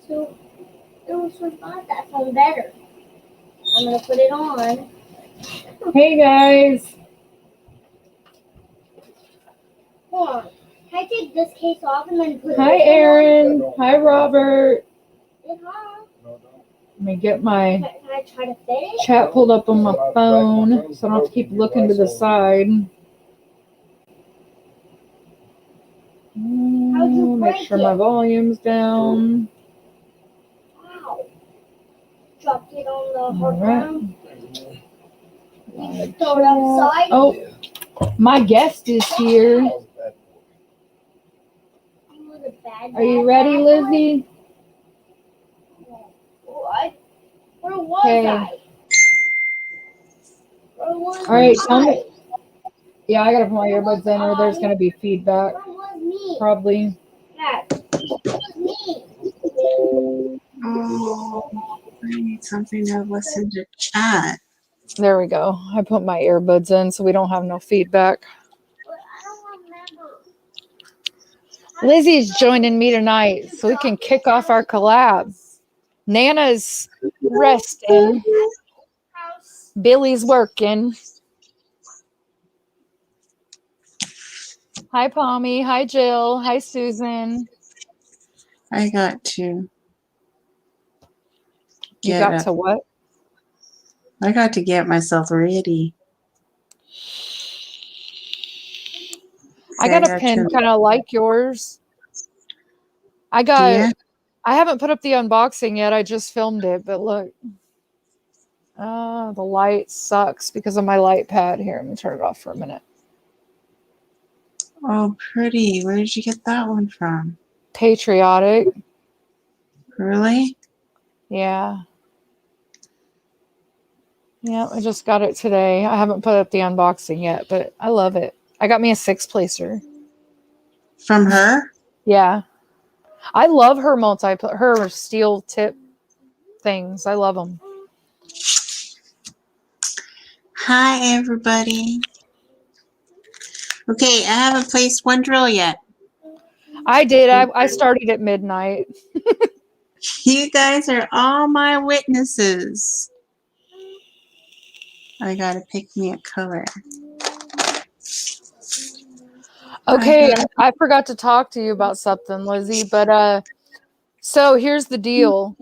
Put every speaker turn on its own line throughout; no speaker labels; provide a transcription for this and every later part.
So it was not that phone better. I'm gonna put it on.
Hey guys.
Hold on. Can I take this case off and then put
Hi
this
Aaron. Hi Robert.
one on?
Let me get my
Can I try to fit it?
chat pulled up on my phone so I don't have to keep looking to the side. Make sure my volume's down.
Wow. Dropped it on the hard ground.
Right.
Throw it outside.
Oh, my guest is here. Are you ready, Lizzy?
What? Where was I? Where was
All right, tell me. Yeah, I gotta put my earbuds in, or there's gonna be feedback.
Where was me?
Probably.
Yeah, it was me.
Oh, I need something to listen to chat.
There we go. I put my earbuds in so we don't have no feedback.
But I don't remember.
Lizzie's joining me tonight so we can kick off our collab. Nana's resting. Billy's working. Hi, Pommy. Hi, Jill. Hi, Susan.
I got to.
You got to what?
I got to get myself ready.
I got a pen kind of like yours. I haven't put up the unboxing yet. I just filmed it, but look. The light sucks because of my light pad. Here, let me turn it off for a minute.
Oh, pretty. Where did you get that one from?
Patriotic.
Really?
Yeah. Yeah, I just got it today. I haven't put up the unboxing yet, but I love it. I got me a 6-placer.
From her?
Yeah. I love her her steel tip things. I love them.
Hi, everybody. Okay, I haven't placed one drill yet.
I did. I started at midnight.
You guys are all my witnesses. I gotta pick me a color.
Okay, I forgot to talk to you about something, Lizzie, but so here's the deal.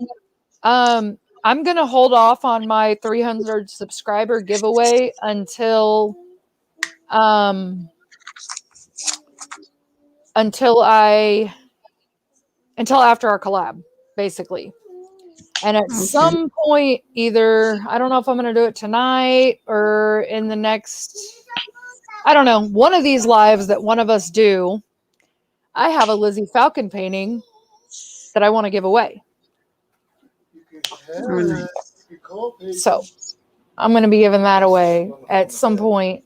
I'm gonna hold off on my 300 subscriber giveaway until after our collab, basically. And at some point, either I don't know if I'm gonna do it tonight or in the next, I don't know, one of these lives that one of us do, I have a Lizzy Falcon painting that I want to give away. So I'm going to be giving that away at some point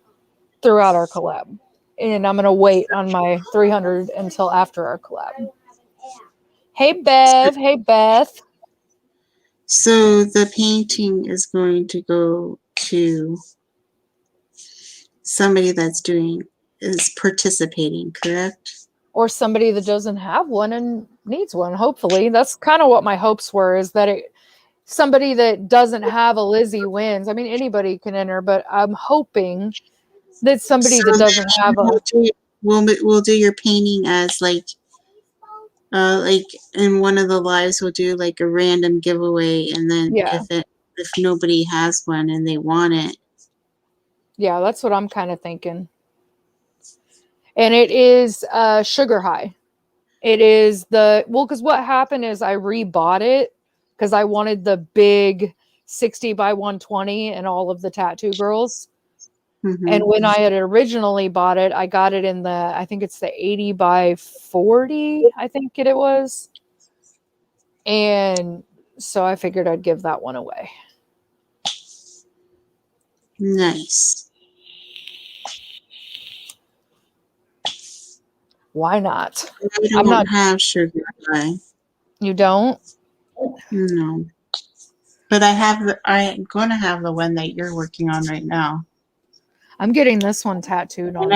throughout our collab. And I'm going to wait on my 300 until after our collab. Hey, Bev. Hey, Beth.
So the painting is going to go to somebody is participating, correct?
Or somebody that doesn't have one and needs one, hopefully. That's kind of what my hopes were, is that somebody that doesn't have a Lizzy wins. I mean, anybody can enter, but I'm hoping that somebody that doesn't have a...
We'll do your painting as like in one of the lives we'll do like a random giveaway, and then if nobody has one and they want it.
Yeah, that's what I'm kind of thinking. And it is sugar high. It is because what happened is I rebought it because I wanted the big 60 by 120 and all of the tattoo girls. Mm-hmm. And when I had originally bought it, I got it in I think it's the 80 by 40, I think it was. And so I figured I'd give that one away.
Nice.
Why not?
I don't have sugar high.
You don't?
No. But I'm going to have the one that you're working on right now.
I'm getting this one tattooed on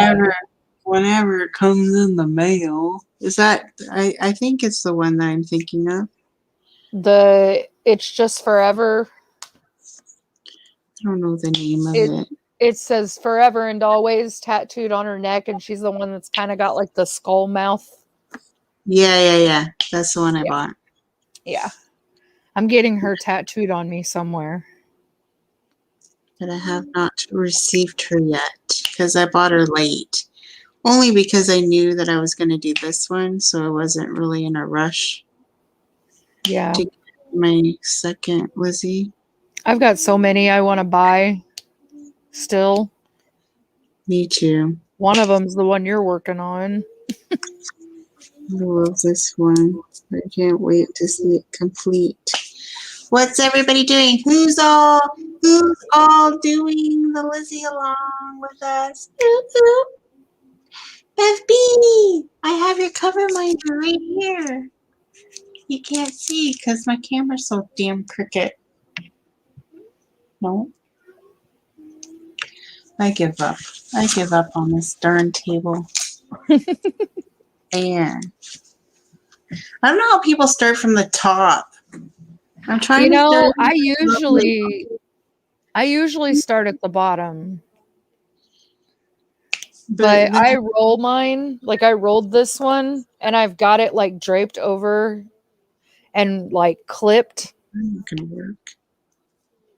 whenever it comes in the mail. Is that, I think it's the one that I'm thinking of.
It's Just Forever.
I don't know the name of
It
it.
it says forever and always tattooed on her neck, and she's the one that's kind of got like the skull mouth.
Yeah. That's the one I bought.
Yeah. I'm getting her tattooed on me somewhere.
But I have not received her yet because I bought her late. Only because I knew that I was going to do this one, so I wasn't really in a rush
Yeah.
to get my second Lizzy.
I've got so many I want to buy still.
Me too.
One of them's the one you're working on.
I love this one. I can't wait to see it complete. What's everybody doing? Who's all doing the Lizzy along with us? Ooh, ooh. Bev B, I have your cover minder right here. You can't see because my camera's so damn crooked. No. I give up. I give up on this darn table. And I don't know how people start from the top. I'm trying to start.
I usually start at the bottom.
But
But I roll mine, like I rolled this one and I've got it like draped over and like clipped
not gonna work.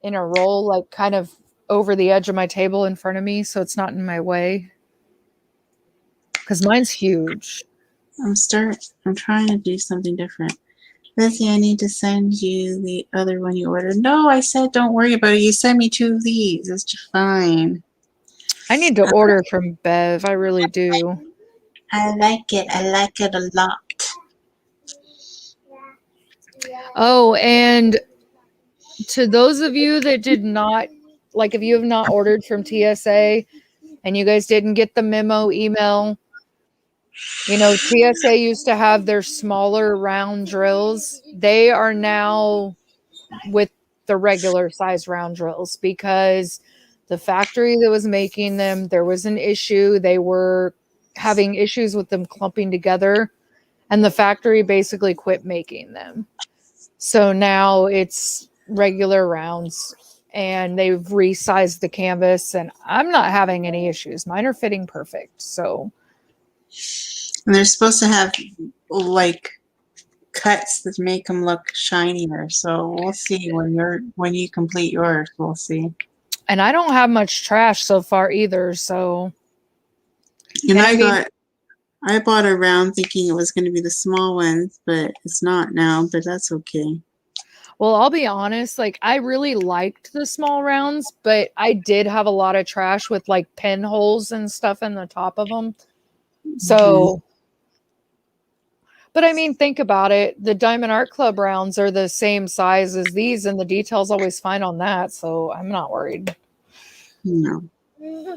in a roll, like kind of over the edge of my table in front of me, so it's not in my way. Because mine's huge.
I'm trying to do something different. Lizzy, I need to send you the other one you ordered. No, I said don't worry about it. You sent me 2 of these. It's just fine.
I need to order from Bev. I really do.
I like it. I like it a lot.
Oh, and to those of you that did not, like if you have not ordered from TSA and you guys didn't get the memo email, you know, TSA used to have their smaller round drills. They are now with the regular size round drills because the factory that was making them, there was an issue. They were having issues with them clumping together, and the factory basically quit making them. So now it's regular rounds, and they've resized the canvas, and I'm not having any issues. Mine are fitting perfect. So,
and they're supposed to have like cuts that make them look shinier. So we'll see when you complete yours. We'll see.
And I don't have much trash so far either. So,
and I bought a round thinking it was going to be the small ones, but it's not now. But that's okay.
Well, I'll be honest, like I really liked the small rounds, but I did have a lot of trash with like pinholes and stuff in the top of them. So, but I mean, think about it. The Diamond Art Club rounds are the same size as these, and the detail's always fine on that. So I'm not worried.
No.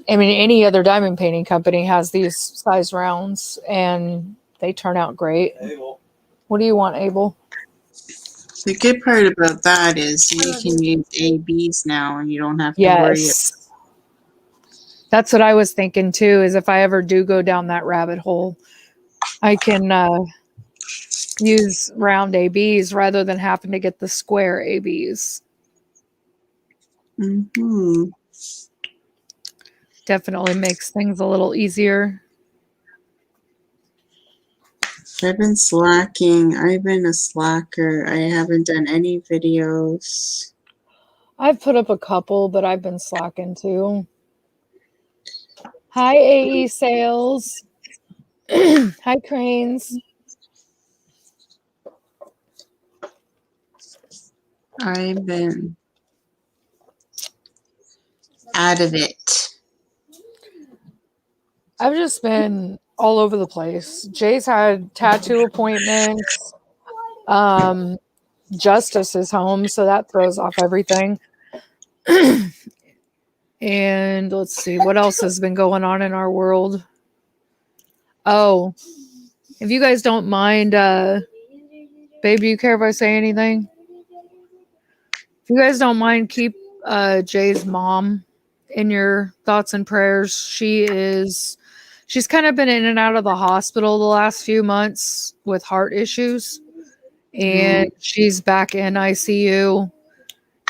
I mean, any other diamond painting company has these size rounds, and they turn out great. Abel. What do you want, Abel?
The good part about that is you can use ABs now, and you don't have to worry.
That's what I was thinking too, is if I ever do go down that rabbit hole, I can use round ABs rather than having to get the square ABs.
Mm-hmm.
Definitely makes things a little easier.
I've been slacking. I've been a slacker. I haven't done any videos.
I've put up a couple, but I've been slacking too. Hi, AE Sales. Hi, Cranes.
I've been out of it.
I've just been all over the place. Jay's had tattoo appointments. Justice is home, so that throws off everything. And let's see, what else has been going on in our world? Oh, if you guys don't mind, babe, do you care if I say anything? If you guys don't mind, keep Jay's mom in your thoughts and prayers. She's kind of been in and out of the hospital the last few months with heart issues. and she's back in ICU.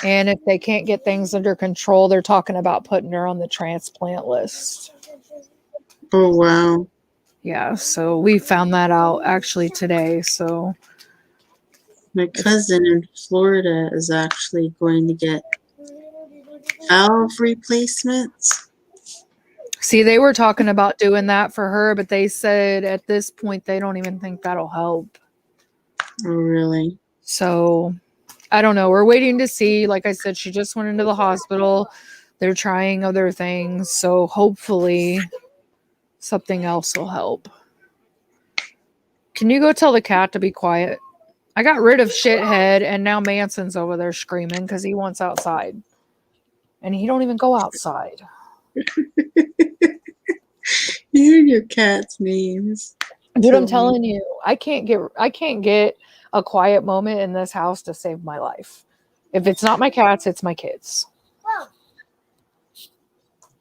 And if they can't get things under control, they're talking about putting her on the transplant list.
Oh, wow.
Yeah, so we found that out actually today. So
My cousin in Florida is actually going to get valve replacements.
see, they were talking about doing that for her, but they said at this point they don't even think that'll help.
Oh, really?
So I don't know. We're waiting to see. Like I said, she just went into the hospital. They're trying other things. So hopefully something else will help. Can you go tell the cat to be quiet? I got rid of shithead and now Manson's over there screaming because he wants outside. And he don't even go outside.
You and your cat's names.
Dude, I'm telling you, I can't get a quiet moment in this house to save my life. If it's not my cats, it's my kids.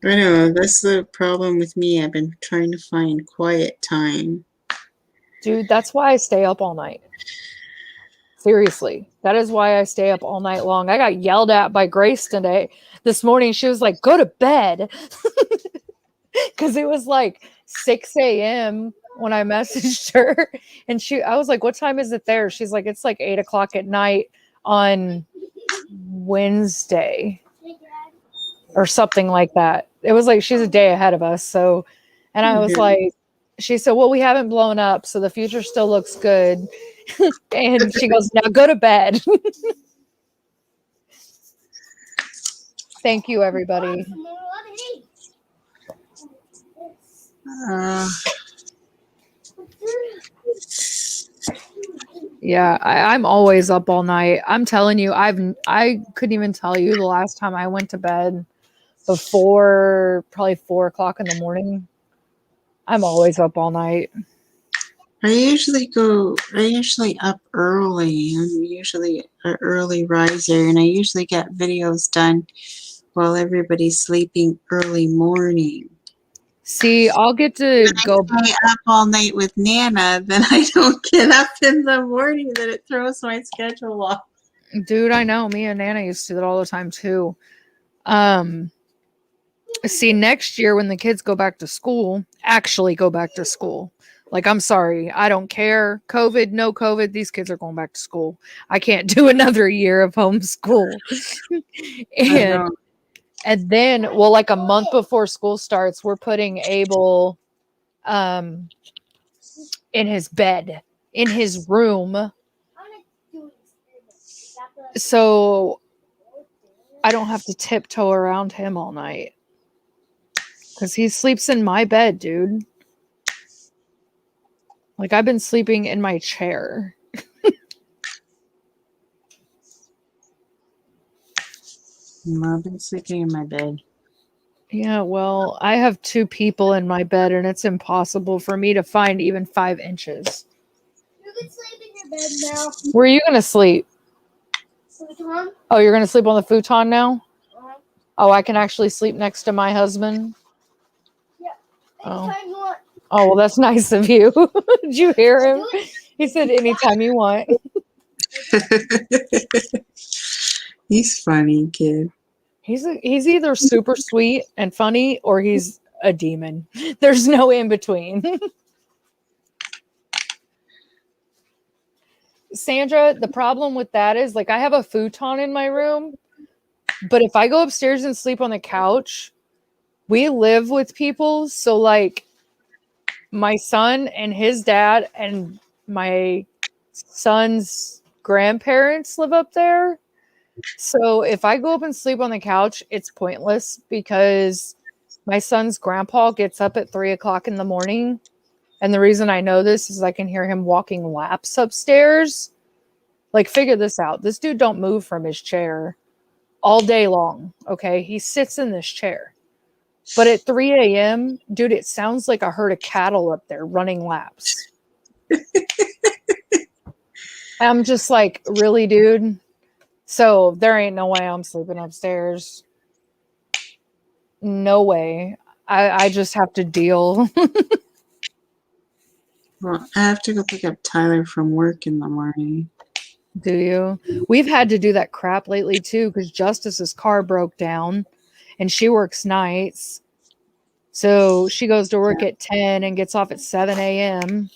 I know, that's the problem with me. I've been trying to find quiet time.
Dude, that's why I stay up all night. Seriously. That is why I stay up all night long. I got yelled at by Grace today. This morning, she was like, go to bed. Because it was like 6 a.m. when I messaged her. And I was like, what time is it there? She's like, it's like 8 o'clock at night on Wednesday or something like that. It was like she's a day ahead of us. So, and I was like, she said, well, we haven't blown up, so the future still looks good. And she goes, now go to bed. Thank you, everybody. Yeah, I'm always up all night. I'm telling you, I couldn't even tell you the last time I went to bed before probably 4 o'clock in the morning. I'm always up all night.
I usually up early. I'm usually an early riser, and I usually get videos done while everybody's sleeping early morning.
See, I'll get to go
stay up all night with Nana, then I don't get up in the morning, then it throws my schedule off.
Dude, I know. Me and Nana used to do that all the time too. See, next year when the kids actually go back to school. Like, I'm sorry. I don't care. COVID, no COVID. These kids are going back to school. I can't do another year of homeschool. And then, well, like a month before school starts, we're putting Abel in his bed, in his room. So I don't have to tiptoe around him all night. Because he sleeps in my bed, dude. Like, I've been sleeping in my chair.
I've been sleeping in my bed.
Yeah, well, I have 2 people in my bed, and it's impossible for me to find even 5 inches.
You can sleep in your bed now.
Where are you going to sleep?
Futon?
Oh, you're going to sleep on the futon now?
Uh-huh.
Oh, I can actually sleep next to my husband?
Yeah.
Oh.
Anytime you want.
Oh, well, that's nice of you. Did you hear him? He said anytime you want.
He's funny, kid.
He's either super sweet and funny or he's a demon. There's no in between. Sandra, the problem with that is, like, I have a futon in my room, but if I go upstairs and sleep on the couch, we live with people. So, like, my son and his dad and my son's grandparents live up there. So if I go up and sleep on the couch, it's pointless because my son's grandpa gets up at 3 o'clock in the morning. And the reason I know this is I can hear him walking laps upstairs. Like, figure this out. This dude don't move from his chair all day long. Okay. He sits in this chair. But at 3 a.m., dude, it sounds like a herd of cattle up there running laps. I'm just like, really, dude? So there ain't no way I'm sleeping upstairs. No way. I just have to deal.
Well, I have to go pick up Tyler from work in the morning.
Do you? We've had to do that crap lately too because Justice's car broke down and she works nights. So she goes to work at 10 and gets off at 7 a.m.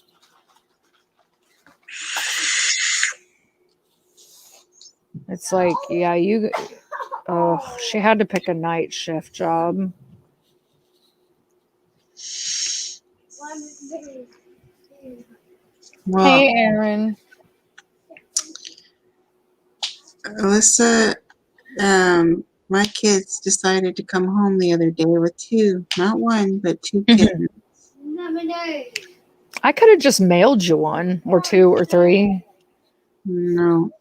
It's like, yeah, she had to pick a night shift job.
Well,
Hey, Aaron.
Alyssa, my kids decided to come home the other day with two, not one, but two kittens.
I could have just mailed you one or two or three.
No,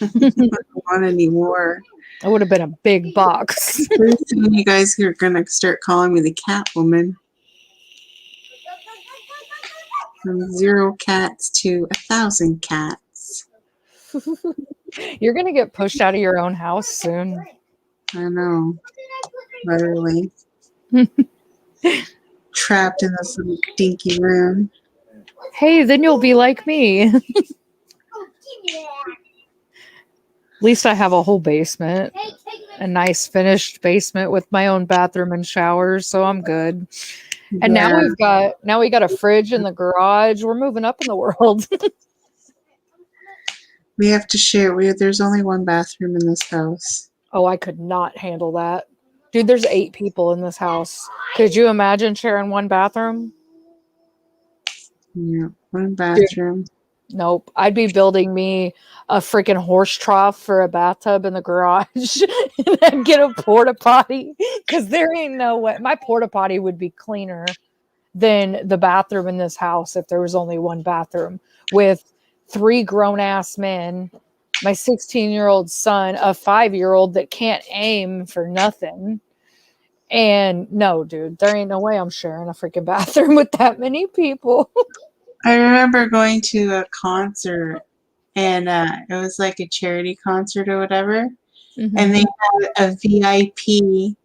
I don't want any more.
It would have been a big box.
Pretty soon you guys are gonna start calling me the cat woman. From 0 cats to 1,000 cats.
You're going to get pushed out of your own house soon.
I know. Literally. Trapped in this little dinky room.
Hey, then you'll be like me. At least I have a whole basement. A nice finished basement with my own bathroom and showers, so I'm good. And now we got a fridge in the garage. We're moving up in the world.
We have to share. There's only one bathroom in this house.
Oh, I could not handle that. Dude, there's 8 people in this house. Could you imagine sharing one bathroom?
Yeah, one bathroom.
Dude, nope. I'd be building me a freaking horse trough for a bathtub in the garage and then get a porta potty because there ain't no way. My porta potty would be cleaner than the bathroom in this house if there was only one bathroom with 3 grown-ass men, my 16-year-old son, a 5-year-old that can't aim for nothing. And no, dude, there ain't no way I'm sharing a freaking bathroom with that many people.
I remember going to a concert, and it was like a charity concert or whatever, and they had a VIP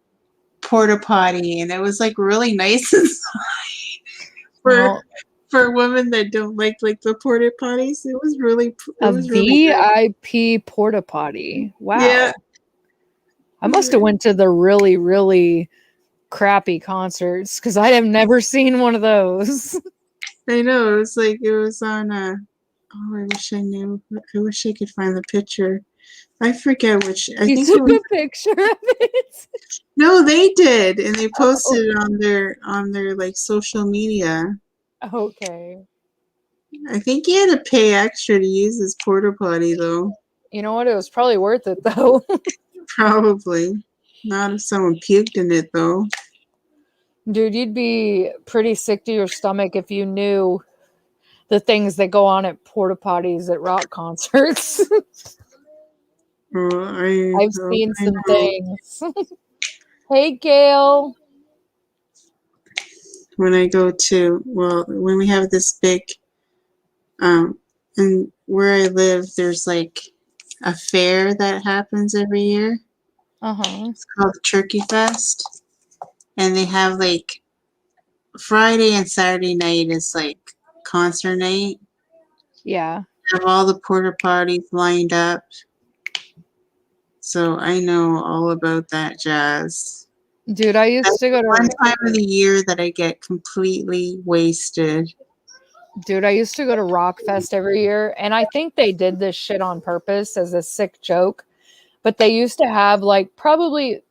porta potty, and it was like really nice inside for women that don't like the porta potties. It was really
VIP porta potty. Wow.
Yeah.
I must have went to the really, really crappy concerts because I have never seen one of those.
I know. It was on I wish I knew. I wish I could find the picture. I forget which. I
You
think
took a picture of it.
No, they did, and they posted it on their like social media.
Okay.
I think you had to pay extra to use this porta potty, though.
You know what? It was probably worth it, though.
Probably. Not if someone puked in it, though.
Dude, you'd be pretty sick to your stomach if you knew the things that go on at porta potties at rock concerts. I've seen some things. Hey, Gail.
When we have this big, and where I live, there's like a fair that happens every year. It's called the Turkey Fest. And they have like Friday and Saturday night is like concert night.
Yeah.
They have all the porta potties lined up. So I know all about that jazz.
Dude, I used to go to
one time of the year that I get completely wasted.
Dude, I used to go to Rock Fest every year, and I think they did this shit on purpose as a sick joke. But they used to have like probably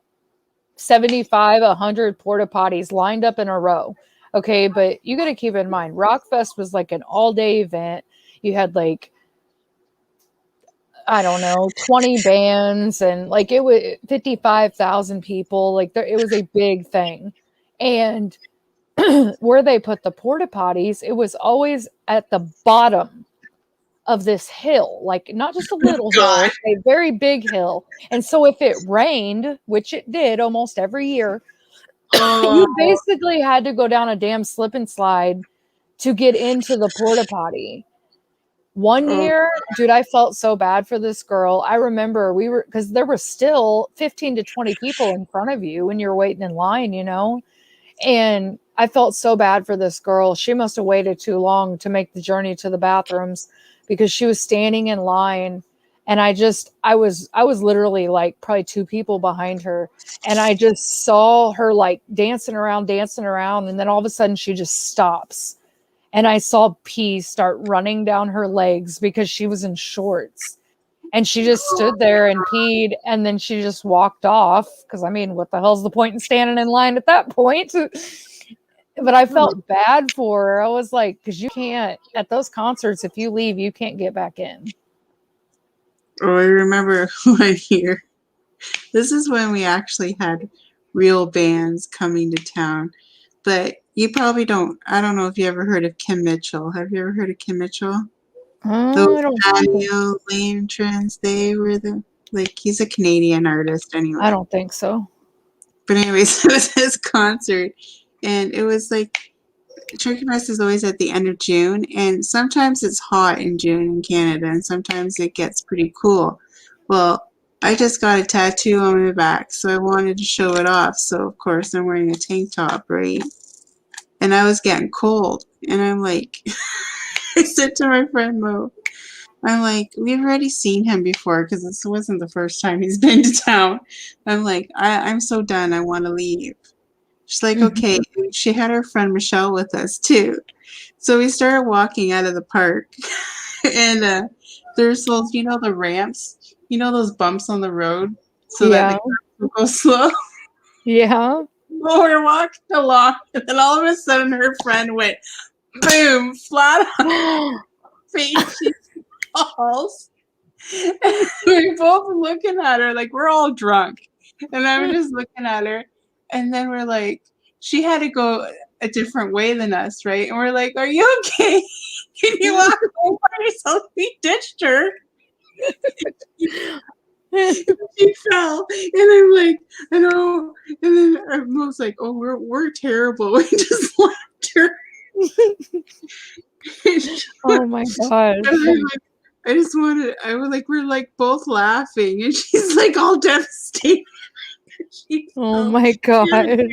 75, 100 porta potties lined up in a row. Okay, but you got to keep in mind, Rock Fest was like an all-day event. You had like, I don't know, 20 bands, and like it was 55,000 people. Like it was a big thing. And where they put the porta potties, it was always at the bottom of this hill, like not just a little hill, a very big hill. And so if it rained, which it did almost every year, you basically had to go down a damn slip and slide to get into the porta potty. One year, dude, I felt so bad for this girl. I remember because there were still 15 to 20 people in front of you when you're waiting in line, you know? And I felt so bad for this girl. She must have waited too long to make the journey to the bathrooms because she was standing in line And I was literally like probably 2 people behind her. And I just saw her like dancing around. And then all of a sudden she just stops. And I saw pee start running down her legs because she was in shorts. And she just stood there and peed. And then she just walked off. Because I mean, what the hell's the point in standing in line at that point? But I felt bad for her. I was like, because you can't, at those concerts, if you leave, you can't get back in.
Oh, I remember one year. This is when we actually had real bands coming to town. But you probably don't. I don't know if you ever heard of Kim Mitchell. Have you ever heard of Kim Mitchell? Those
I don't think so.
patio lanterns, they were he's a Canadian artist anyway.
I don't think so.
But anyways, it was his concert. And it was like, Turkey Fest is always at the end of June. And sometimes it's hot in June in Canada. And sometimes it gets pretty cool. Well, I just got a tattoo on my back. So I wanted to show it off. So, of course, I'm wearing a tank top, right? And I was getting cold. And I'm like, I said to my friend Mo, I'm like, we've already seen him before because this wasn't the first time he's been to town. I'm like, I'm so done. I want to leave. She's like, okay. And she had her friend Michelle with us too. So we started walking out of the park. And there's those, the ramps, those bumps on the road so that the cars will go slow.
Yeah.
Well, we're walking along, and then all of a sudden her friend went boom, flat on her face. She falls. And we're both looking at her like we're all drunk. And I'm just looking at her. And then we're like, she had to go a different way than us, right? And we're like, are you okay? Can you walk home by yourself? We ditched her. She fell. And I'm like, I know. And then I was like, oh, we're terrible. We just left her.
Oh my gosh.
We're like both laughing, and she's like all devastated.
Oh my god.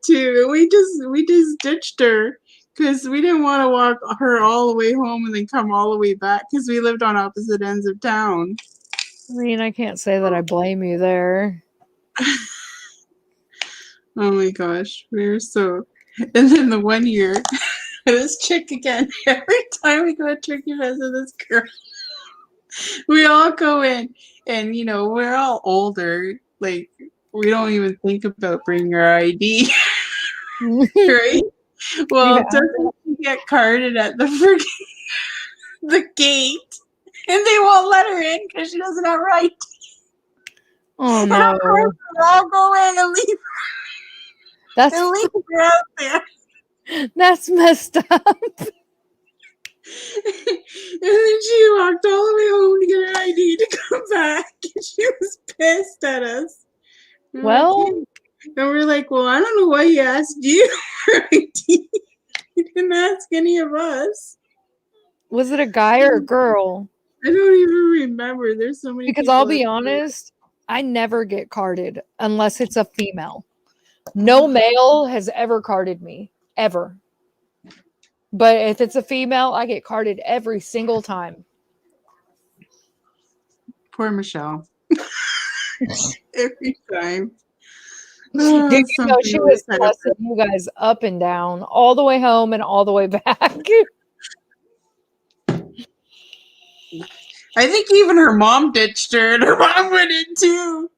Too. We just ditched her because we didn't want to walk her all the way home and then come all the way back because we lived on opposite ends of town.
I mean, I can't say that I blame you there.
Oh my gosh, we were so. And then the one year, this chick again. Every time we go to Turkey Fest with this girl, we all go in, and we're all older. Like, we don't even think about bringing our ID, right? Well,
Yeah.
doesn't she get carded at the the gate, and they won't let her in because she doesn't have right.
Oh
And
no.
of course, we'll all go in and leave
That's
her out there.
that's messed up.
And then she walked all the way home to get her ID to come back. And she was pissed at us.
Well,
and we're like, well, I don't know why he asked you for ID. He didn't ask any of us.
was it a guy or a girl?
I don't even remember. There's so many
Because
people.
I'll be honest, I never get carded unless it's a female. No male has ever carded me, ever. But if it's a female, I get carded every single time.
Poor Michelle. Every time.
Dude, she was cussing you guys up and down, all the way home and all the way back.
I think even her mom ditched her, and her mom went in too.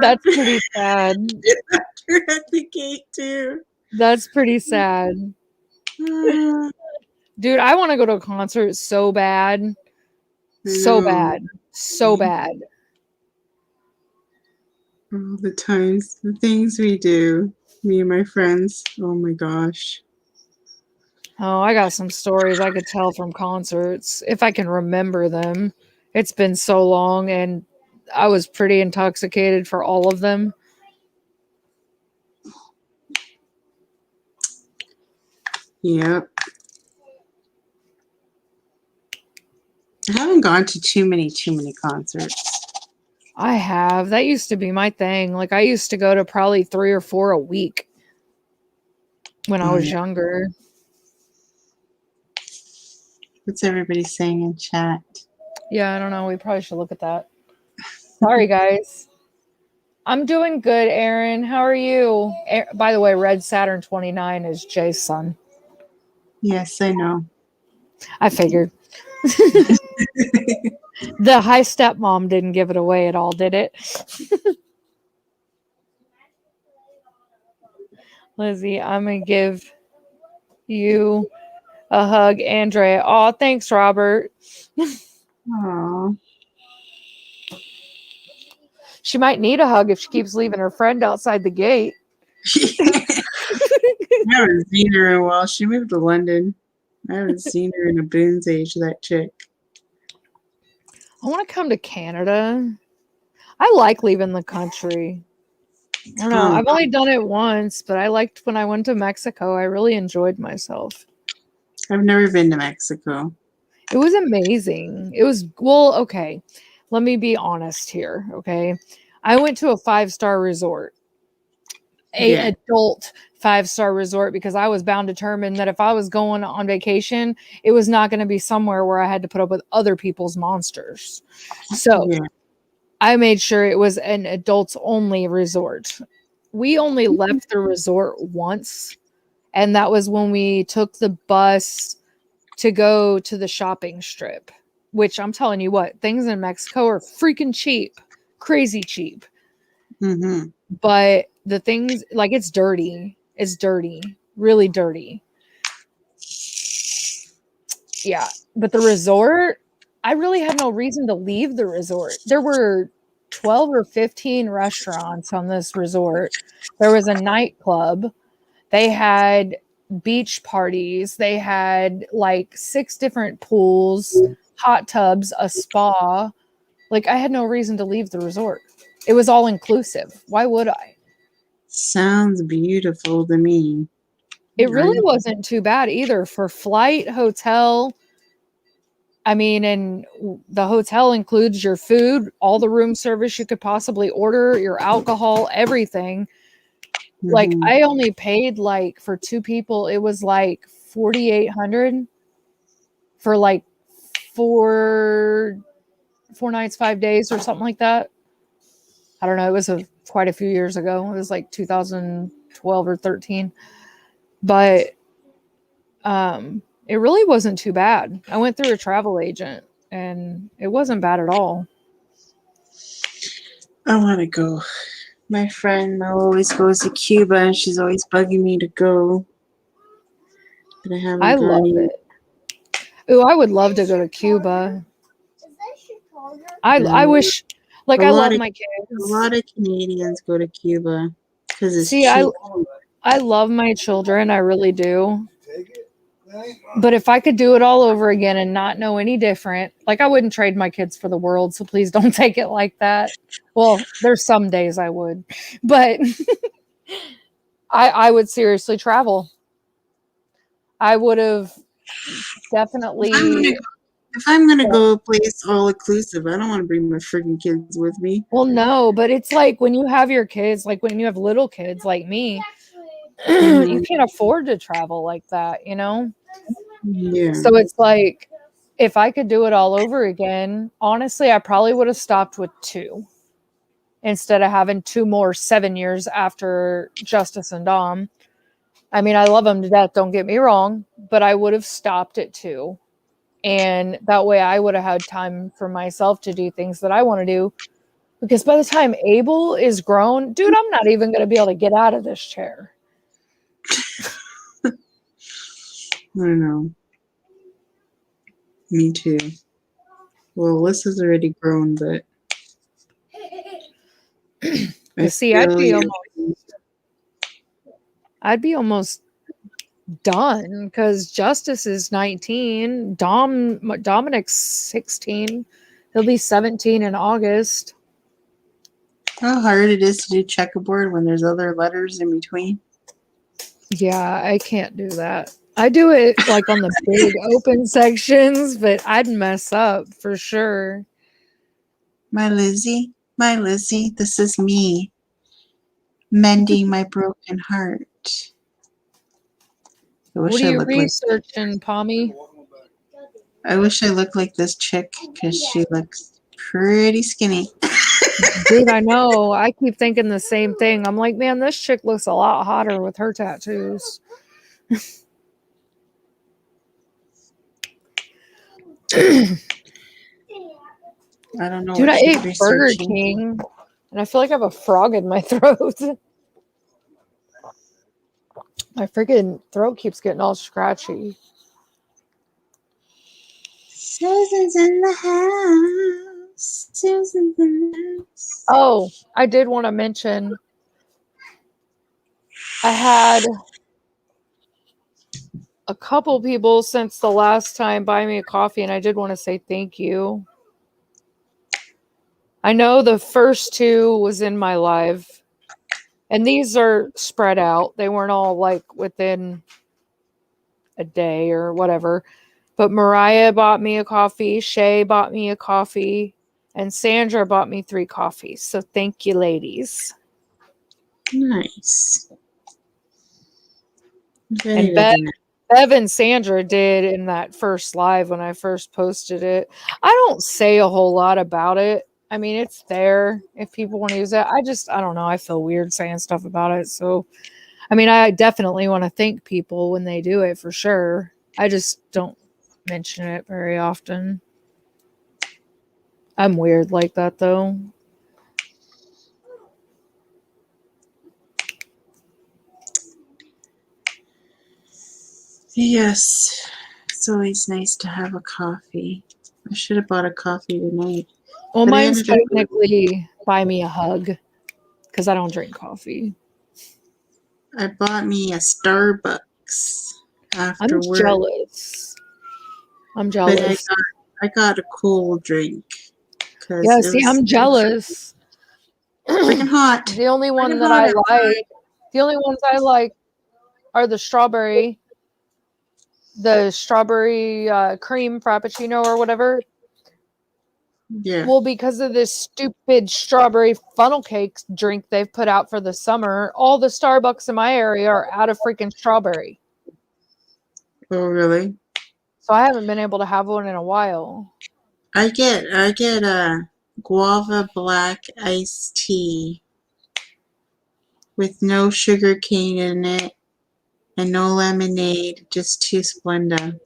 That's pretty sad.
She left her at the gate too.
That's pretty sad. Dude, I want to go to a concert so bad. So bad. So bad.
All the times, the things we do, me and my friends. Oh my gosh.
Oh, I got some stories I could tell from concerts if I can remember them. It's been so long and I was pretty intoxicated for all of them.
Yep. I haven't gone to too many concerts.
I have. That used to be my thing. Like, I used to go to probably 3 or 4 a week when I was younger.
What's everybody saying in chat?
Yeah, I don't know. We probably should look at that. Sorry, guys. I'm doing good, Aaron. How are you? By the way, Red Saturn 29 is Jay's son.
Yes, I know.
I figured. The high stepmom didn't give it away at all, did it? Lizzy, I'm going to give you a hug, Andrea. Oh, thanks, Robert.
Aw.
She might need a hug if she keeps leaving her friend outside the gate.
I haven't seen her in a while. She moved to London. I haven't seen her in a Boone's age, that chick.
I want to come to Canada. I like leaving the country. I don't know. I've only done it once, but I liked when I went to Mexico. I really enjoyed myself.
I've never been to Mexico.
It was amazing. It was, well, okay. Let me be honest here, okay? I went to a 5-star resort, adult 5-star resort, because I was bound determined that if I was going on vacation, it was not going to be somewhere where I had to put up with other people's monsters. So I made sure it was an adults only resort. We only left the resort once, and that was when we took the bus to go to the shopping strip, which I'm telling you what, things in Mexico are freaking cheap, crazy cheap.
Mm-hmm.
But the things, like, it's dirty, really dirty. Yeah, but the resort, I really had no reason to leave the resort. There were 12 or 15 restaurants on this resort. There was a nightclub. They had beach parties. They had like 6 different pools, hot tubs, a spa. Like, I had no reason to leave the resort. It was all inclusive. Why would I?
Sounds beautiful to me.
It really wasn't too bad either for flight, hotel. I mean, and the hotel includes your food, all the room service you could possibly order, your alcohol, everything. Like, I only paid, like, for 2 people, it was like $4,800 for like 4 nights, 5 days or something like that. I don't know. It was quite a few years ago. It was like 2012 or 13. But it really wasn't too bad. I went through a travel agent and it wasn't bad at all.
I want to go. My friend Mel always goes to Cuba and she's always bugging me to go. But I haven't gone
love
yet.
it. Ooh, I would love to go to Cuba. I wish, like, I love my kids.
A lot of Canadians go to Cuba because it's
cheap. I love my children. I really do. But if I could do it all over again and not know any different, like, I wouldn't trade my kids for the world. So please don't take it like that. Well, there's some days I would, but I would seriously travel. I would have definitely.
If I'm going to go a place all inclusive, I don't want to bring my freaking kids with me.
Well, no, but it's like when you have your kids, like when you have little kids like me, you can't afford to travel like that, you know?
Yeah.
So it's like, if I could do it all over again, honestly, I probably would have stopped with 2 instead of having 2 more 7 years after Justice and Dom. I mean, I love them to death, don't get me wrong, but I would have stopped at 2. And that way I would have had time for myself to do things that I want to do. Because by the time Abel is grown, dude, I'm not even going to be able to get out of this chair.
I don't know. Me too. Well, Alyssa's already grown, but
See, I'd be almost done because Justice is 19. Dominic's 16. He'll be 17 in August.
How hard it is to do checkerboard when there's other letters in between.
Yeah, I can't do that. I do it like on the big open sections, but I'd mess up for sure.
My Lizzy, this is me mending my broken heart.
What are you researching, Pommy?
I wish I looked like this chick because she looks pretty skinny.
Dude, I know. I keep thinking the same thing. I'm like, man, this chick looks a lot hotter with her tattoos.
I don't know
Dude,
what
I
she's
ate Burger
researching.
King and I feel like I have a frog in my throat. My freaking throat keeps getting all scratchy.
Susan's in the house. Susan's in the house.
Oh, I did want to mention I had a couple people since the last time buy me a coffee, and I did want to say thank you. I know the first two was in my live, and these are spread out. They weren't all like within a day or whatever. But Mariah bought me a coffee, Shay bought me a coffee, and Sandra bought me 3 coffees. So thank you, ladies.
Nice.
And Bev and Sandra did in that first live when I first posted it. I don't say a whole lot about it. I mean, it's there if people want to use it. I don't know. I feel weird saying stuff about it. So, I mean, I definitely want to thank people when they do it for sure. I just don't mention it very often. I'm weird like that though.
Yes. It's always nice to have a coffee. I should have bought a coffee tonight.
Well,
But I
mine's
ended up,
technically buy me a hug because I don't drink coffee.
I bought me a Starbucks
I'm
after work.
jealous. I'm
But
jealous.
I got a cool drink.
Yeah, see, I'm jealous.
Freaking hot.
The only one
Freaking
that
hot
I
outside.
like, the only ones I like are the strawberry cream frappuccino or whatever.
Yeah.
Well, because of this stupid strawberry funnel cake drink they've put out for the summer, all the Starbucks in my area are out of freaking strawberry.
Oh, really?
So I haven't been able to have one in a while.
I get a guava black iced tea with no sugar cane in it and no lemonade, just 2 Splenda.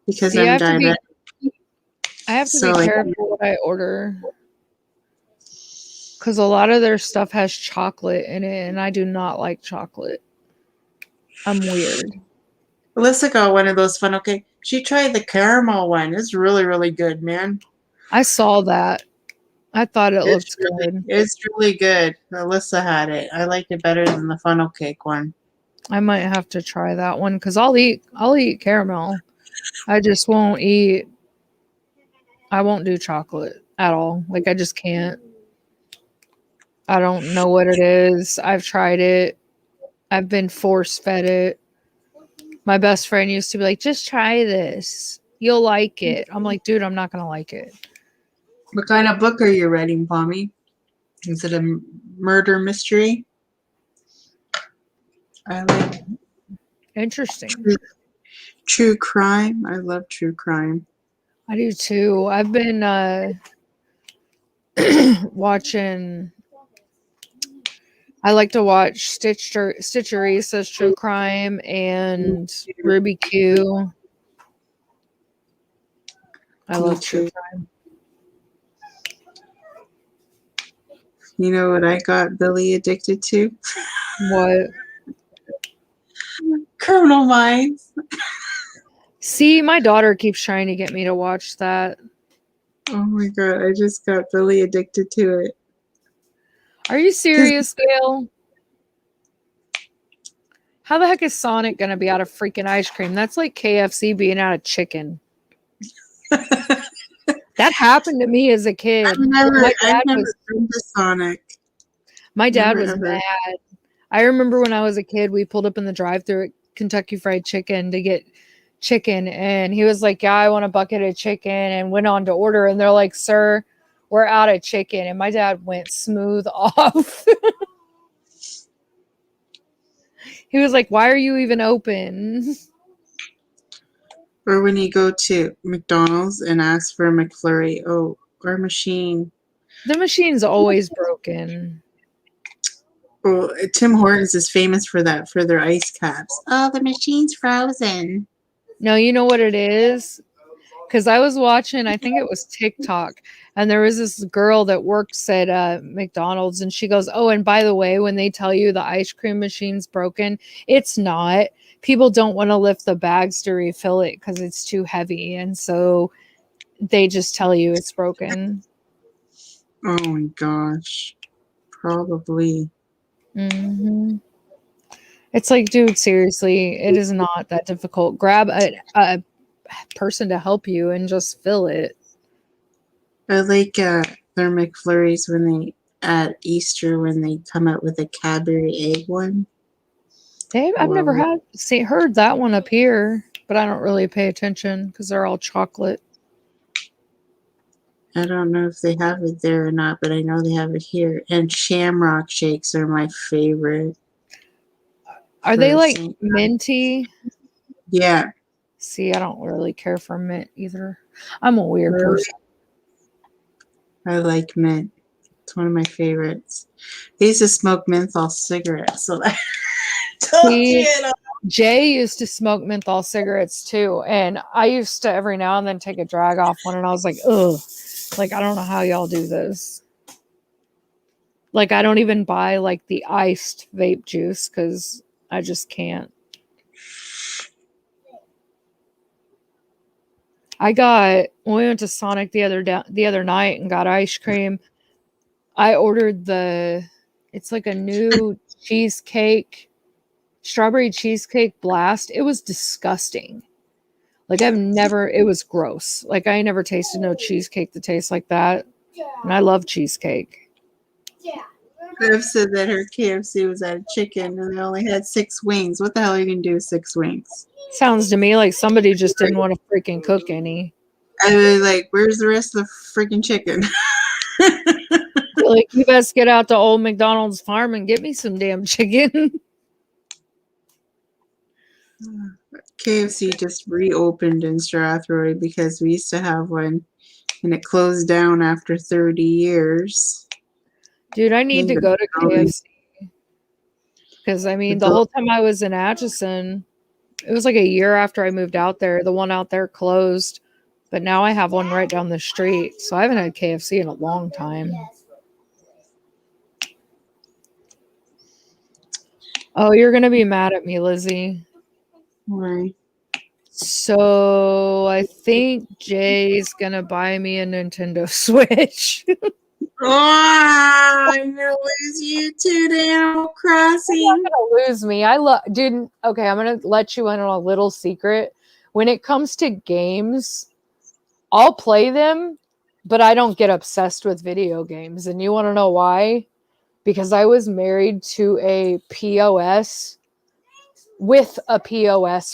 Because
See,
I'm diabetic.
I have to
So,
be
like,
careful what I order. Because a lot of their stuff has chocolate in it, and I do not like chocolate. I'm weird.
Alyssa got one of those funnel cake. She tried the caramel one. It's really, really good, man.
I saw that. I thought it looked good.
It's really good. Alyssa had it. I liked it better than the funnel cake one.
I might have to try that one because I'll eat caramel. I just won't eat. I won't do chocolate at all. Like I just can't. I don't know what it is. I've tried it. I've been force fed it. My best friend used to be like, just try this. You'll like it. I'm like, dude, I'm not going to like it.
What kind of book are you reading, Pommy? Is it a murder mystery? I like
Interesting.
true crime. I love true crime.
I do too. I've been watching. I like to watch Stitcheresa's True Crime and Ruby Q. I love true crime.
You know what I got Billy addicted to?
What?
Criminal Minds.
See, my daughter keeps trying to get me to watch that.
Oh my god, I just got Billy addicted to it.
Are you serious, Gail? How the heck is Sonic going to be out of freaking ice cream? That's like KFC being out of chicken. That happened to me as a kid.
I've never been to Sonic.
My dad was mad. I remember when I was a kid, we pulled up in the drive-thru at Kentucky Fried Chicken to get chicken, and he was like, yeah, I want a bucket of chicken, and went on to order, and they're like, sir, we're out of chicken. And my dad went smooth off. He was like, why are you even open?
Or when you go to McDonald's and ask for a McFlurry, oh, our machine.
The machine's always broken.
Well, Tim Hortons is famous for that, for their ice caps. Oh, the machine's frozen.
No, you know what it is? Because I was watching, I think it was TikTok, and there was this girl that works at McDonald's, and she goes, "Oh, and by the way, when they tell you the ice cream machine's broken, it's not. People don't want to lift the bags to refill it because it's too heavy, and so they just tell you it's broken."
Oh my gosh. Probably.
Hmm. It's like, dude, seriously, it is not that difficult. Grab a person to help you and just fill it.
I like their McFlurries when they, at Easter, when they come out with a Cadbury egg one.
I've never
Love
heard that one up here, but I don't really pay attention because they're all chocolate.
I don't know if they have it there or not, but I know they have it here. And Shamrock shakes are my favorite.
Are they
for
like
St.
minty?
Yeah.
See, I don't really care for mint either. I'm a weird
Really?
person.
I like mint. It's one of my favorites. They used to smoke menthol cigarettes, so that told you
See,
it all.
Jay used to smoke menthol cigarettes too, and I used to every now and then take a drag off one, and I was like, ugh, like I don't know how y'all do this. Like I don't even buy like the iced vape juice because I just can't. When we went to Sonic the other night and got ice cream. I ordered it's like a new strawberry cheesecake blast. It was disgusting. Like it was gross. Like I never tasted no cheesecake that tastes like that. And I love cheesecake.
Bev said that her KFC was out of chicken and they only had 6 wings. What the hell are you going to do with 6 wings?
Sounds to me like somebody just didn't want to freaking cook any.
I was like, where's the rest of the freaking chicken?
Like you best get out to old McDonald's farm and get me some damn chicken.
KFC just reopened in Strathroy because we used to have one and it closed down after 30 years.
Dude, I need to go to KFC. Because, I mean, the whole time I was in Atchison, it was like a year after I moved out there. The one out there closed. But now I have one right down the street. So I haven't had KFC in a long time. Oh, you're going to be mad at me, Lizzy.
Why?
So I think Jay's going to buy me a Nintendo Switch.
Oh, I'm gonna lose you to Animal Crossing.
You're not gonna lose me. Dude. Okay, I'm gonna let you in on a little secret. When it comes to games, I'll play them, but I don't get obsessed with video games. And you want to know why? Because I was married to a POS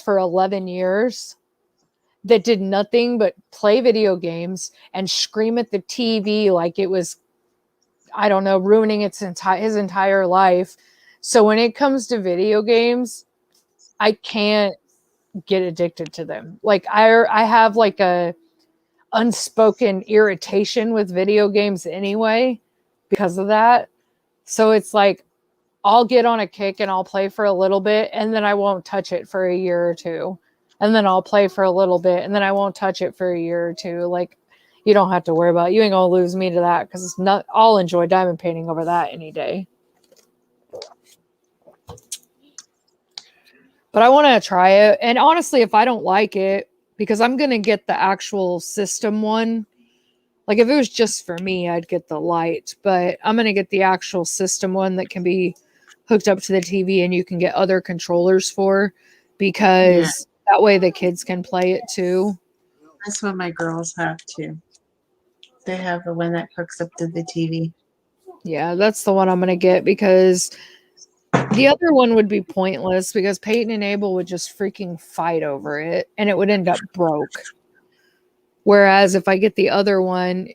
for 11 years that did nothing but play video games and scream at the TV like it was, I don't know, ruining his entire life. So when it comes to video games, I can't get addicted to them. Like I have like a unspoken irritation with video games anyway because of that. So it's like I'll get on a kick and I'll play for a little bit and then I won't touch it for a year or two. And then I'll play for a little bit and then I won't touch it for a year or two. Like you don't have to worry about it. You ain't gonna lose me to that because it's not. I'll enjoy diamond painting over that any day. But I want to try it. And honestly, if I don't like it, because I'm gonna get the actual system one. Like if it was just for me, I'd get the light. But I'm gonna get the actual system one that can be hooked up to the TV and you can get other controllers for, because that way the kids can play it too.
That's what my girls have too. They have the one that hooks up to the TV.
Yeah, that's the one I'm going to get because the other one would be pointless because Peyton and Abel would just freaking fight over it and it would end up broke. Whereas if I get the other one,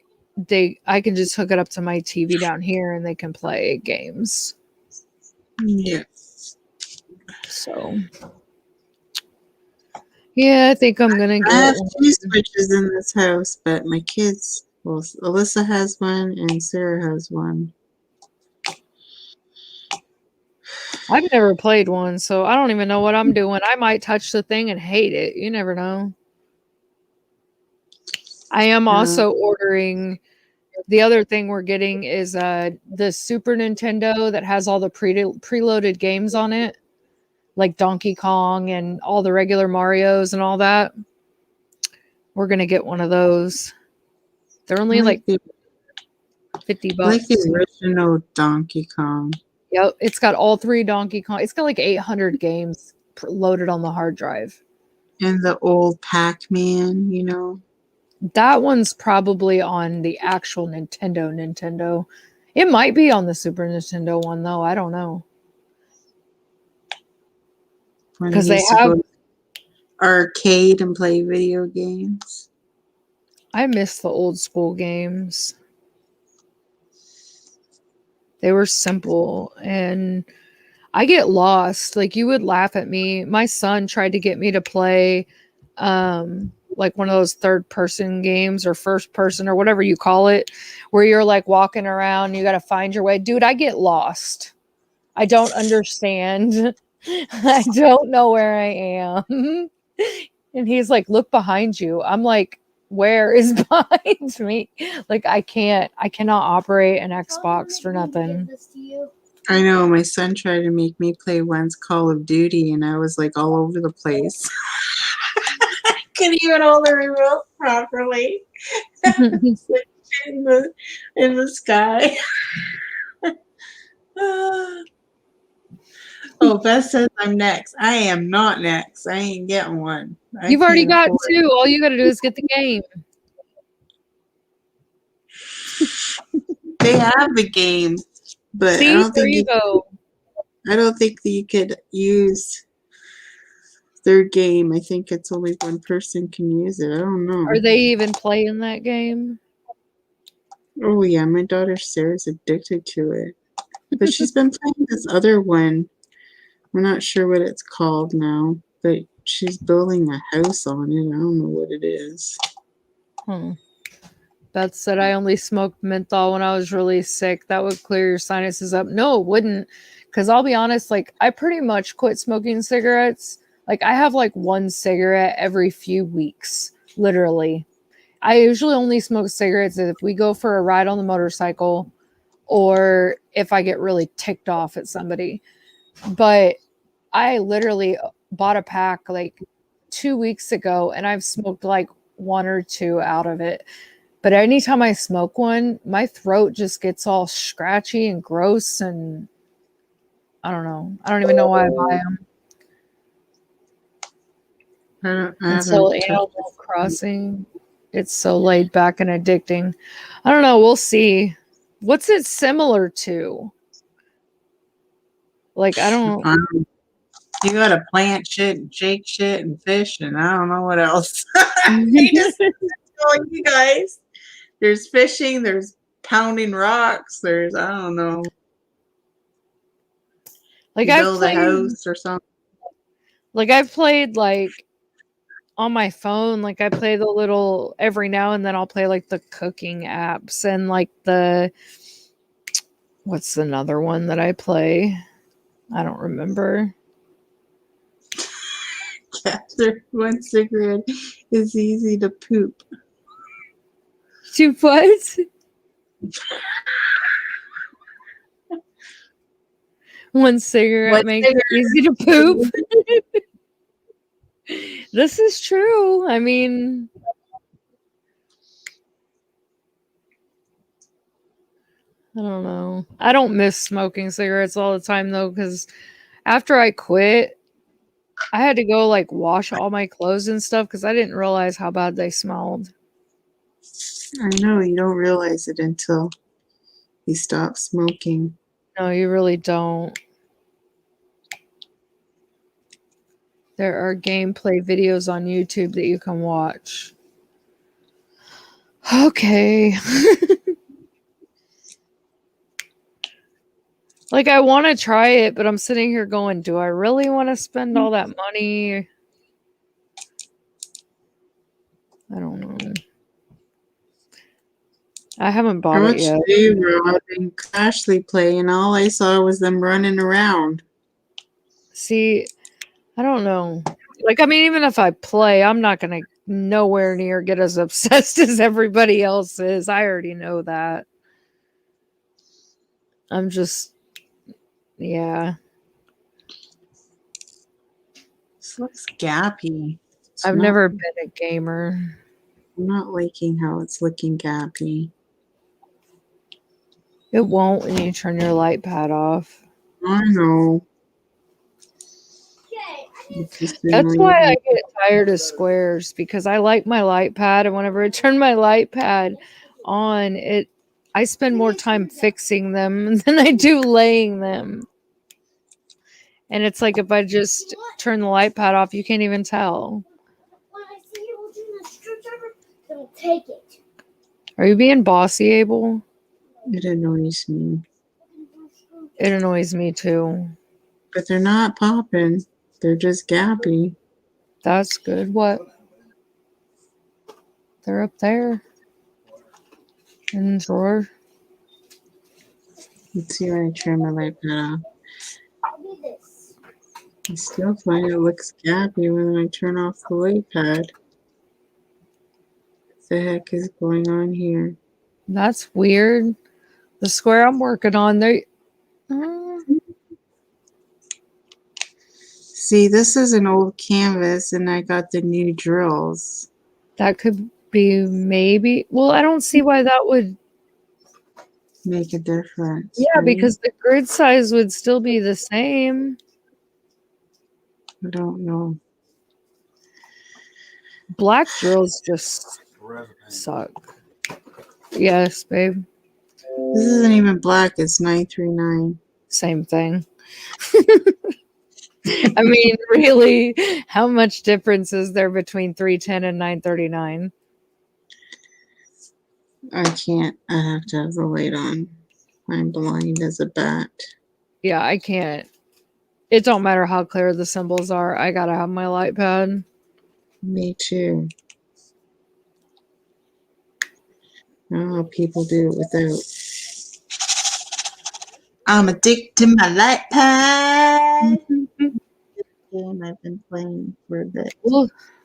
I can just hook it up to my TV down here and they can play games.
Yeah.
So, Yeah, I think I'm gonna
I
get
have
one.
2 Switches in this house, but my kids, well, Alyssa has one and Sarah has one.
I've never played one, so I don't even know what I'm doing. I might touch the thing and hate it. You never know. I am
Uh,
also ordering the other thing we're getting is the Super Nintendo that has all the preloaded games on it, like Donkey Kong and all the regular Marios and all that. We're gonna get one of those. They're
I
only like
like the
50
I like
bucks.
the original Donkey Kong
Yep, it's got all 3 Donkey Kong. It's got like 800 games loaded on the hard drive.
and the old Pac-Man, you know.
That one's probably on the actual Nintendo. It might be on the Super Nintendo one though. I don't know.
When we
Because they
used to
have
go to arcade and play video games.
I miss the old school games. They were simple and I get lost. Like you would laugh at me. My son tried to get me to play like one of those third person games or first person or whatever you call it, where you're like walking around, you got to find your way. Dude, I get lost. I don't understand. I don't know where I am. And he's like, look behind you. I'm like, where is behind me? Like I cannot operate an Xbox for nothing.
I know my son tried to make me play once Call of Duty, and I was like all over the place. I couldn't even hold the remote properly. It's like in the sky. Oh, Beth says I'm next. I am not next. I ain't getting one. I
You've already
can't
got
afford
2. All you got to do is get the game.
it. They have the game, but
See, there you go.
I don't think that you could use their game. I think it's only one person can use it. I don't know.
Are they even playing that game?
Oh yeah, my daughter Sarah's addicted to it. But she's been playing this other one. We're not sure what it's called now, but she's building a house on it. I don't know what it is.
Beth said I only smoked menthol when I was really sick. That would clear your sinuses up. No, it wouldn't. Because I'll be honest, like I pretty much quit smoking cigarettes. Like I have like 1 cigarette every few weeks, literally. I usually only smoke cigarettes if we go for a ride on the motorcycle or if I get really ticked off at somebody. But I literally bought a pack like 2 weeks ago and I've smoked like 1 or 2 out of it. But anytime I smoke one, my throat just gets all scratchy and gross and I don't know. I don't even know why I buy them.
I
Until
haven't touched
Animal Crossing, it's so laid back and addicting. I don't know. We'll see. What's it similar to? Like, I don't.
You gotta plant shit and shake shit and fish and I don't know what else. I just telling you guys. There's fishing, there's pounding rocks, there's I don't know.
Like,
You
I've
build a
played.
house or something.
Like, I've played, like, on my phone. Like, I play the little. Every now and then I'll play, like, the cooking apps and, like, the. What's another one that I play? I don't remember.
After 1 cigarette is easy to poop.
To what? 1 cigarette
What
makes it easy to poop. This is true. I mean, I don't know. I don't miss smoking cigarettes all the time though, because after I quit, I had to go like wash all my clothes and stuff because I didn't realize how bad they smelled.
I know you don't realize it until you stop smoking.
No, you really don't. There are gameplay videos on YouTube that you can watch. Okay. Like, I want to try it, but I'm sitting here going, do I really want to spend all that money? I don't know. I haven't
I
bought it
watched
yet.
A-Rod and Ashley play, and all I saw was them running around.
See, I don't know. Like, I mean, even if I play, I'm not gonna nowhere near get as obsessed as everybody else is. I already know that. I'm just, yeah.
This looks gappy.
I've never been a gamer.
I'm not liking how it's looking gappy.
It won't when you turn your light pad off.
I know.
Okay,
It's just
That's why I
annoying.
get tired of squares, because I like my light pad, and whenever I turn my light pad on, I spend more time fixing them than I do laying them. And it's like if I just turn the light pad off, you can't even tell.
when I see you holding the screwdriver, then take it.
Are you being bossy, Abel?
It annoys me.
It annoys me too.
But they're not popping. They're just gappy.
That's good. What? They're up there in the drawer.
Let's see when I turn my light pad off.
Look at this.
I still find it looks gappy when I turn off the light pad. What the heck is going on here?
That's weird. The square I'm working on,
See, this is an old canvas and I got the new drills.
that could be maybe. Well, I don't see why that would.
Make a difference.
Yeah,
right?
because the grid size would still be the same.
I don't know.
Black drills just suck. Yes, babe.
This isn't even black, it's 939.
Same thing. I mean, really, how much difference is there between 310 and 939?
I can't. I have to have the light on. I'm blind as a bat.
Yeah, I can't. It don't matter how clear the symbols are. I gotta have my light pad.
Me too. I don't know how people do it without. I'm addicted to my light pad. Game I've been playing for a bit.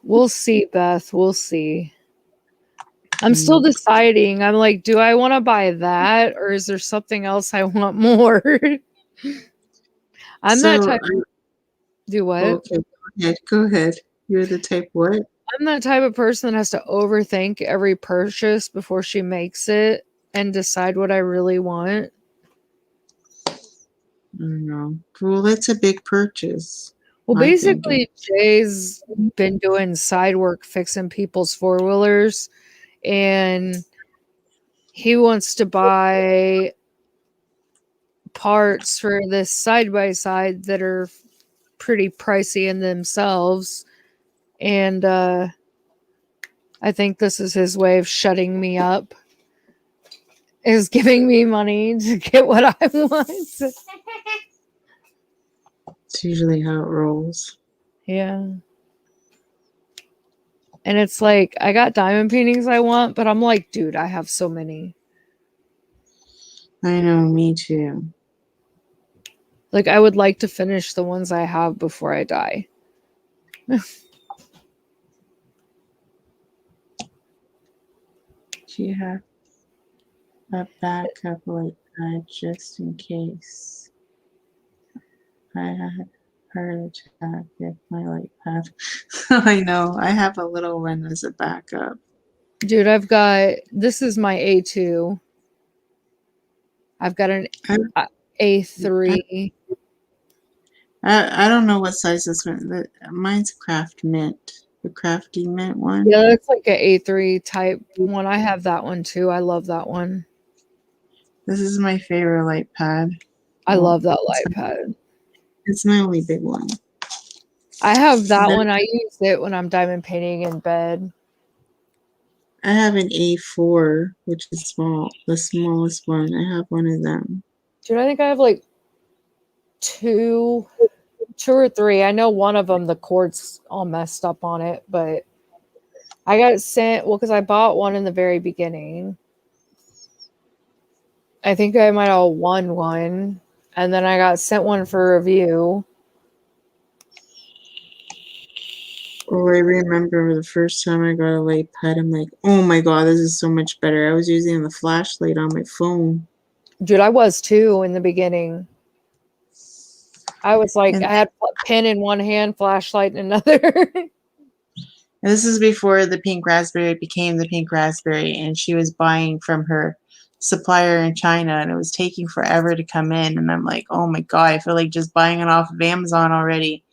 We'll see, Beth. We'll see. I'm still deciding. I'm like, do I want to buy that, or is there something else I want more? I'm that type. Do what?
Okay, go ahead. Go ahead. You're the type what?
I'm that type of person that has to overthink every purchase before she makes it and decide what I really want.
I don't know. Well, that's a big purchase.
Well,
I think
basically, Jay's been doing side work fixing people's four-wheelers, and he wants to buy parts for this side-by-side that are pretty pricey in themselves. And I think this is his way of shutting me up, is giving me money to get what I want.
it's usually how it rolls.
Yeah. And it's like, I got diamond paintings I want, but I'm like, dude, I have so many.
I know, me too.
Like, I would like to finish the ones I have before I die.
Do you have a backup light pad just in case I had heart attack with my light pad? I know. I have a little one as a backup.
Dude, this is my A2. I've got an A3.
I don't know what size this one. Mine's Craft Mint, the Crafty Mint one.
Yeah, it's like an A3 type one. I have that one too. I love that one.
This is my favorite light pad.
I love that light pad.
It's my only big one.
I have that one. I use it when I'm diamond painting in bed.
I have an A4, which is small, the smallest one. I have one of them.
Dude, I think I have like two or three. I know one of them, the cord's all messed up on it, but I got it sent, well, because I bought one in the very beginning. I think I might have won one. And then I got sent one for review.
Oh, I remember the first time I got a light pad. I'm like, oh my god, this is so much better. I was using the flashlight on my phone.
Dude, I was too in the beginning. I was like,
And
I had a pen in one hand, flashlight in another.
this is before the pink raspberry became the pink raspberry, and she was buying from her supplier in China, and it was taking forever to come in. And I'm like, oh my god, I feel like just buying it off of Amazon already.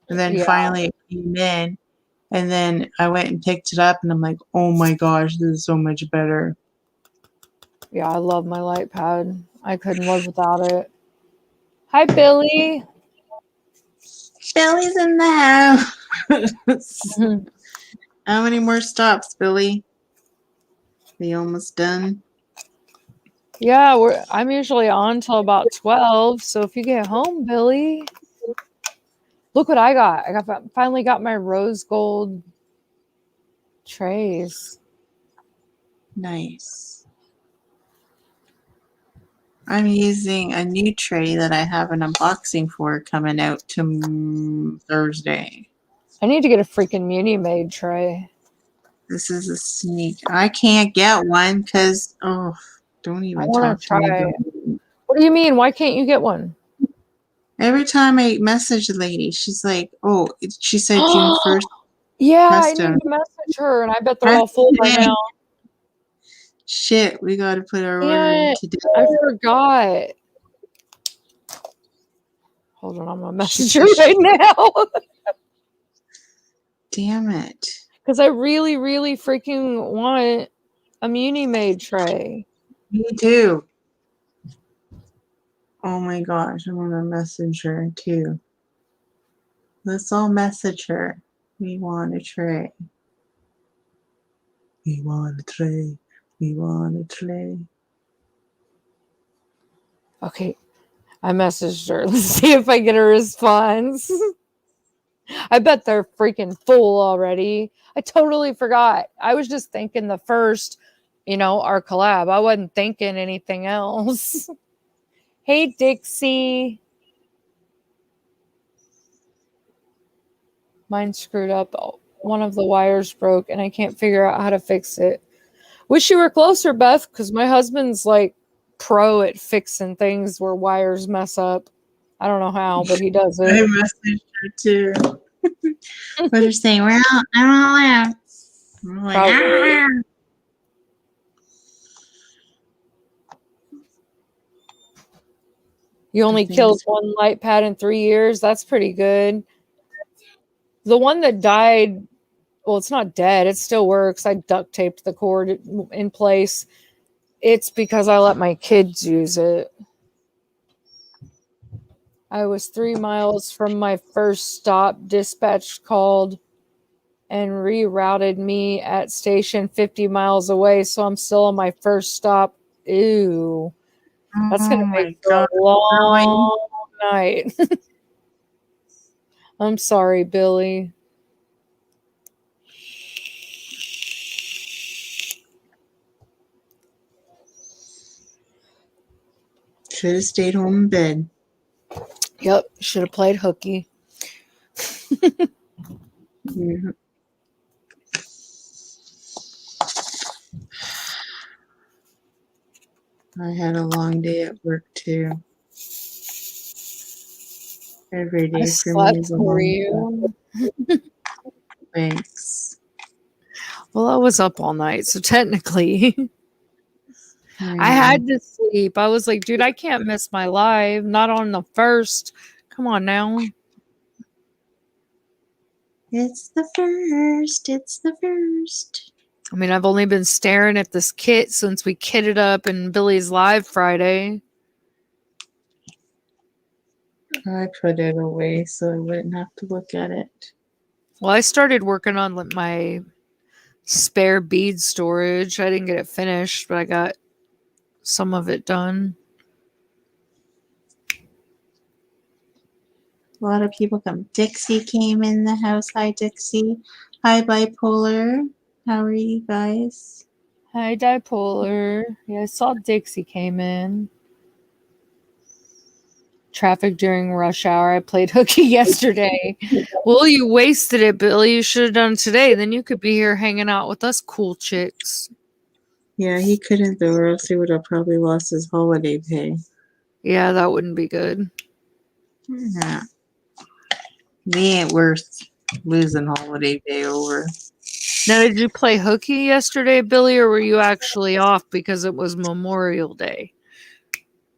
And then
Yeah.
finally it came in, and then I went and picked it up, and I'm like, oh my gosh, this is so much better.
Yeah, I love my light pad. I couldn't live without it. Hi, Billy.
Billy's in the house. How many more stops, Billy? We almost done?
Yeah, I'm usually on till about 12. So if you get home, Billy, look what I got. Finally got my rose gold trays.
Nice. I'm using a new tray that I have an unboxing for coming out to Thursday.
I need to get a freaking Muni Made tray.
This is a sneak. I can't get one because, oh, don't
I
even
want
talk
to
to me
try.
about it.
What do you mean? Why can't you get one?
Every time I message a lady, she's like, oh, she said June 1st
Yeah, I need
custom.
to message her, and I bet they're all full by now.
Shit, we got to put our order
Yeah,
in today.
I forgot. Hold on, I'm gonna message her right now.
Damn it.
Because I really, really freaking want a Muni Made tray.
Me too. Oh my gosh, I want to message her too. Let's all message her. We want a tray. We want a tray. We want a tray.
Okay, I messaged her. Let's see if I get a response. I bet they're freaking full already. I totally forgot. I was just thinking the first, our collab. I wasn't thinking anything else. Hey, Dixie. Mine screwed up. One of the wires broke and I can't figure out how to fix it. Wish you were closer, Beth, because my husband's like pro at fixing things where wires mess up. I don't know how, but he does
I
it.
messaged her too. But they're saying, well, I don't know. I'm like,
Probably. You only killed one light pad in 3 years. That's pretty good. The one that died, well, it's not dead. It still works. I duct taped the cord in place. It's because I let my kids use it. I was 3 miles from my first stop. Dispatch called and rerouted me at station 50 miles away. So I'm still on my first stop. Ew. That's going to make for a long night. I'm sorry, Billy.
Should have stayed home in bed.
Yep, should have played hooky.
Yeah. I had a long day at work too. Every day for me is a long day. Thanks.
Well, I was up all night, so technically I had to sleep. I was like, dude, I can't miss my live. Not on the first. Come on now.
It's the first. It's the first.
I mean, I've only been staring at this kit since we kitted up in Billy's live Friday.
I put it away so I wouldn't have to look at it.
Well, I started working on my spare bead storage. I didn't get it finished, but I got some of it done.
A lot of people come. Dixie came in the house. Hi, Dixie. Hi, Bipolar. How are you guys?
Hi, Dipolar. Yeah, I saw Dixie came in. Traffic during rush hour. I played hooky yesterday. Well, you wasted it, Billy. You should have done it today. Then you could be here hanging out with us cool chicks.
Yeah, he couldn't though, or else he would have probably lost his holiday pay.
Yeah, that wouldn't be good.
Yeah. They ain't worth losing holiday pay over.
Now, did you play hooky yesterday, Billy, or were you actually off because it was Memorial Day?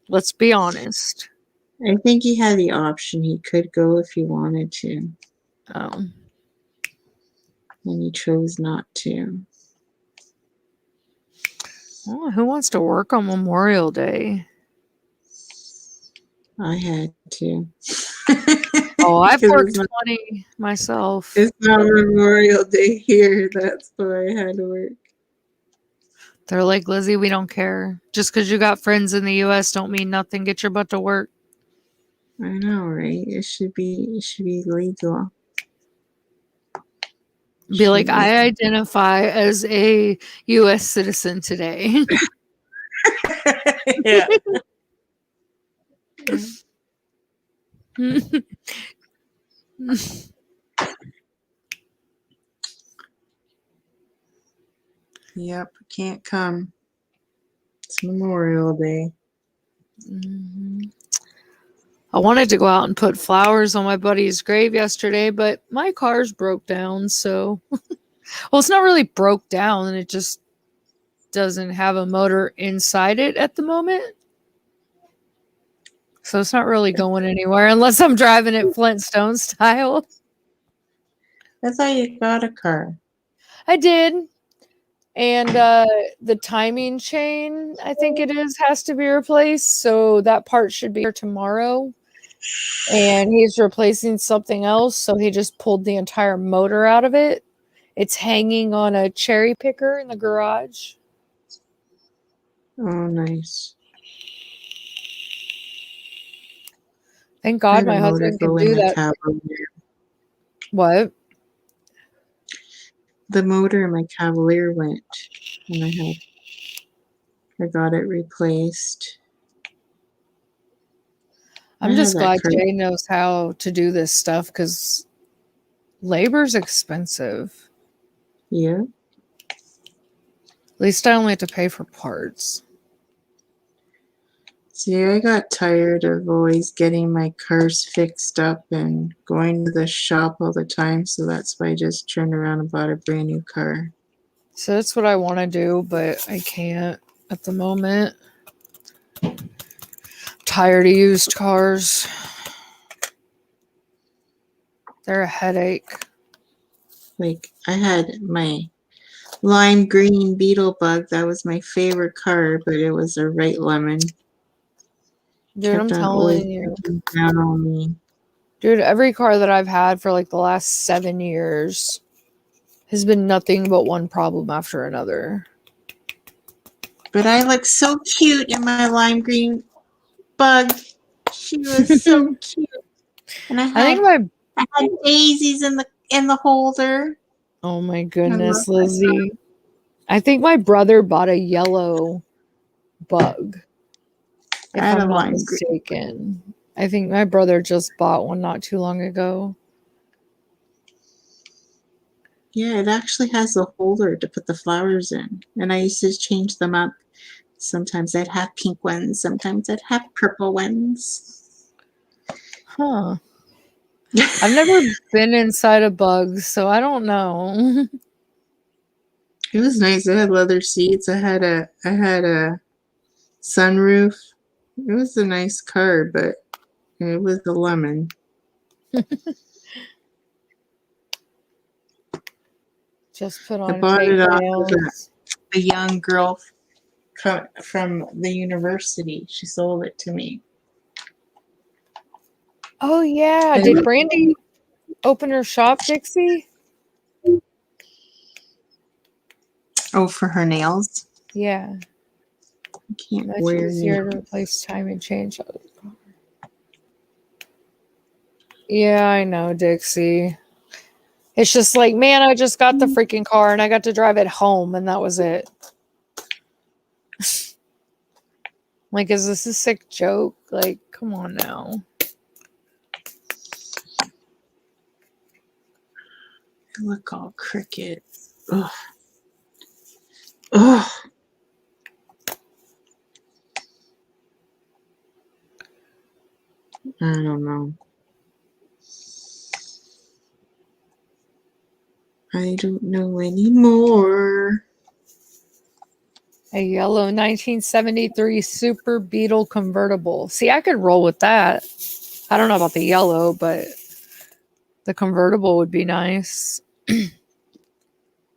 Let's be honest.
I think he had the option. He could go if he wanted to,
Oh.
and he chose not to.
Well, who wants to work on Memorial Day?
I had to.
Oh, I've
'Cause
worked 20 myself.
It's not Memorial Day here. That's why I had to work.
They're like, Lizzy, we don't care. Just because you got friends in the U.S. don't mean nothing. Get your butt to work.
I know, right? It should be legal.
Be like, I identify as a U.S. citizen today.
Yeah. Yep, can't come. It's Memorial Day.
Mhm. I wanted to go out and put flowers on my buddy's grave yesterday, but my car's broke down. So, well, it's not really broke down. It just doesn't have a motor inside it at the moment. So it's not really going anywhere unless I'm driving it Flintstone style.
I thought you got a car.
I did. And the timing chain, I think it is, has to be replaced. So that part should be here tomorrow. And he's replacing something else. So he just pulled the entire motor out of it. It's hanging on a cherry picker in the garage.
Oh, nice.
Thank
I
God
had a
my
motor
husband
go
can
in
do
my
that.
Cavalier.
What?
The motor in my Cavalier went, and I got it replaced.
I'm just glad
car.
Jay knows how to do this stuff because labor's expensive.
Yeah.
At least I only have to pay for parts.
See, I got tired of always getting my cars fixed up and going to the shop all the time, so that's why I just turned around and bought a brand new car.
So that's what I want to do, but I can't at the moment. Tired of used cars. They're a headache.
Like, I had my lime green Beetle Bug. That was my favorite car, but it was a right lemon.
Dude, I'm telling you.
Down on me.
Dude, every car that I've had for like the last 7 years has been nothing but one problem after another.
But I look so cute in my lime green Bug. She was so cute. And I had daisies in the holder.
Oh my goodness, Lizzy. I think my brother bought a yellow Bug. If I'm not mistaken. I think my brother just bought one not too long ago.
Yeah, it actually has a holder to put the flowers in. And I used to change them up. Sometimes I'd have pink ones. Sometimes I'd have purple ones.
Huh. I've never been inside a Bug, so I don't know.
It was nice. It had leather seats. I had a sunroof. It was a nice car, but it was a lemon.
Just put on
I bought
fake
it off
nails.
of a young girl from the university. She sold it to me.
Oh yeah. Did Brandy open her shop, Dixie?
Oh, for her nails?
Yeah.
I can't
Much
wear
easier
nails.
to replace time and change. Yeah, I know, Dixie. It's just like, man, I just got the freaking car and I got to drive it home and that was it. Like, is this a sick joke? Like, come on now.
Look all crooked. Ugh. Ugh. I don't know. I don't know anymore.
A yellow 1973 Super Beetle convertible. See, I could roll with that. I don't know about the yellow, but the convertible would be nice.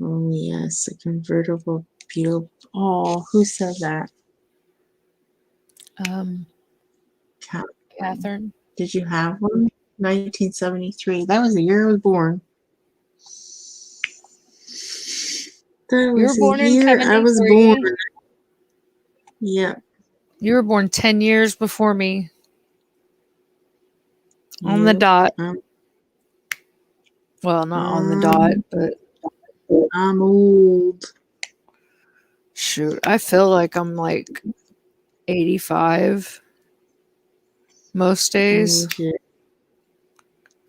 Oh, yes, a convertible Beetle. Oh, who said that?
Catherine.
Did you have one? 1973. That was the year I was born. That
You were
was the
born in
year I was
73.
born. Yep.
You were born 10 years before me. On the
Yep.
dot. Well, not on the dot, but
I'm old.
shoot, I feel like I'm like 85 most days.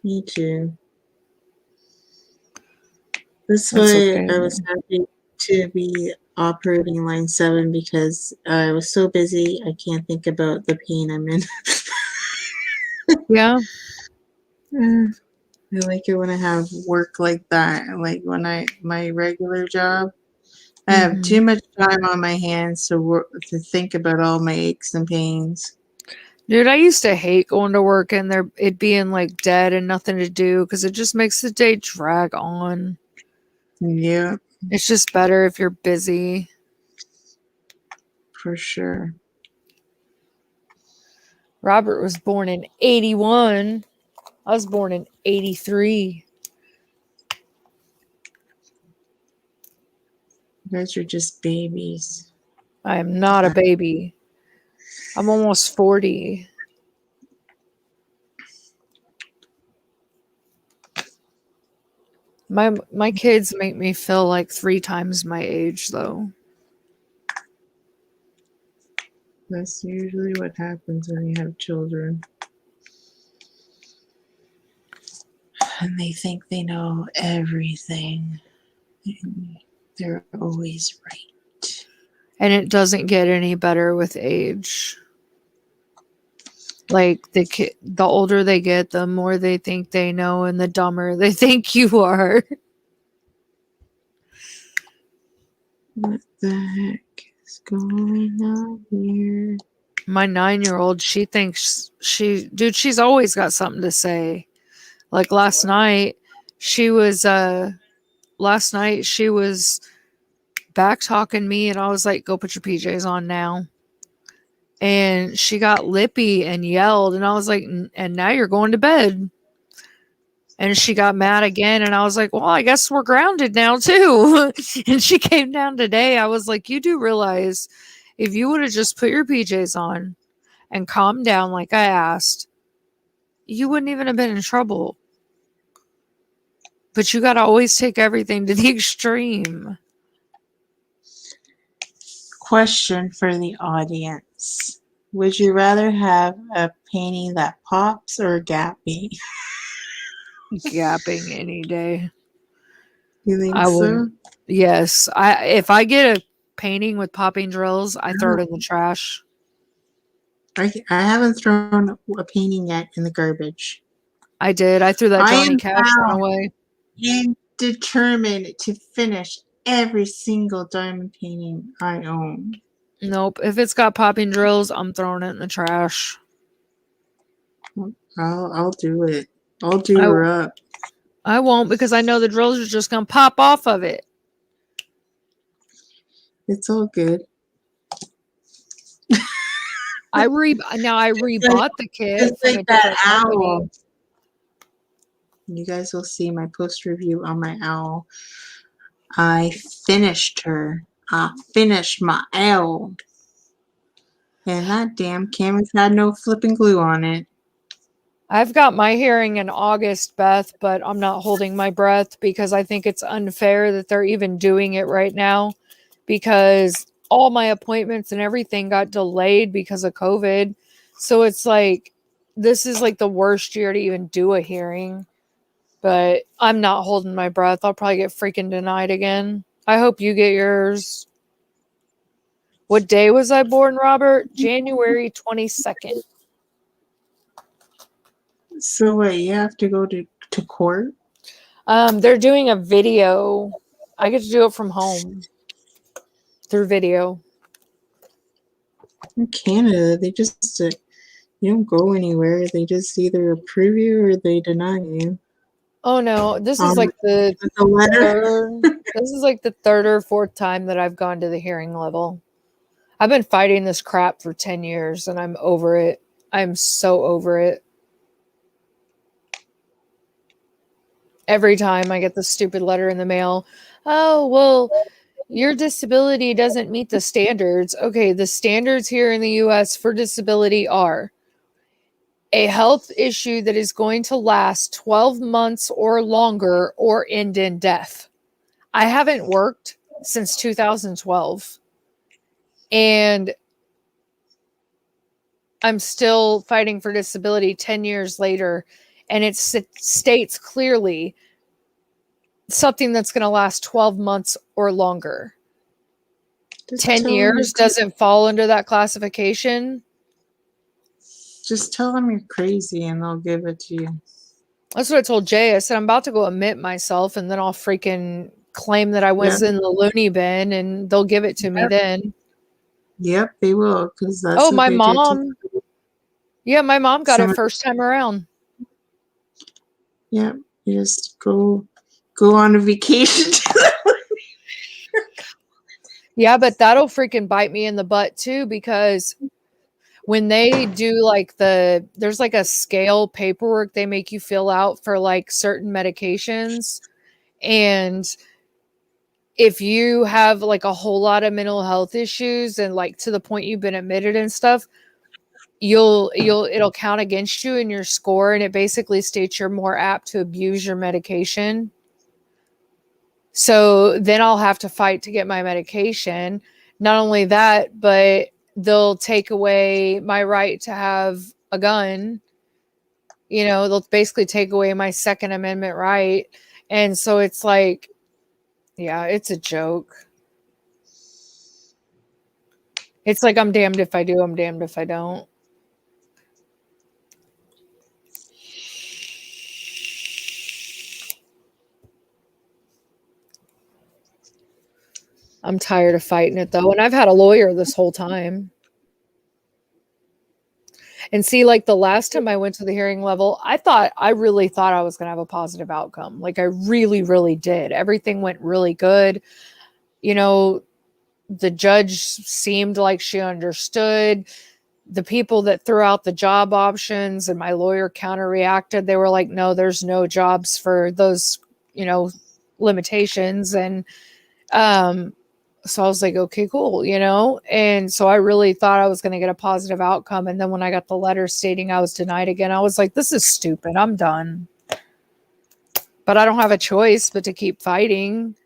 Me too. That's
That's
why
okay.
I was happy to be operating line 7 because I was so busy I can't think about the pain I'm in.
Yeah.
I like it when I have work like that. Like when my regular job, I have too much time on my hands to think about all my aches and pains.
Dude, I used to hate going to work and it being like dead and nothing to do because it just makes the day drag on.
Yeah,
It's just better if you're busy.
for sure.
Robert was born in 81. I was born in 83.
You guys are just babies.
I am not a baby. I'm almost 40. My kids make me feel like 3 times my age though.
That's usually what happens when you have children. And they think they know everything. And they're always right.
And it doesn't get any better with age. Like the older they get, the more they think they know and the dumber they think you are.
What the heck is going on here?
My 9-year-old, she thinks she's always got something to say. Like last night she was back talking me and I was like, go put your PJs on now. And she got lippy and yelled and I was like, and now you're going to bed. And she got mad again and I was like, well, I guess we're grounded now too. And she came down today. I was like, you do realize if you would have just put your PJs on and calmed down like I asked, you wouldn't even have been in trouble. But you got to always take everything to the extreme.
Question for the audience. Would you rather have a painting that pops or a gapping?
Gapping any day.
You think
I
so?
would. Yes. If I get a painting with popping drills, I throw it in the trash.
I haven't thrown a painting yet in the garbage.
I did. I threw that
I
Johnny
am
Cash one away.
and determined to finish every single diamond painting I own.
Nope. If it's got popping drills, I'm throwing it in the trash.
I'll do it. I'll do her up.
I won't because I know the drills are just gonna pop off of it.
It's all good.
I rebought the kit
It's
from
like
a
that
different
owl.
company.
You guys will see my post review on my owl. I finished her. I finished my owl. And that damn canvas had no flipping glue on it.
I've got my hearing in August, Beth, but I'm not holding my breath because I think it's unfair that they're even doing it right now, because all my appointments and everything got delayed because of COVID. So it's like, this is like the worst year to even do a hearing, but I'm not holding my breath. I'll probably get freaking denied again. I hope you get yours. What day was I born, Robert? January 22nd.
So what, you have to go to court?
They're doing a video. I get to do it from home through video.
In Canada, they just you don't go anywhere. They just either approve you or they deny you.
Oh no, this is like the
With a letter.
third. This is like the third or fourth time that I've gone to the hearing level. I've been fighting this crap for 10 years and I'm over it. I'm so over it. Every time I get this stupid letter in the mail, oh, well, your disability doesn't meet the standards. Okay, the standards here in the US for disability are a health issue that is going to last 12 months or longer or end in death. I haven't worked since 2012 and I'm still fighting for disability 10 years later. And it states clearly something that's going to last 12 months or longer.
Just
10 years doesn't fall under that classification.
Just tell them you're crazy and they'll give it to you.
That's what I told Jay. I said, I'm about to go admit myself and then I'll freaking claim that I was in the loony bin and they'll give it to me then.
Yep, they will, because that's
Oh,
what
my
they
mom.
did.
Yeah, my mom got it first time around.
Yep, you just go on a vacation.
Yeah, but that'll freaking bite me in the butt too, because when they do like there's like a scale paperwork they make you fill out for like certain medications. And if you have like a whole lot of mental health issues and like to the point you've been admitted and stuff, it'll count against you in your score. And it basically states you're more apt to abuse your medication. So then I'll have to fight to get my medication. Not only that, but they'll take away my right to have a gun. You know, they'll basically take away my Second Amendment right. And so it's like, yeah, it's a joke. It's like, I'm damned if I do, I'm damned if I don't. I'm tired of fighting it though. And I've had a lawyer this whole time. And see, like the last time I went to the hearing level, I really thought I was going to have a positive outcome. Like I really, really did. Everything went really good. You know, the judge seemed like she understood. The people that threw out the job options and my lawyer counter reacted. They were like, no, there's no jobs for those, limitations. And, so I was like, okay, cool, And so I really thought I was going to get a positive outcome. And then when I got the letter stating I was denied again, I was like, this is stupid. I'm done. But I don't have a choice but to keep fighting.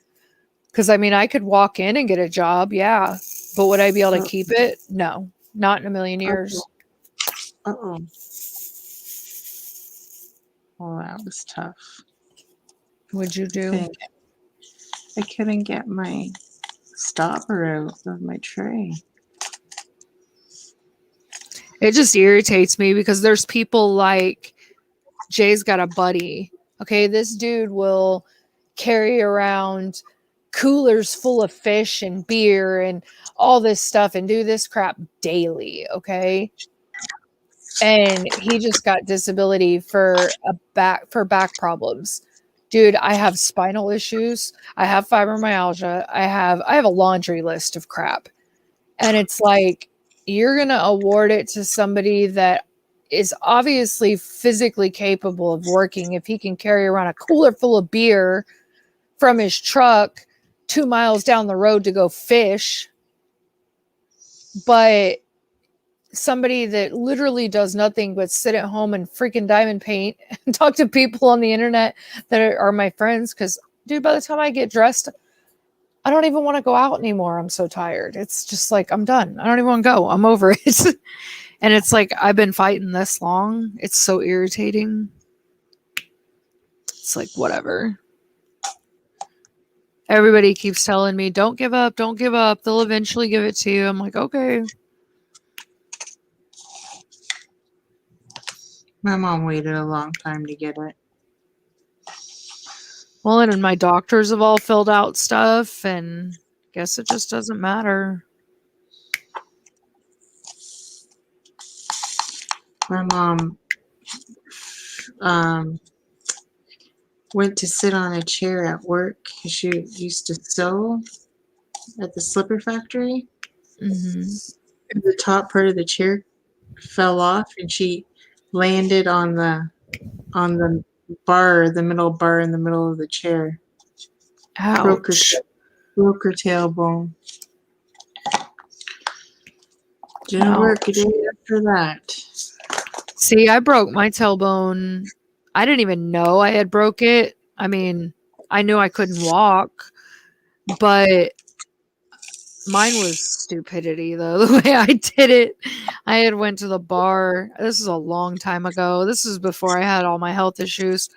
Because, I could walk in and get a job, yeah. But would I be able to keep it? No, not in a million years.
Uh-oh. Well, that was tough.
What'd you do?
I couldn't get my stopper out of my tray.
It just irritates me because there's people like Jay's got a buddy. Okay, this dude will carry around coolers full of fish and beer and all this stuff and do this crap daily, okay? And he just got disability for back problems. Dude, I have spinal issues. I have fibromyalgia. I have a laundry list of crap. And it's like, you're going to award it to somebody that is obviously physically capable of working if he can carry around a cooler full of beer from his truck 2 miles down the road to go fish. But somebody that literally does nothing but sit at home and freaking diamond paint and talk to people on the internet that are my friends. Because, dude, by the time I get dressed, I don't even want to go out anymore. I'm so tired. It's just like, I'm done. I don't even want to go. I'm over it. And it's like, I've been fighting this long. It's so irritating. It's like, whatever. Everybody keeps telling me, don't give up. Don't give up. They'll eventually give it to you. I'm like, okay.
My mom waited a long time to get it.
Well, and my doctors have all filled out stuff, and I guess it just doesn't matter.
My mom went to sit on a chair at work because she used to sew at the slipper factory.
Mm-hmm.
The top part of the chair fell off, and she landed on the bar, the middle bar in the middle of the chair.
Ouch.
Broke her tailbone. Didn't work a day after that.
See, I broke my tailbone. I didn't even know I had broke it. I mean, I knew I couldn't walk, but mine was stupidity, though, the way I did it. I had went to the bar. This is a long time ago. This is before I had all my health issues.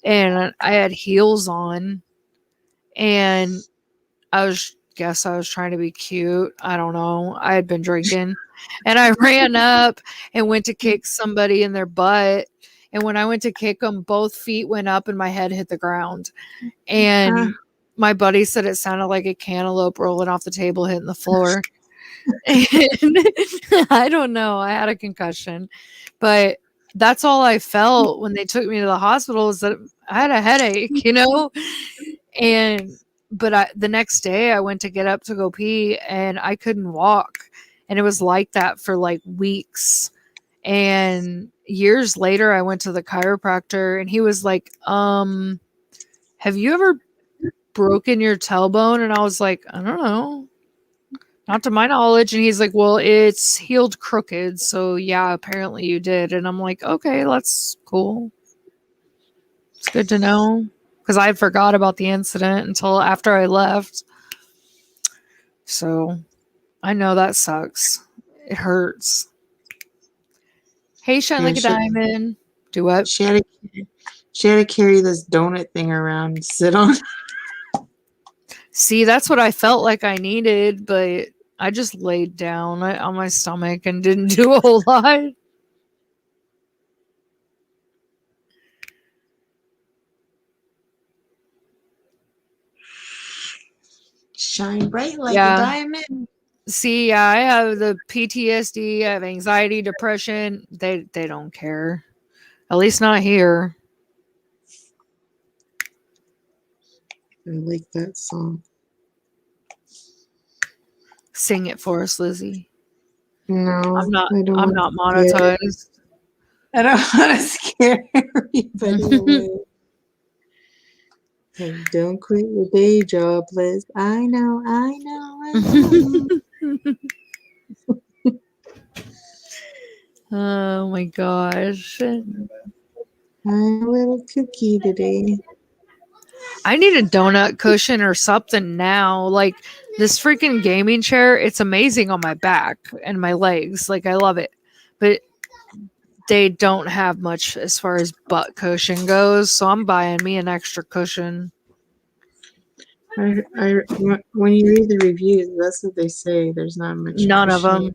And I had heels on. And I was trying to be cute. I don't know. I had been drinking. And I ran up and went to kick somebody in their butt. And when I went to kick them, both feet went up and my head hit the ground. And my buddy said it sounded like a cantaloupe rolling off the table hitting the floor. And I don't know. I had a concussion. But that's all I felt when they took me to the hospital, is that I had a headache, you know? But the next day I went to get up to go pee and I couldn't walk. And it was like that for like weeks. And years later, I went to the chiropractor and he was like, have you ever broken your tailbone? And I was like, I don't know. Not to my knowledge. And he's like, well, it's healed crooked. So yeah, apparently you did. And I'm like, okay, that's cool. It's good to know. Because I forgot about the incident until after I left. So I know that sucks. It hurts. Hey, shine like a diamond. Do what?
She had to carry this donut thing around and sit on.
See, that's what I felt like I needed, but I just laid down on my stomach and didn't do a whole lot.
Shine bright like a diamond.
See, I have the PTSD, I have anxiety, depression. They don't care. At least not here.
I like that song.
Sing it for us, Lizzy.
No,
I'm not monetized.
I don't want to scare everybody away. Hey, don't quit your day job, Liz. I know.
Oh my gosh.
I'm a little cookie today.
I need a donut cushion or something now. Like this freaking gaming chair, it's amazing on my back and my legs. Like I love it. But they don't have much as far as butt cushion goes, so I'm buying me an extra cushion.
When you read the reviews, that's what they say. There's not much.
None of them.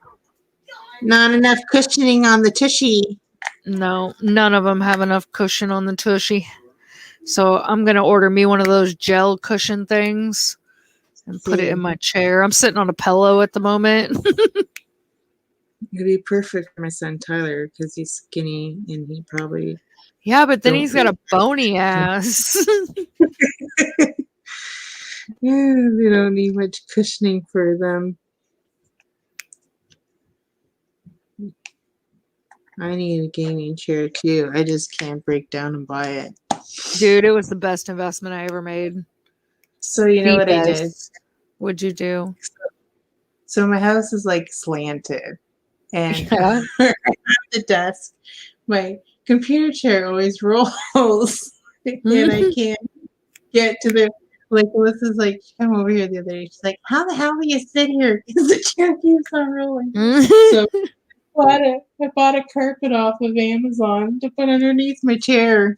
Not enough cushioning on the tushy.
No, none of them have enough cushion on the tushy. So I'm going to order me one of those gel cushion things and put it in my chair. I'm sitting on a pillow at the moment.
It'd be perfect for my son Tyler because he's skinny and he probably.
Yeah, but then he's got a bony ass.
Yeah, they don't need much cushioning for them. I need a gaming chair too. I just can't break down and buy it.
Dude, it was the best investment I ever made.
So you know what I did?
What'd you do?
So my house is like slanted. And
Yeah.
at the desk, my computer chair always rolls, and I can't get to the. Like Alyssa's like, she came over here the other day. She's like, "How the hell do you sit here?" Because the chair keeps on rolling. So I bought a carpet off of Amazon to put underneath my chair.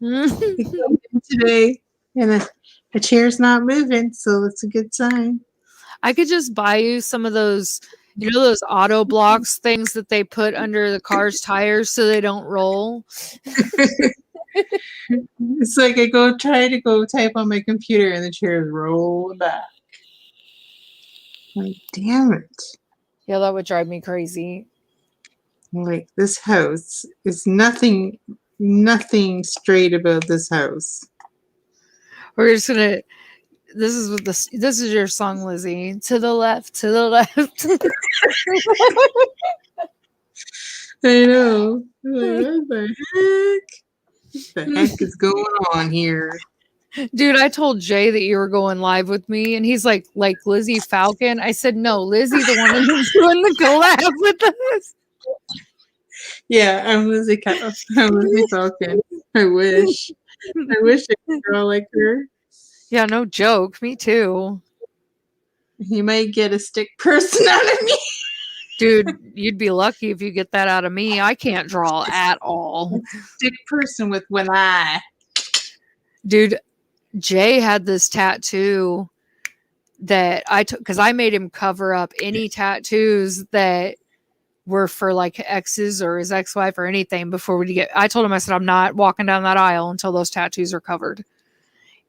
It came in today, and the chair's not moving, so it's a good sign.
I could just buy you some of those, you know, those auto blocks things that they put under the car's tires so they don't roll.
It's like I try to go type on my computer, and the chair is rolling back. Like, damn it!
Yeah, that would drive me crazy.
Like, this house is nothing straight about this house.
We're just gonna. This is what this is your song, Lizzy. To the left, to the left.
I know. Like, what the heck is going on here?
Dude, I told Jay that you were going live with me, and he's like Lizzy Falcon. I said, no, Lizzy, the one who's doing the collab with us.
Yeah, I'm Lizzy Falcon. I wish I could draw like her.
Yeah, no joke. Me too.
You might get a stick person out of me.
Dude, you'd be lucky if you get that out of me. I can't draw at all.
Stick person with one eye.
Dude, Jay had this tattoo that I took because I made him cover up any tattoos that were for like exes or his ex-wife or anything before we get. I told him, I said, I'm not walking down that aisle until those tattoos are covered.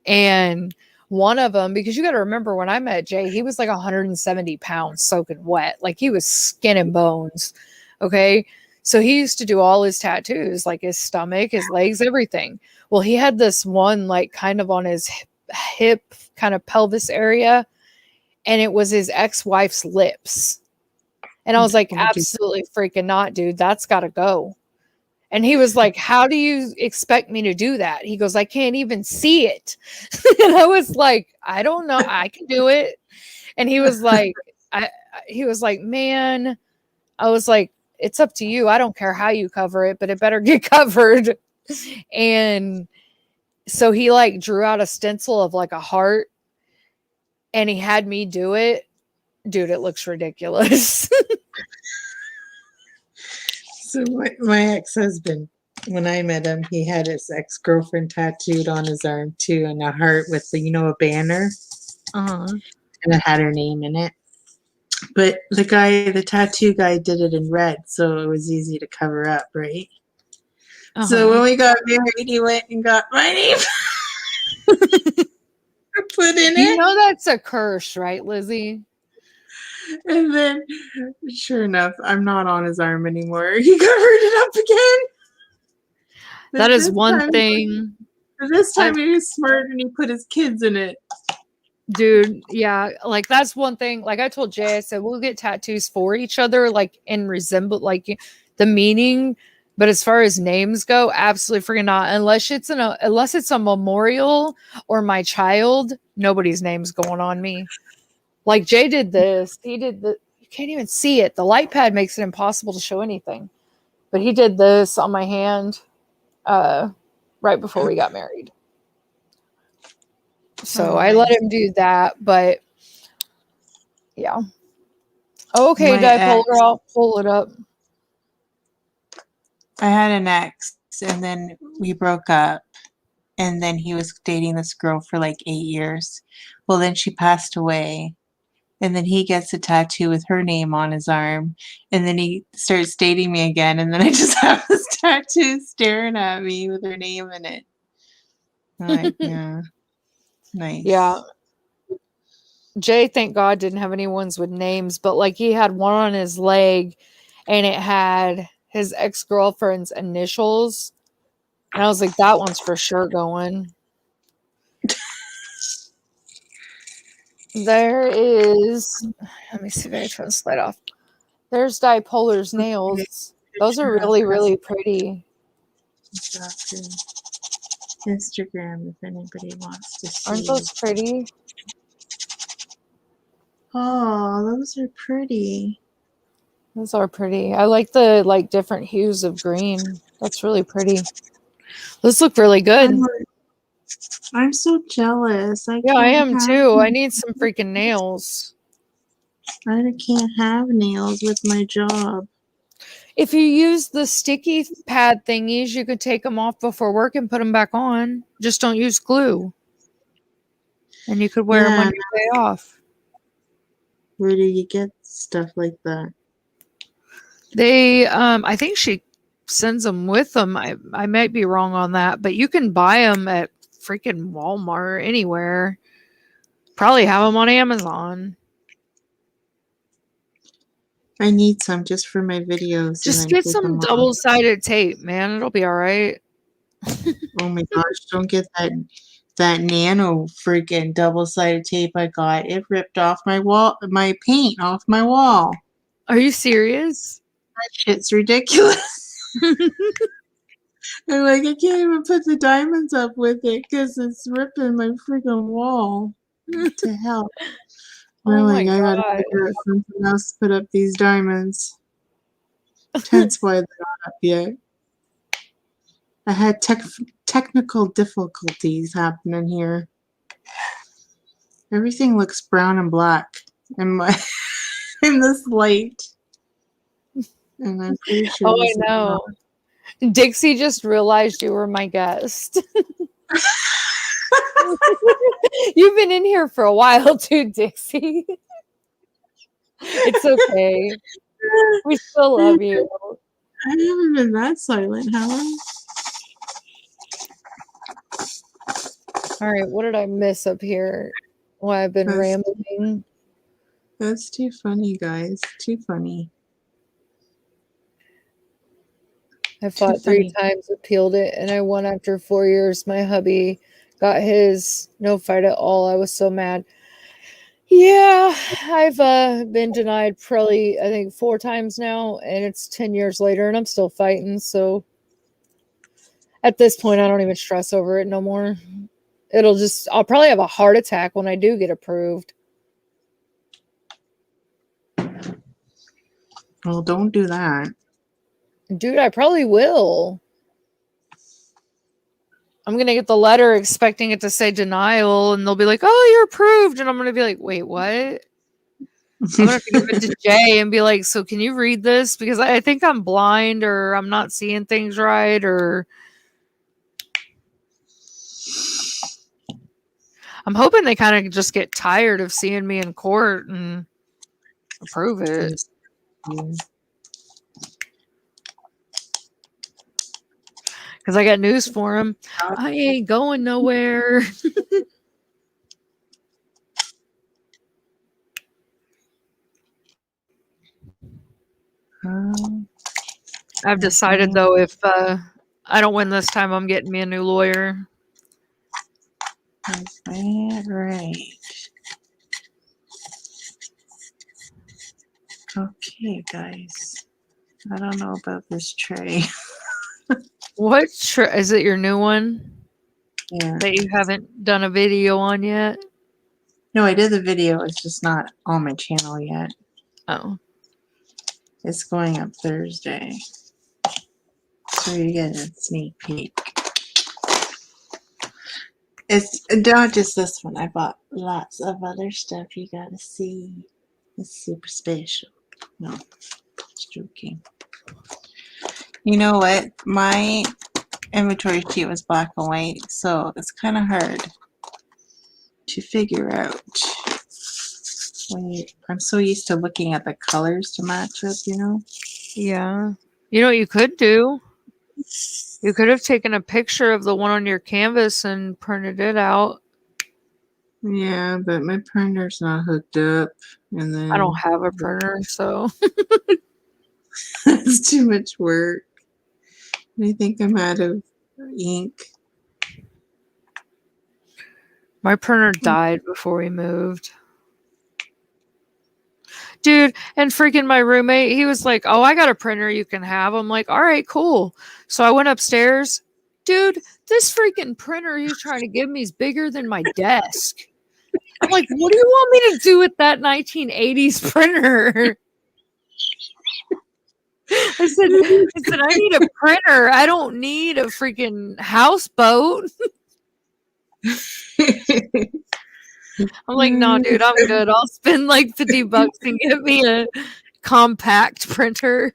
And one of them, because you got to remember when I met Jay, he was like 170 pounds soaking wet. Like he was skin and bones. Okay. So he used to do all his tattoos, like his stomach, his legs, everything. Well, he had this one, like kind of on his hip, kind of pelvis area. And it was his ex-wife's lips. And I was like, absolutely freaking not, dude. That's got to go. And he was like, how do you expect me to do that? He goes, I can't even see it. And I was like, I don't know. I can do it. And he was like, man, I was like, it's up to you. I don't care how you cover it, but it better get covered. And so he like drew out a stencil of like a heart and he had me do it. Dude, it looks ridiculous.
So my ex-husband, when I met him, he had his ex-girlfriend tattooed on his arm too, and a heart with a banner, and it had her name in it. But the tattoo guy did it in red, so it was easy to cover up, right? So when we got married, he went and got my name put in it.
You know that's a curse, right, Lizzy?
And then, sure enough, I'm not on his arm anymore. He covered it up again.
That is one thing.
This time he was smart and he put his kids in it.
Dude, yeah, like that's one thing. Like I told Jay, I said we'll get tattoos for each other, like in resemble, like the meaning. But as far as names go, absolutely freaking not. Unless it's a memorial or my child, nobody's name's going on me. Like Jay did this. He did the. You can't even see it. The light pad makes it impossible to show anything. But he did this on my hand, right before we got married. So I let him do that, but yeah. Okay, Dipolar, I'll pull it up.
I had an ex, and then we broke up, and then he was dating this girl for like 8 years. Well, then she passed away, and then he gets a tattoo with her name on his arm, and then he starts dating me again, and then I just have this tattoo staring at me with her name in it. I'm like, yeah. Nice.
Yeah. Jay, thank God, didn't have any ones with names, but like he had one on his leg and it had his ex-girlfriend's initials. And I was like, that one's for sure going. There is, let me see if I can turn the slide off. There's Dipolar's nails. Those are really, really pretty.
Instagram, if anybody wants to see.
Aren't those pretty?
Oh, those are pretty.
Those are pretty. I like the different hues of green. That's really pretty. Those look really good.
I'm so jealous.
Yeah, I am too. I need some freaking nails.
I can't have nails with my job.
If you use the sticky pad thingies, you could take them off before work and put them back on. Just don't use glue. And you could wear them on your day off.
Where do you get stuff like that?
They, I think she sends them with them. I might be wrong on that, but you can buy them at freaking Walmart, anywhere. Probably have them on Amazon.
I need some just for my videos.
Just get some double-sided tape, man. It'll be all right.
Oh my gosh, don't get that nano freaking double-sided tape I got. It ripped off my paint off my wall.
Are you serious?
That shit's ridiculous. I'm like, I can't even put the diamonds up with it because it's ripping my freaking wall. What the hell?
Oh my
I gotta figure out something else to put up these diamonds. Hence why they're not up yet. I had technical difficulties happening here. Everything looks brown and black in this light. And I'm pretty sure.
Oh, I know. Dixie just realized you were my guest. You've been in here for a while too, Dixie. It's okay. We still love you.
I haven't been that silent, have I?
All right, what did I miss up here? Why I've been rambling.
That's too funny, guys. Too funny.
I fought 3 times, appealed it, and I won after 4 years. My hubby got his. No fight at all. I was so mad. Yeah, I've been denied probably, I think, 4 times now, and it's 10 years later, and I'm still fighting. So at this point, I don't even stress over it no more. I'll probably have a heart attack when I do get approved.
Well, don't do that.
Dude, I probably will. I'm going to get the letter expecting it to say denial, and they'll be like, oh, you're approved. And I'm going to be like, wait, what? I'm going to have to give it to Jay and be like, so can you read this? Because I think I'm blind, or I'm not seeing things right, or I'm hoping they kind of just get tired of seeing me in court and approve it. Because I got news for him. I ain't going nowhere. I've decided, though, if I don't win this time, I'm getting me a new lawyer.
Is that right? Okay, guys. I don't know about this tray.
What tray? Is it your new one?
Yeah.
That you haven't done a video on yet?
No, I did the video. It's just not on my channel yet.
Oh.
It's going up Thursday. So you get a sneak peek. It's not just this one. I bought lots of other stuff you gotta see. It's super special. No, just joking. You know what? My inventory sheet was black and white, so it's kind of hard to figure out. I'm so used to looking at the colors to match up, you know?
Yeah. You know what you could do? You could have taken a picture of the one on your canvas and printed it out.
Yeah, but my printer's not hooked up. And then
I don't have a printer, so
it's too much work. I think I'm out of ink.
My printer died before we moved. Dude, and freaking my roommate, he was like, oh, I got a printer you can have. I'm like, all right, cool. So I went upstairs. Dude, this freaking printer he's trying to give me is bigger than my desk. I'm like, what do you want me to do with that 1980s printer? I need a printer. I don't need a freaking houseboat. I'm like, no, dude, I'm good. I'll spend like $50 and get me a compact printer.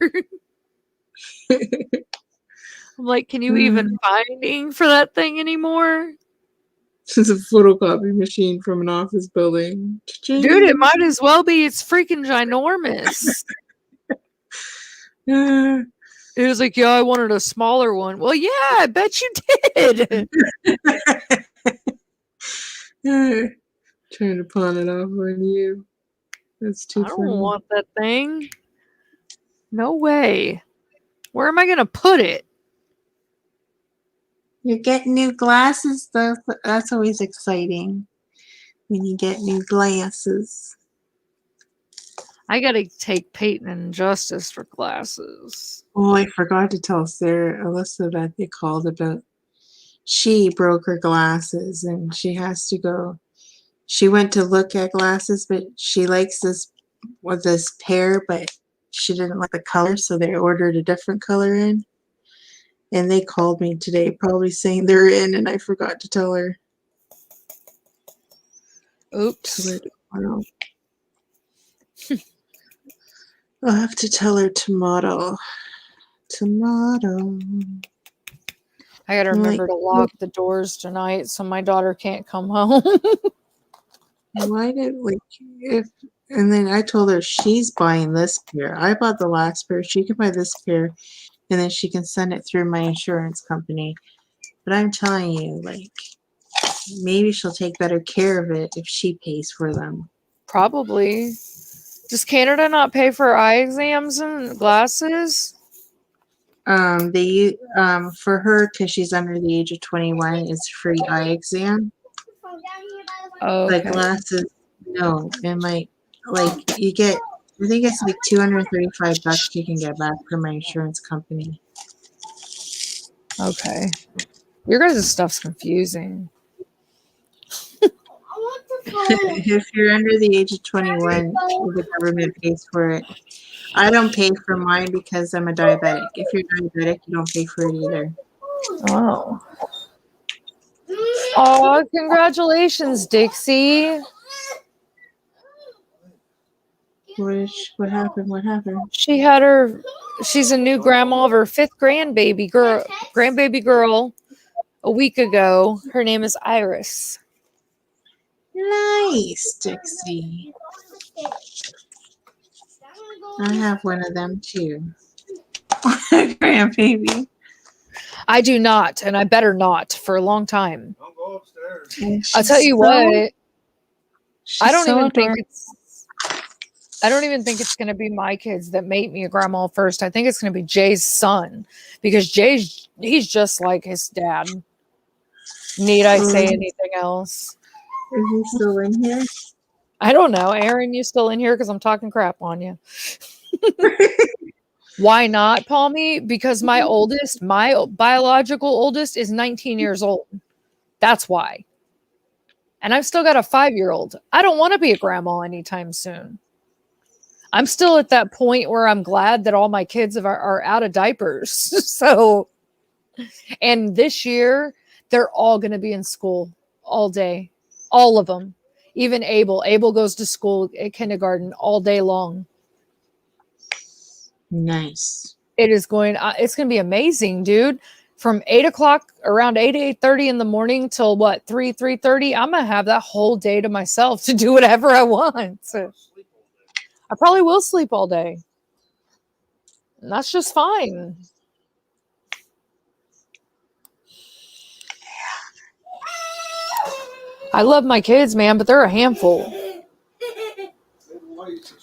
I'm like, can you even find ink for that thing anymore?
This is a photocopy machine from an office building.
Dude, it might as well be. It's freaking ginormous. It was like, yeah, I wanted a smaller one. Well, yeah, I bet you did.
Trying to pawn it off on you. That's too
I don't
funny.
want that thing. No way. Where am I going to put it?
You're getting new glasses, though. That's always exciting when you get new glasses.
I got to take Peyton and Justice for glasses.
Oh, I forgot to tell Sarah, Alyssa that they called about. She broke her glasses and she has to go. She went to look at glasses, but she likes this pair, but she didn't like the color, so they ordered a different color in. And they called me today, probably saying they're in, and I forgot to tell her.
Oops.
I'll have to tell her tomorrow.
I got to remember to lock the doors tonight so my daughter can't come home.
Why did and then I told her she's buying this pair. I bought the last pair. She can buy this pair, and then she can send it through my insurance company. But I'm telling you, maybe she'll take better care of it if she pays for them.
Probably. Does Canada not pay for eye exams and glasses?
They for her, because she's under the age of 21, is free eye exam.
Okay.
But glasses, no. And you get, I think it's like $235 you can get back from my insurance company.
Okay. Your guys' stuff's confusing.
If you're under the age of 21, the government pays for it. I don't pay for mine because I'm a diabetic. If you're diabetic, you don't pay for it either.
Oh. Oh, congratulations, Dixie.
What happened? What happened?
She's a new grandma of her 5th grandbaby girl a week ago. Her name is Iris.
Nice, Dixie. I have one of them too. Grandbaby.
I do not, and I better not for a long time.
Don't go upstairs.
I'll tell you what. I don't even think it's going to be my kids that make me a grandma first. I think it's going to be Jay's son, because he's just like his dad. Need I say anything else?
Is he still in here?
I don't know. Aaron, you still in here? Because I'm talking crap on you. Why not, Palmy? Because my biological oldest is 19 years old. That's why. And I've still got a 5-year-old. I don't want to be a grandma anytime soon. I'm still at that point where I'm glad that all my kids are out of diapers. So, and this year, they're all going to be in school all day. All of them. Even Abel. Abel goes to school at kindergarten all day long.
Nice.
It's going to be amazing, dude. From 8 o'clock, around 8:30 in the morning till 3:30, I'm going to have that whole day to myself to do whatever I want. I probably will sleep all day. And that's just fine. I love my kids, man, but they're a handful.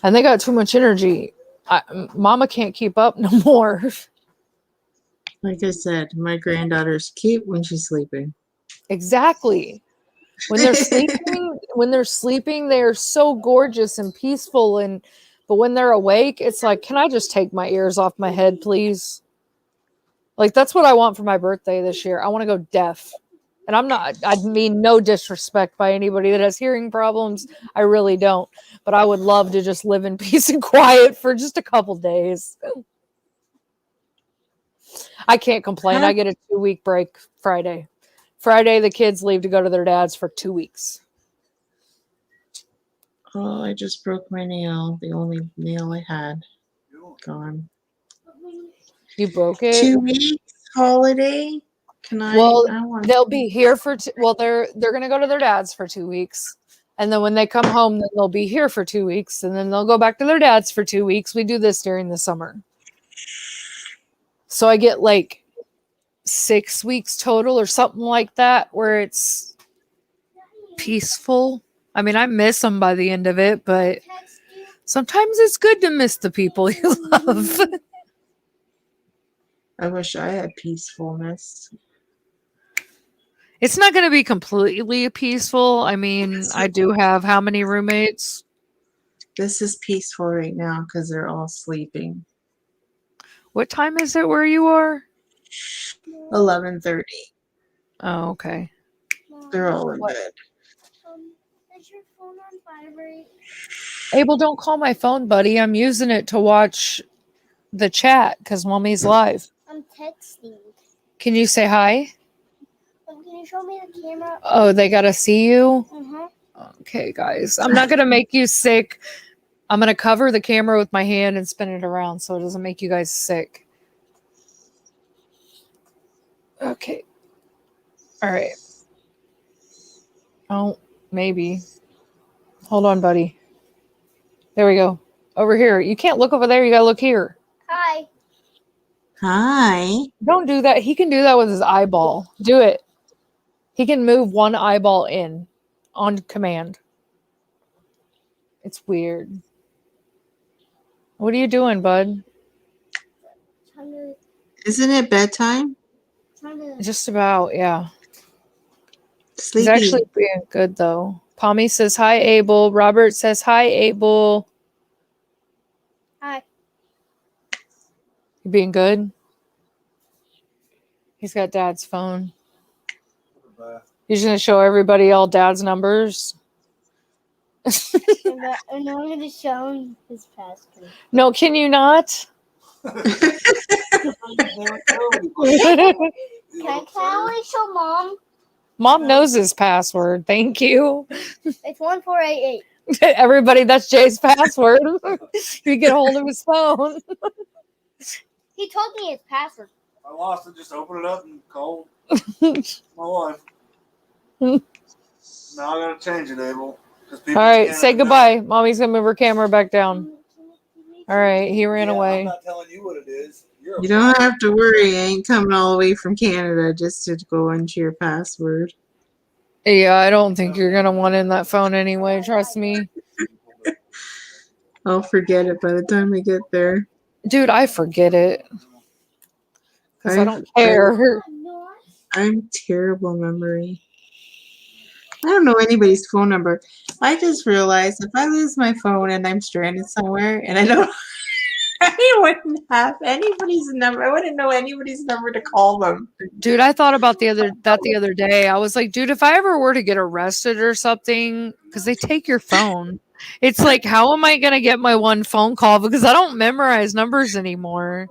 And they got too much energy. Mama can't keep up no more.
Like I said, my granddaughter's cute when she's sleeping.
Exactly. When they're sleeping, they're so gorgeous and peaceful, but when they're awake, it's like, can I just take my ears off my head, please? Like, that's what I want for my birthday this year. I want to go deaf. And I mean no disrespect by anybody that has hearing problems. I really don't. But I would love to just live in peace and quiet for just a couple days. I can't complain. I get a 2-week break Friday. Friday, the kids leave to go to their dad's for 2 weeks.
Oh, I just broke my nail. The only nail I had. Gone.
You broke it?
2 weeks holiday? Can I?
Well,
I want.
they'll be here for they're going to go to their dad's for 2 weeks. And then when they come home, then they'll be here for 2 weeks, and then they'll go back to their dad's for 2 weeks. We do this during the summer. So I get like 6 weeks total or something like that, where it's peaceful. I mean, I miss them by the end of it, but sometimes it's good to miss the people you love.
I wish I had peacefulness.
It's not going to be completely peaceful. I mean, I do have how many roommates?
This is peaceful right now because they're all sleeping.
What time is it where you are?
11:30.
Oh, okay.
They're all in bed.
Is your phone on vibrate?
Abel, don't call my phone, buddy. I'm using it to watch the chat because Mommy's live.
I'm texting.
Can you say hi?
Can you show me the camera?
Oh, they got to see you?
Uh-huh.
Okay, guys. I'm not going to make you sick. I'm going to cover the camera with my hand and spin it around so it doesn't make you guys sick. Okay. All right. Oh, maybe. Hold on, buddy. There we go. Over here. You can't look over there. You got to look here.
Hi.
Hi.
Don't do that. He can do that with his eyeball. Do it. He can move one eyeball in on command. It's weird. What are you doing, bud?
Isn't it bedtime?
Just about, yeah.
Sleepy.
He's actually being good, though. Pommy says, hi, Abel. Robert says, hi, Abel.
Hi.
You being good? He's got Dad's phone. He's going to show everybody all Dad's numbers.
And I'm going to show him his password.
No, can you not?
Can I only show Mom?
Mom knows his password. Thank you.
It's 1488.
Everybody, that's Jay's password. You get a hold of his phone.
He told me his password.
I lost it. Just open it up and call my wife. Now I gotta change it, Abel.
All right, say goodbye. Mommy's gonna move her camera back down. All right, he ran away.
I'm not telling you what it is.
You don't have to worry. I ain't coming all the way from Canada just to go into your password.
Yeah, I don't think you're gonna want in that phone anyway. Trust me,
I'll forget it by the time I get there.
dude. I forget it because I don't care.
I'm terrible memory. I don't know anybody's phone number. I just realized if I lose my phone and I'm stranded somewhere and I don't, I wouldn't have anybody's number. I wouldn't know anybody's number to call them.
Dude, I thought about the other day. I was like, dude, if I ever were to get arrested or something, because they take your phone, it's like, how am I gonna get my one phone call? Because I don't memorize numbers anymore.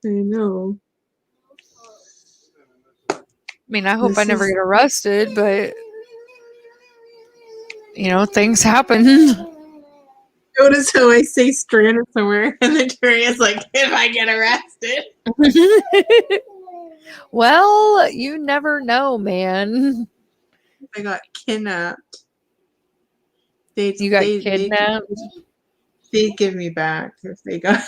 I know.
I mean, I hope I never get arrested, but you know, things happen.
Notice how I say stranded somewhere, and then Taria's like, if I get arrested.
Well, you never know, man.
I got kidnapped.
You got kidnapped?
They'd give me back if they got.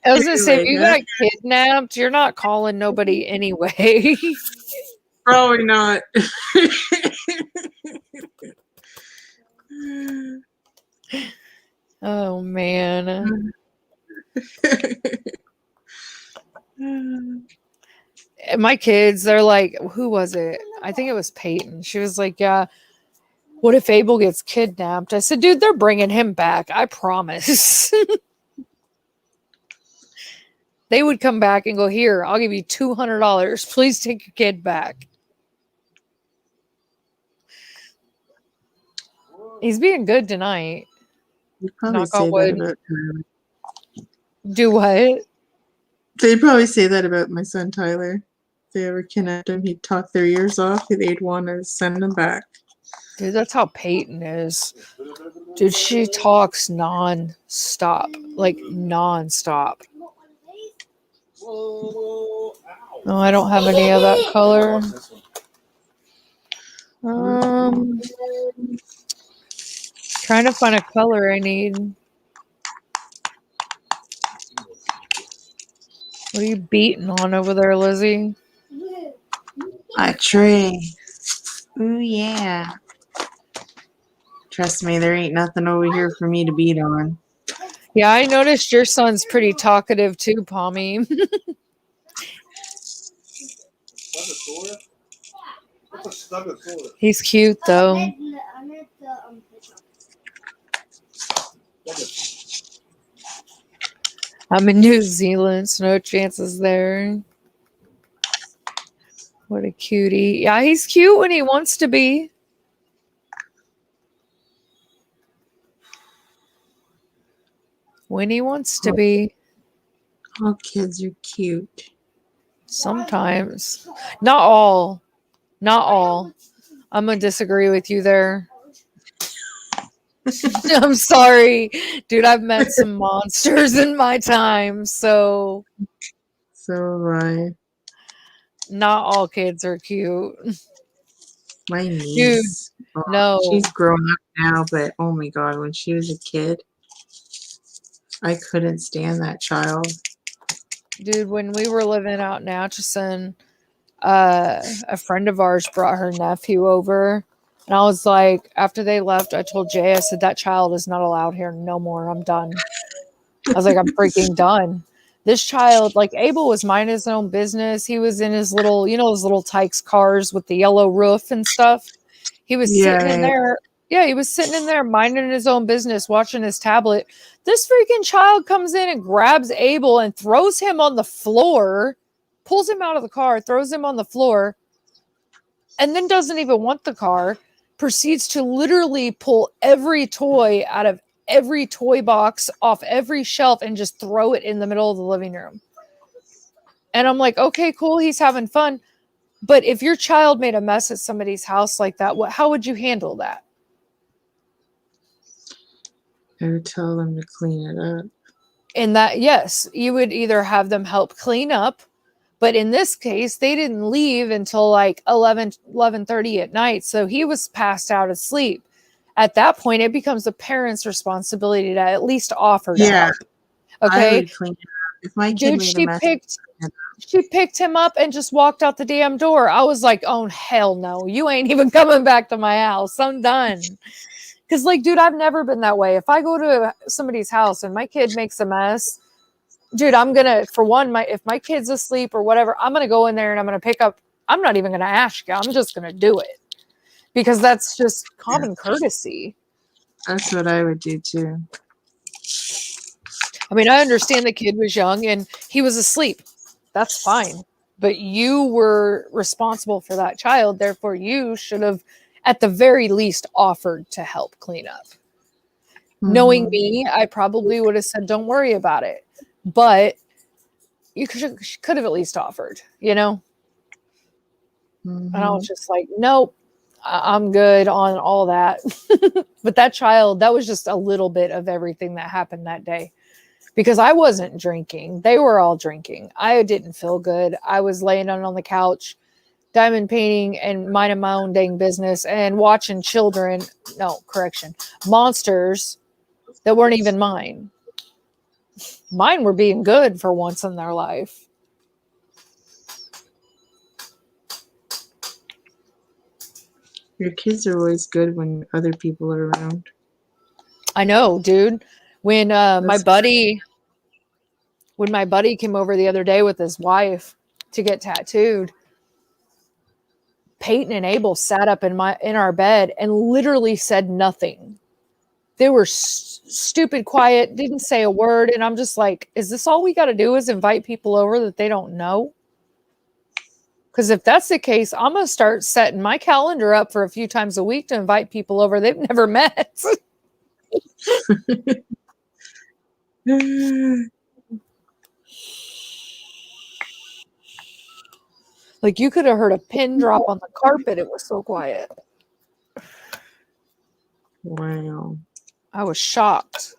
I was gonna say, if you got kidnapped, you're not calling nobody anyway.
Probably not.
Oh man. My kids, they're like, who was it? I think it was Peyton. She was like, yeah, what if Abel gets kidnapped? I said, dude, they're bringing him back. I promise. They would come back and go, here, I'll give you $200. Please take your kid back. He's being good tonight.
You probably
Knock
say
on wood.
that about Tyler.
Do what?
They'd probably say that about my son Tyler. If they ever kidnapped him, he'd talk their ears off. They'd want to send him back.
Dude, that's how Peyton is. Dude, she talks non-stop. Like, non-stop.
Whoa,
No, I don't have any of that color. Trying to find a color I need. What are you beating on over there, Lizzy?
A tree. Ooh, yeah. Trust me, there ain't nothing over here for me to beat on.
Yeah, I noticed your son's pretty talkative too, Pommy. He's cute though. I'm in New Zealand, so no chances there. What a cutie. Yeah, he's cute when he wants to be. When he wants to be.
All kids are cute.
Sometimes. Not all. Not all. I'm going to disagree with you there. I'm sorry. Dude, I've met some monsters in my time, so.
So have I.
Not all kids are cute.
My niece.
Dude, no.
She's grown up now, but oh my god, when she was a kid, I couldn't stand that child.
Dude, when we were living out in Atchison, a friend of ours brought her nephew over. And I was like, after they left, I told Jay, I said, that child is not allowed here no more. I'm done. I was like, I'm freaking done. This child, like Abel was minding his own business. He was in his little, you know, those little Tykes cars with the yellow roof and stuff. He was sitting in there. Yeah, he was sitting in there minding his own business, watching his tablet. This freaking child comes in and grabs Abel and throws him on the floor, pulls him out of the car, throws him on the floor, and then doesn't even want the car, proceeds to literally pull every toy out of every toy box off every shelf and just throw it in the middle of the living room. And I'm like, okay, cool. He's having fun. But if your child made a mess at somebody's house like that, how would you handle that?
I would tell them to clean it up.
And that, yes, you would either have them help clean up, but in this case, they didn't leave until like 11:30 at night. So he was passed out asleep. At that point, it becomes the parent's responsibility to at least offer to help. Okay.
I would clean it up. If my kid made a mess,
she picked him up and just walked out the damn door. I was like, oh, hell no. You ain't even coming back to my house. I'm done. Because, like, dude, I've never been that way. If I go to somebody's house and my kid makes a mess, dude, I'm going to, for one, if my kid's asleep or whatever, I'm going to go in there and I'm going to pick up. I'm not even going to ask you. I'm just going to do it. Because that's just common courtesy.
That's what I would do, too.
I mean, I understand the kid was young and he was asleep. That's fine. But you were responsible for that child. Therefore, you should have, at the very least, offered to help clean up. Mm-hmm. Knowing me, I probably would have said, don't worry about it. But you could have at least offered, you know? Mm-hmm. And I was just like, nope, I'm good on all that. But that child, that was just a little bit of everything that happened that day. Because I wasn't drinking. They were all drinking. I didn't feel good. I was laying on the couch, diamond painting and minding my own dang business and watching monsters that weren't even mine. Mine were being good for once in their life.
Your kids are always good when other people are around.
I know, dude. When my buddy came over the other day with his wife to get tattooed, Peyton and Abel sat up in our bed and literally said nothing. They were stupid quiet, didn't say a word, and I'm just like, is this all we got to do is invite people over that they don't know? Because if that's the case, I'm going to start setting my calendar up for a few times a week to invite people over they've never met. Like you could have heard a pin drop on the carpet. It was so quiet.
Wow.
I was shocked.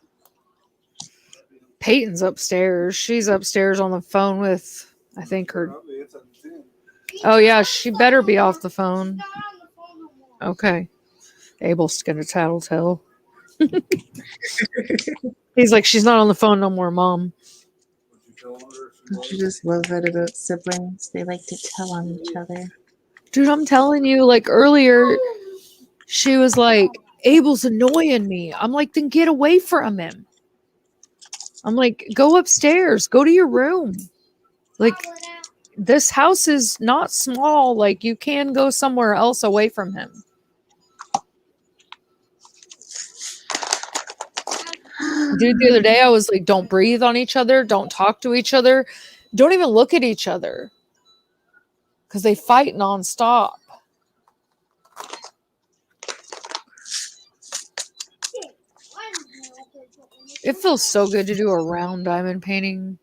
Peyton's upstairs. She's upstairs on the phone with, I think, her. Oh, yeah, she better be off the phone. Okay. Abel's going to tattletale. He's like, she's not on the phone no more, Mom.
Don't you just love that about siblings? They like to tell on each other.
Dude, I'm telling you, like earlier, she was like, Abel's annoying me. I'm like, then get away from him. I'm like, go upstairs. Go to your room. Like, this house is not small. Like, you can go somewhere else away from him. Dude, the other day I was like, don't breathe on each other. Don't talk to each other. Don't even look at each other. Because they fight nonstop. It feels so good to do a round diamond painting.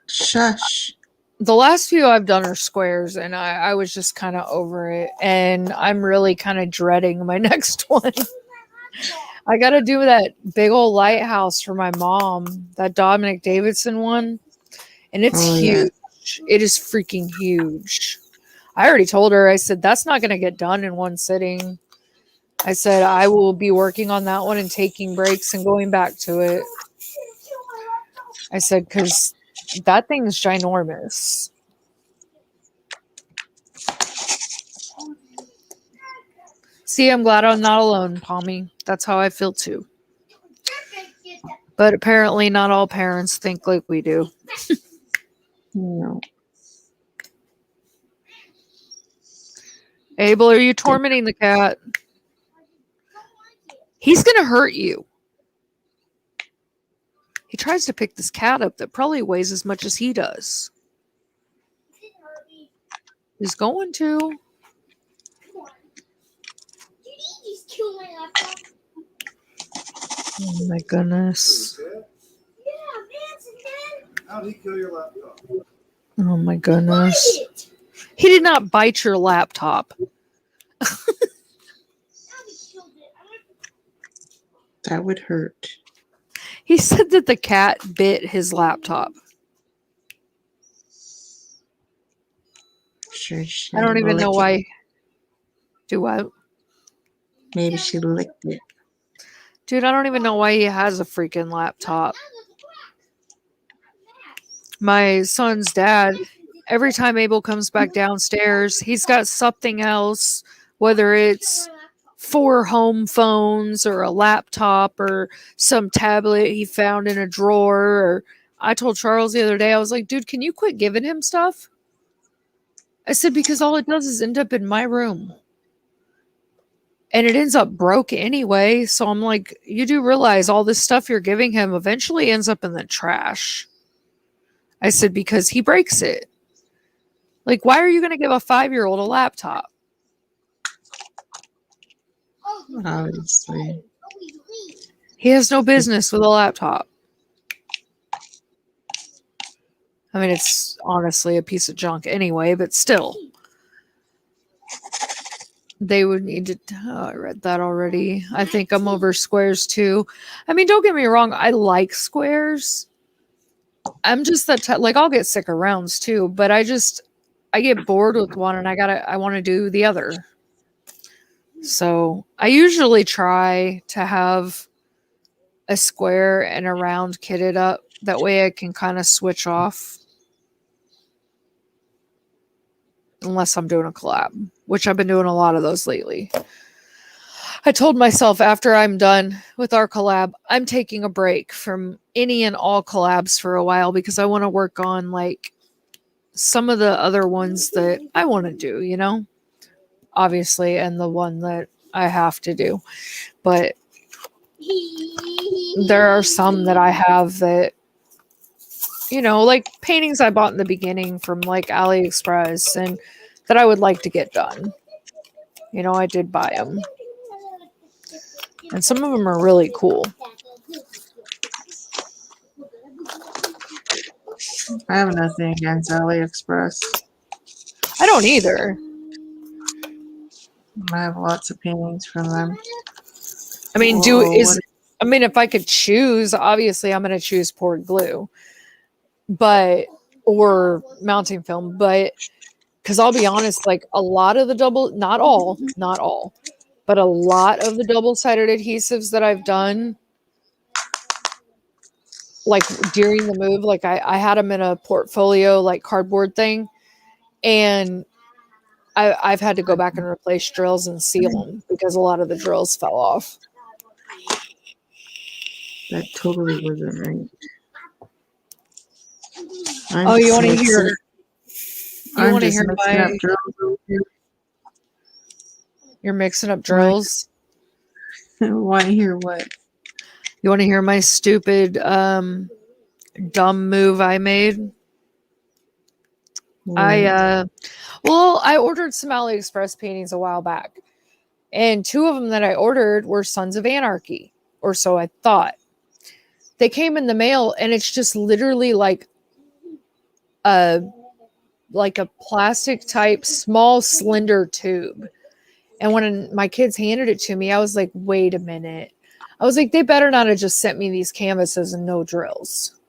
Shush.
The last few I've done are squares, and I was just kind of over it. And I'm really kind of dreading my next one. I got to do that big old lighthouse for my mom, that Dominic Davidson one. And it's huge. Yeah. It is freaking huge. I already told her, I said, that's not going to get done in one sitting. I said, I will be working on that one and taking breaks and going back to it. I said, because that thing's ginormous. See, I'm glad I'm not alone, Pommy. That's how I feel too. But apparently not all parents think like we do.
No.
Abel, are you tormenting the cat? He's going to hurt you. He tries to pick this cat up that probably weighs as much as he does. He's going to. Oh my goodness.
How'd he kill your laptop?
Oh my goodness. He did not bite your laptop.
That would hurt.
He said that the cat bit his laptop.
Sure, she
I don't even know
licked
why.
it.
Do I?
Maybe she licked it.
Dude, I don't even know why he has a freaking laptop. My son's dad, every time Abel comes back downstairs, he's got something else, whether it's 4 home phones or a laptop or some tablet he found in a drawer. Or I told Charles the other day, I was like, dude, can you quit giving him stuff? I said, because all it does is end up in my room. And it ends up broke anyway. So I'm like, you do realize all this stuff you're giving him eventually ends up in the trash. I said, because he breaks it. Like, why are you going to give a 5-year-old a laptop?
Obviously.
He has no business with a laptop. I mean, it's honestly a piece of junk anyway, but still. They would need to... Oh, I read that already. I think I'm over squares too. I mean, don't get me wrong. I like squares. I'm just that like, I'll get sick of rounds too, but I get bored with one and I want to do the other. So I usually try to have a square and a round kitted up. That way I can kind of switch off. Unless I'm doing a collab, which I've been doing a lot of those lately. I told myself after I'm done with our collab, I'm taking a break from any and all collabs for a while because I want to work on like some of the other ones that I want to do, you know, obviously, and the one that I have to do. But there are some that I have that, you know, like paintings I bought in the beginning from like AliExpress and that I would like to get done. You know, I did buy them. And some of them are really cool.
I have nothing against AliExpress.
don't either.
I have lots of paintings from them.
I mean,
Whoa,
if I could choose, obviously I'm going to choose poured glue, or mounting film, but because I'll be honest, like a lot of the not all, but a lot of the double-sided adhesives that I've done, like during the move, like I had them in a portfolio, like cardboard thing, and I've had to go back and replace drills and seal them because a lot of the drills fell off.
that totally wasn't right.
Oh, you want to hear? You
I'm
want to
just
hear
mixing
my?
up drills over here.
You're mixing up drills.
Want to hear what?
You want to hear my stupid, dumb move I made? I ordered some AliExpress paintings a while back, and 2 of them that I ordered were Sons of Anarchy, or so I thought. They came in the mail, and it's just literally like a plastic type small slender tube. And when my kids handed it to me, I was like, wait a minute. I was like, they better not have just sent me these canvases and no drills.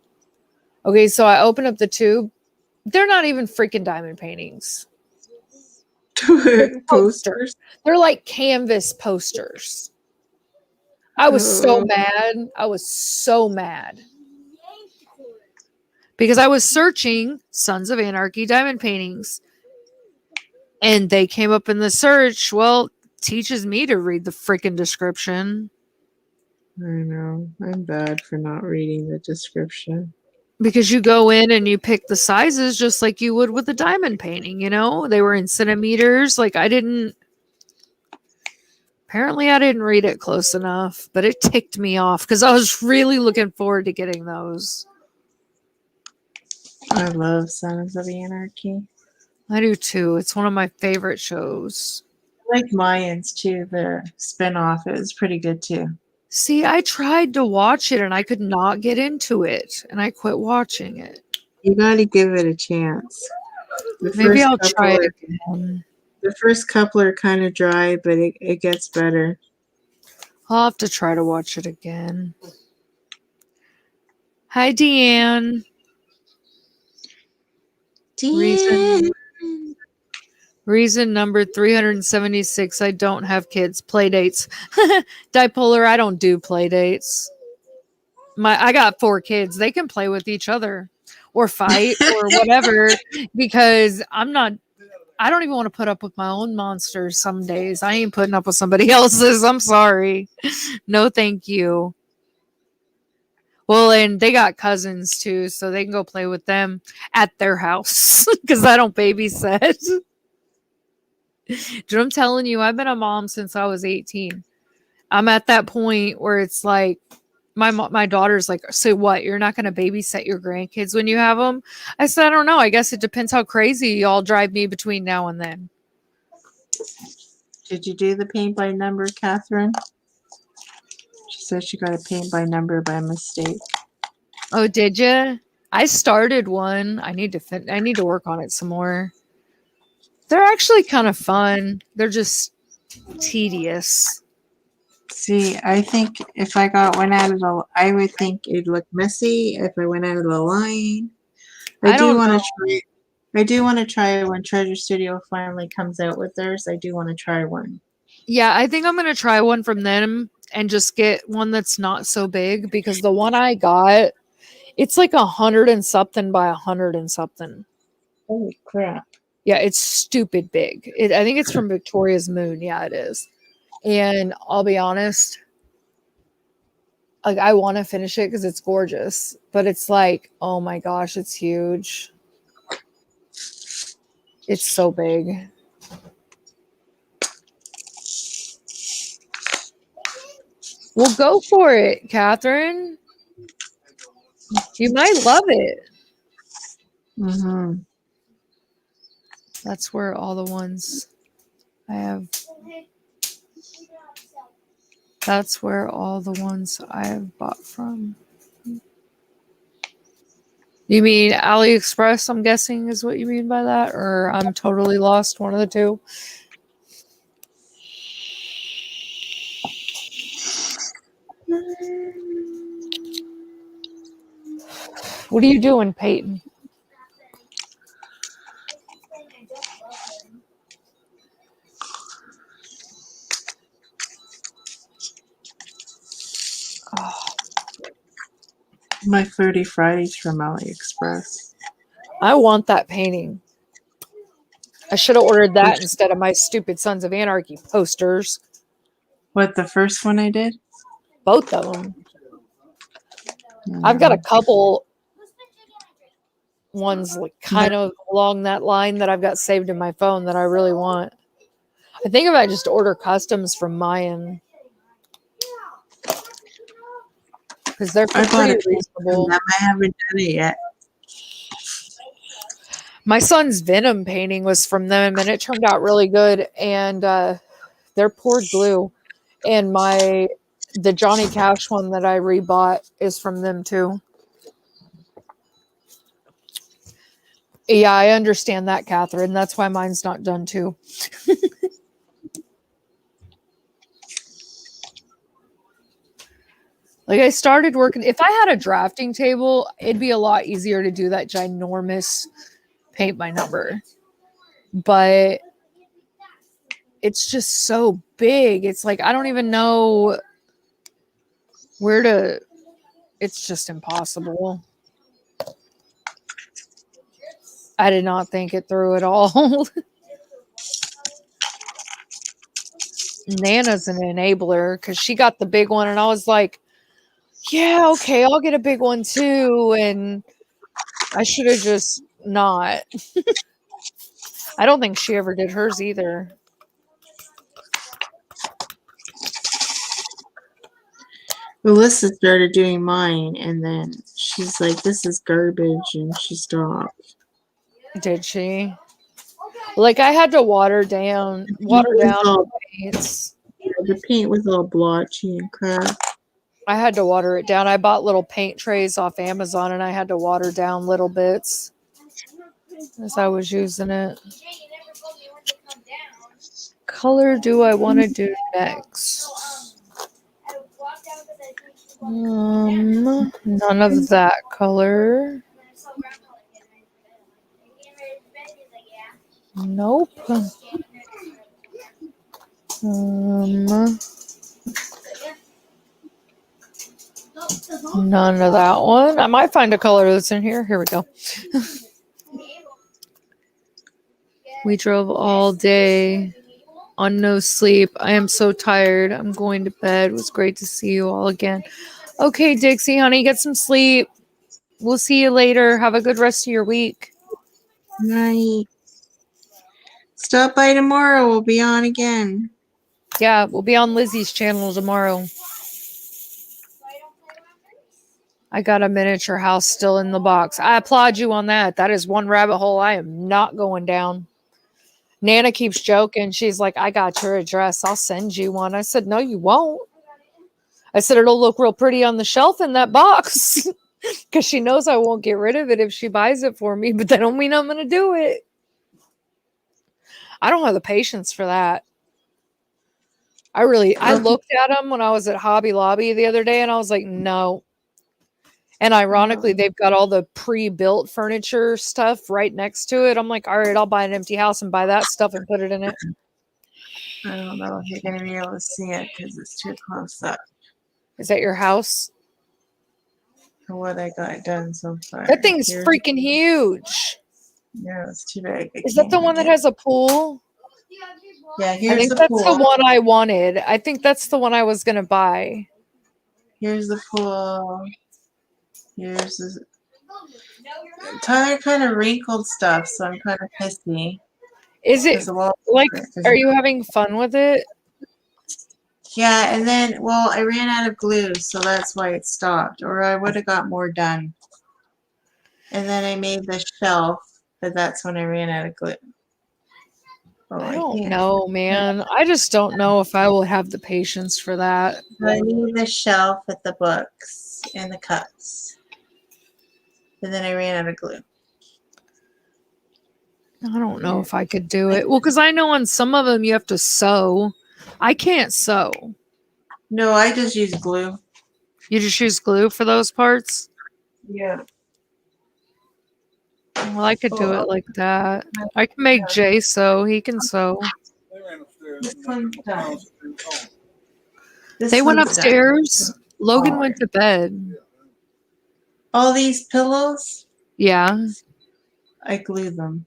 Okay, so I open up the tube. They're not even freaking diamond paintings.
Posters.
They're like canvas posters. I was so mad. I was so mad. Because I was searching Sons of Anarchy diamond paintings. And they came up in the search. Well, teaches me to read the freaking description.
I know. I'm bad for not reading the description.
Because you go in and you pick the sizes just like you would with a diamond painting, you know? They were in centimeters. Like apparently I didn't read it close enough, but it ticked me off because I was really looking forward to getting those.
I love Sons of Anarchy.
I do too. It's one of my favorite shows.
I like Mayans too. The spinoff is pretty good too.
See, I tried to watch it and I could not get into it, and I quit watching it.
You got to give it a chance.
Maybe I'll try it again.
The first couple are kind of dry, but it gets better.
I'll have to try to watch it again. Hi, Deanne. Reason number 376. I don't have kids. Play dates. Dipolar, I don't do play dates. I got 4 kids. They can play with each other or fight or whatever because I don't even want to put up with my own monsters some days. I ain't putting up with somebody else's. I'm sorry. No, thank you. Well, and they got cousins too, so they can go play with them at their house because I don't babysit. Dude, I'm telling you, I've been a mom since I was 18. I'm at that point where it's like, my daughter's like, so what? You're not going to babysit your grandkids when you have them? I said, I don't know. I guess it depends how crazy y'all drive me between now and then.
Did you do the paint by number, Catherine? She said she got a paint by number by mistake.
Oh, did you? I started one. I need to work on it some more. They're actually kind of fun. They're just tedious.
See, I think if I got one out of the, I would think it'd look messy if I went out of the line. I do want to try. I do want to try when Treasure Studio finally comes out with theirs. I do want to try one.
Yeah, I think I'm gonna try one from them and just get one that's not so big because the one I got, it's like 100 and something by 100 and something.
Holy crap!
Yeah, it's stupid big. I think it's from Victoria's Moon. Yeah, it is. And I'll be honest, like I want to finish it because it's gorgeous, but it's like, oh my gosh, it's huge. It's so big. Well, go for it, Catherine. You might love it.
Mm-hmm.
That's where all the ones I have. That's where all the ones I have bought from. You mean AliExpress, I'm guessing is what you mean by that? Or I'm totally lost, one of the two. What are you doing, Peyton? Oh,
My Flirty Fridays from AliExpress.
I want that painting. I should have ordered that instead of my stupid Sons of Anarchy posters.
What, the first one I did?
Both of them. I've got a couple ones like kind of along that line that I've got saved in my phone that I really want. I think if I just order customs from Mayan, because they're
I bought
pretty
it.
reasonable.
I haven't done it yet.
My son's Venom painting was from them, and it turned out really good. And they're poured glue. And the Johnny Cash one that I rebought is from them too. Yeah, I understand that, Catherine. That's why mine's not done too. Like I started working. If I had a drafting table, it'd be a lot easier to do that ginormous paint by number. But it's just so big. It's like I don't even know where to. It's just impossible. I did not think it through at all. Nana's an enabler because she got the big one, and I was like, yeah, okay, I'll get a big one too. And I should have just not. I don't think she ever did hers either.
Melissa started doing mine, and then she's like, "This is garbage," and she stopped.
Did she? Like I had to water down the paints.
The paint was all blotchy and crap.
I had to water it down. I bought little paint trays off Amazon, and I had to water down little bits as I was using it. Color do I want to do next? None of that color. Nope. None of that one. I might find a color that's in here. Here we go. We drove all day on no sleep. I am so tired. I'm going to bed. It was great to see you all again. Okay, Dixie, honey, get some sleep. We'll see you later. Have a good rest of your week.
Night. Stop by tomorrow. We'll be on again.
Yeah, we'll be on Lizzie's channel tomorrow. I got a miniature house still in the box. I applaud you on that. That is one rabbit hole I am not going down. Nana keeps joking. She's like, I got your address. I'll send you one. I said, no, you won't. I said, it'll look real pretty on the shelf in that box. Because she knows I won't get rid of it if she buys it for me. But that don't mean I'm going to do it. I don't have the patience for that. I looked at them when I was at Hobby Lobby the other day. And I was like, no. And ironically, they've got all the pre-built furniture stuff right next to it. I'm like, all right, I'll buy an empty house and buy that stuff and put it in it.
I don't know if you're going to be able to see it because it's too close up.
Is that your house?
For what I got done so far.
That thing's freaking huge.
Yeah, it's too big.
Is that the one that has a pool?
Yeah, here's
I think
the
that's
pool.
the one I wanted. I think that's the one I was going to buy.
Here's the pool. Here's the... Tyler kind of wrinkled stuff, so I'm kind of pissy.
Is it like, are you having fun with it?
Yeah, and then, well, I ran out of glue, so that's why it stopped. Or I would have got more done. And then I made the shelf, but that's when I ran out of glue. Oh,
I don't know, man. I just don't know if I will have the patience for that.
So I need the shelf with the books and the cups. and then I ran out of glue.
I don't know if I could do it. Well, because I know on some of them you have to sew. I can't sew.
No, I just use glue.
You just use glue for those parts?
Yeah.
Well, I could do it like that. I can make Jay sew. He can sew.
They ran upstairs.
This
and
one's
the
done.
house is on.
They went
one's
upstairs.
done.
Logan went to bed.
All these pillows,
Yeah.
I glue them.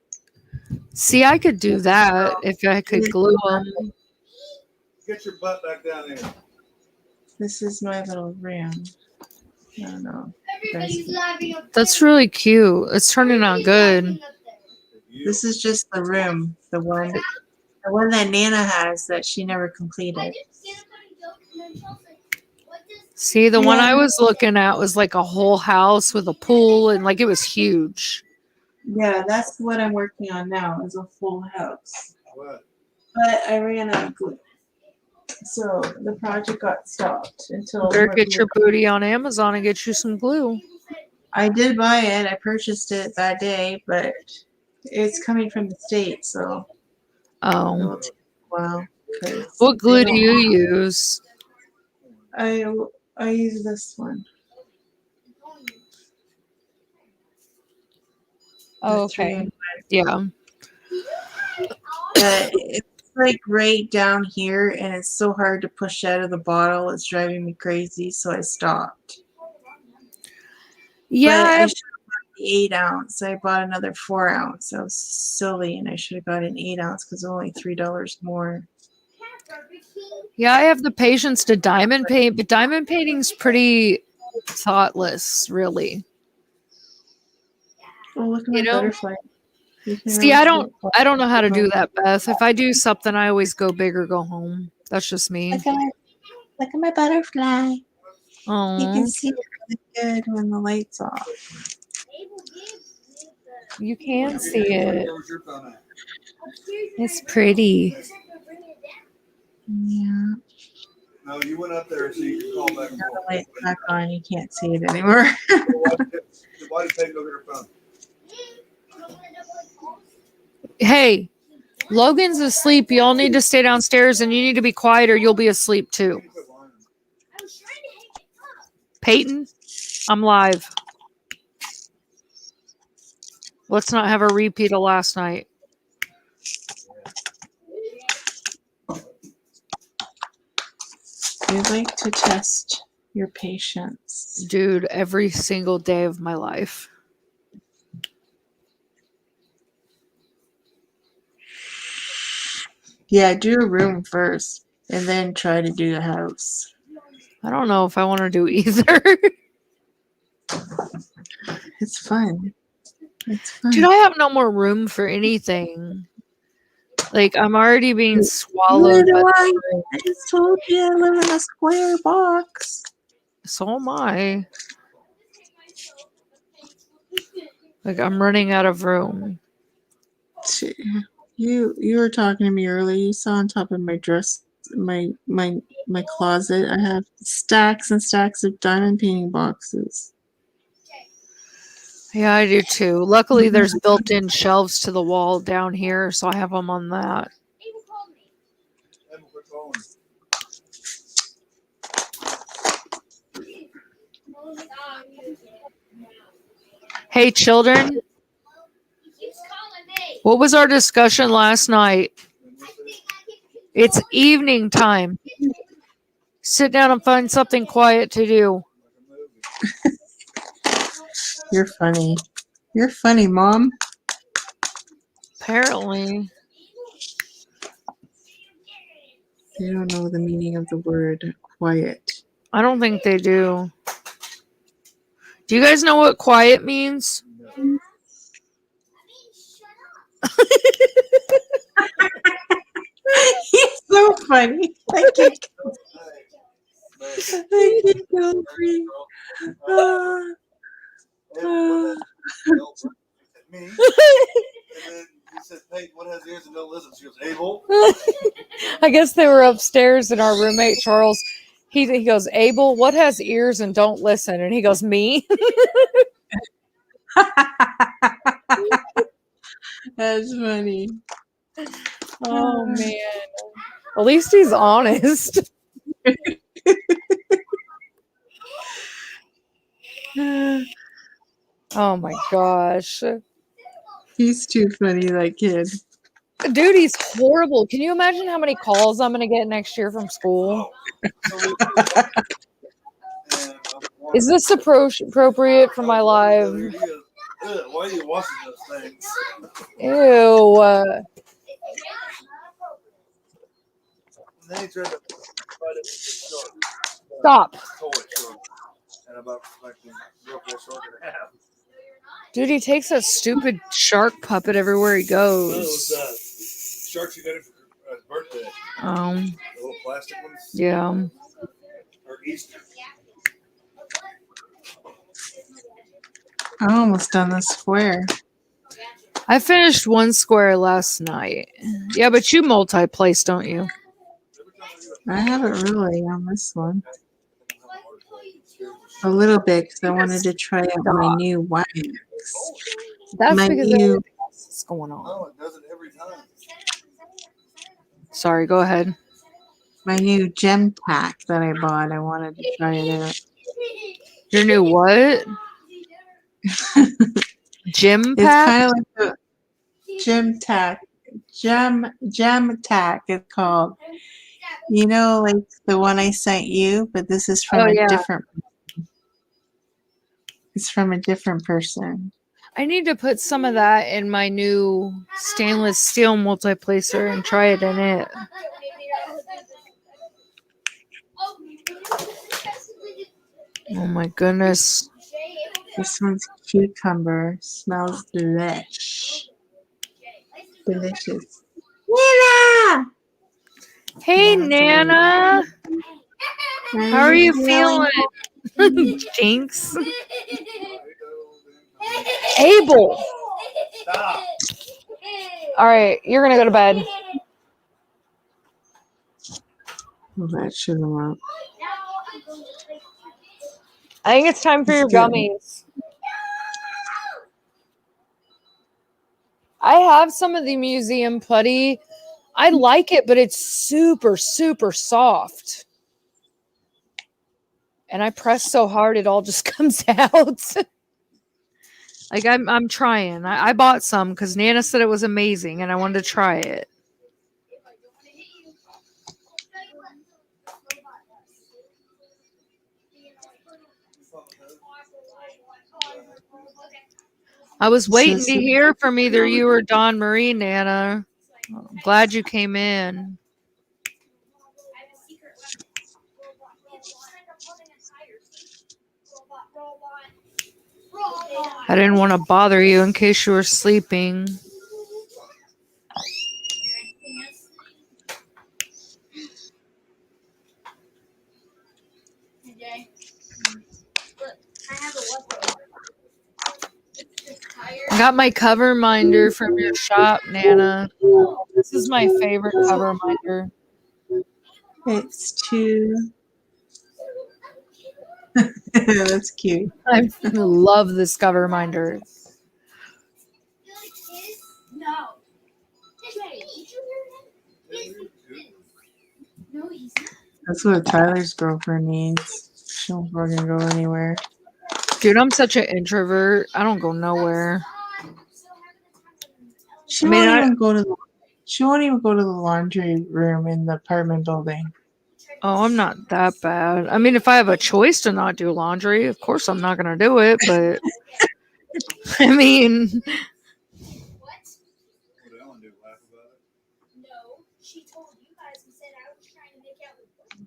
See, I could do that if I could glue them.
Get your butt back down there.
This is my little room. No.
Everybody's laughing up there.
That's really cute. It's turning out good.
This is just the room. The one that Nana has that she never completed.
See, the one I was looking at was like a whole house with a pool and like it was huge.
Yeah, that's what I'm working on now, is a full house.
What?
But I ran out of glue. So the project got stopped until
Better get your booty on Amazon and get you some glue.
I did buy it. I purchased it that day, but it's coming from the States, so it
Oh.
will take a while. 'Cause
What glue
they
do
don't-
you use?
I use this one.
Oh,
The
okay.
3-in-1.
Yeah.
But it's like right down here, and it's so hard to push out of the bottle. It's driving me crazy, so I stopped.
Yeah.
But
I
I
have-
should have got the 8-ounce. I bought another 4-ounce. I was silly, and I should have got an 8-ounce because only $3 more.
Yeah, I have the patience to diamond paint, but diamond painting's pretty thoughtless, really.
Oh, look at my
You know?
butterfly. You can
See,
really
I
see
don't
it.
I don't know how to do that, Beth. If I do something, I always go big or go home. That's just me.
Look at my butterfly. You
Oh,
can see it really good when the light's off.
you can see it.
Where's your phone at?
It's pretty.
Yeah.
No, you went up there so you could call back and
Now the
forth.
light's back on. You can't see it anymore.
Why did Peg go get her phone?
Hey, Logan's asleep. You all need to stay downstairs and you need to be quiet or you'll be asleep too. Peyton, I'm live. Let's not have a repeat of last night.
We like to test your patience.
Dude, every single day of my life.
Yeah, do a room first and then try to do the house.
I don't know if I want to do either.
It's fun. It's fun.
Dude, I have no more room for anything. Like, I'm already being swallowed.
Neither
By
do I.
the room.
I just told you I live in a square box.
So am I. Like, I'm running out of room.
You were talking to me earlier. You saw on top of my dress, my closet. I have stacks and stacks of diamond painting boxes.
Yeah, I do too. Luckily, there's built-in shelves to the wall down here, so I have them on that.
Abel, quit calling.
Hey, children, what was our discussion last night? It's evening time. Sit down and find something quiet to do.
You're funny. You're funny, Mom.
Apparently.
They don't know the meaning of the word quiet.
I don't think they do. Do you guys know what quiet means?
He's so funny. I can't go free.
Me. And then he said, "Hey, what has ears and don't listen?" She goes, "Abel."
I guess they were upstairs and our roommate Charles, he goes, Abel, what has ears and don't listen? And he goes, me.
That's funny.
Oh man. At least he's honest. Oh my gosh.
He's too funny, that kid.
Dude, he's horrible. Can you imagine how many calls I'm going to get next year from school? Is this appropriate for my live?
Why are you washing those things?
Ew.
And then he tried to fight it with the shark.
Stop.
Toy shark. And about fucking broke that shark in half.
Dude, he takes that stupid shark puppet everywhere he
That was
goes.
sharks you got him for his birthday.
Um,
The little plastic ones.
yeah.
Or Easter.
I'm almost done the square.
I finished one square last night. Yeah, but you multi-place, don't you?
I haven't really on this one. A little bit because I wanted to try out my new wax.
That's
My
because
new-
everything else is going on.
Oh, it does it every time.
Sorry, go ahead.
My new gem pack that I bought. I wanted to try it out.
Your new what? Gym
It's
pack?
kind of like a gem tack. Gem tack it's called. You know, like the one I sent you, but this is from
Oh,
a
yeah.
different. It's from a different person.
I need to put some of that in my new stainless steel multi-placer and try it in it. Oh my goodness.
This one's cucumber. Smells delish. Delicious. Nina!
Hey,
Yeah,
Nana. How are you feeling? Jinx. Abel.
Stop.
All right, you're going to go to bed.
Well, that should have up.
I think it's time for
It's
your
good.
gummies. I have some of the museum putty. I like it, but it's super, super soft. And I press so hard, it all just comes out. Like I'm trying. I bought some because Nana said it was amazing, and I wanted to try it. I was waiting to hear from either you or Dawn Marie, Nana. I'm glad you came in. I didn't want to bother you in case you were sleeping. I got my cover minder from your shop, Nana. This is my favorite cover minder.
It's too. That's cute.
I love this cover minder.
That's what Tyler's girlfriend needs. She won't fucking go anywhere.
Dude, I'm such an introvert. I don't go nowhere.
She
I mean,
won't even go to the. She won't even go to the laundry room in the apartment building.
Oh, I'm not that bad. I mean, if I have a choice to not do laundry, of course I'm not going to do it, but I mean,
What did Ellen do? Laugh about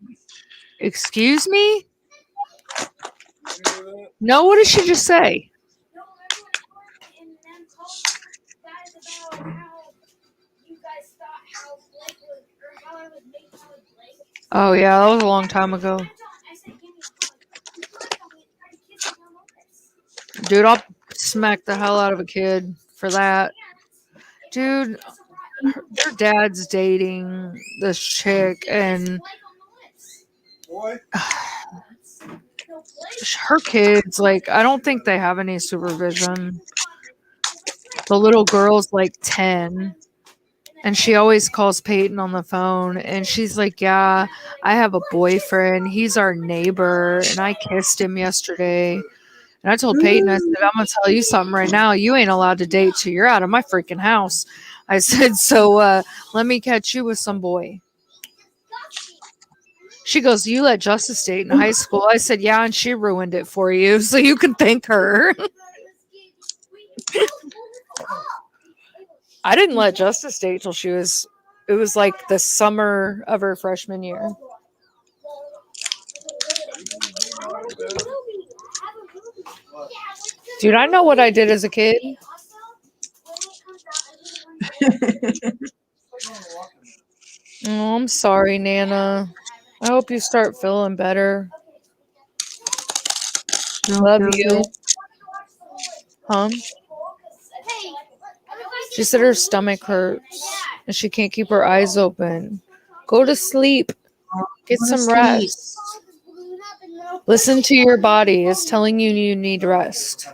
it?
excuse me?
Did you hear that?
No, what did she just say? Oh, yeah, that was a long time ago. Dude, I'll smack the hell out of a kid for that. Dude, their dad's dating this chick, and
Boy.
her kids, like, I don't think they have any supervision. The little girl's like 10. And she always calls Peyton on the phone. And she's like, yeah, I have a boyfriend. He's our neighbor. And I kissed him yesterday. And I told Peyton, I said, I'm going to tell you something right now. You ain't allowed to date till you're out of my freaking house. I said, so let me catch you with some boy. She goes, you let Justice date in high school. I said, yeah, and she ruined it for you. So you can thank her. I didn't let Justice date till it was like the summer of her freshman year. Dude, I know what I did as a kid. Oh, I'm sorry, Nana. I hope you start feeling better. Love you. Huh? She said her stomach hurts and she can't keep her eyes open. Go to sleep. Get some rest. Listen to your body. It's telling you you need rest.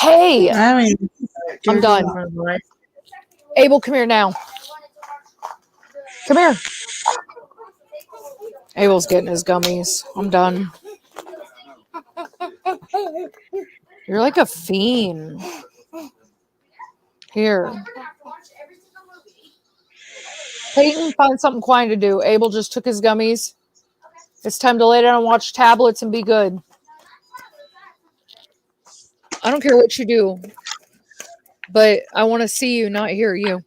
Hey, I'm done. Abel, come here now. Come here. Abel's getting his gummies. I'm done. You're like a fiend. Here. Peyton, find something quiet to do. Abel just took his gummies. It's time to lay down and watch tablets and be good. I don't care what you do, but I want to see you, not hear you.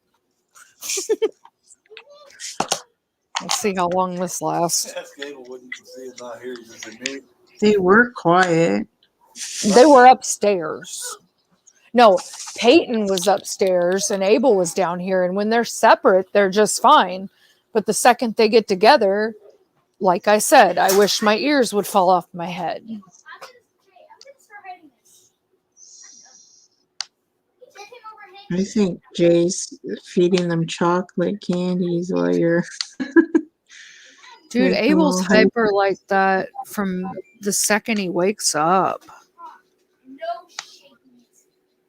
Let's see how long this lasts.
They were quiet.
They were upstairs. No, Peyton was upstairs and Abel was down here. And when they're separate, they're just fine. But the second they get together, like I said, I wish my ears would fall off my head.
I think Jay's feeding them chocolate candies while you're...
Dude,
Like
Abel's
little
hyper like that from the second he wakes up.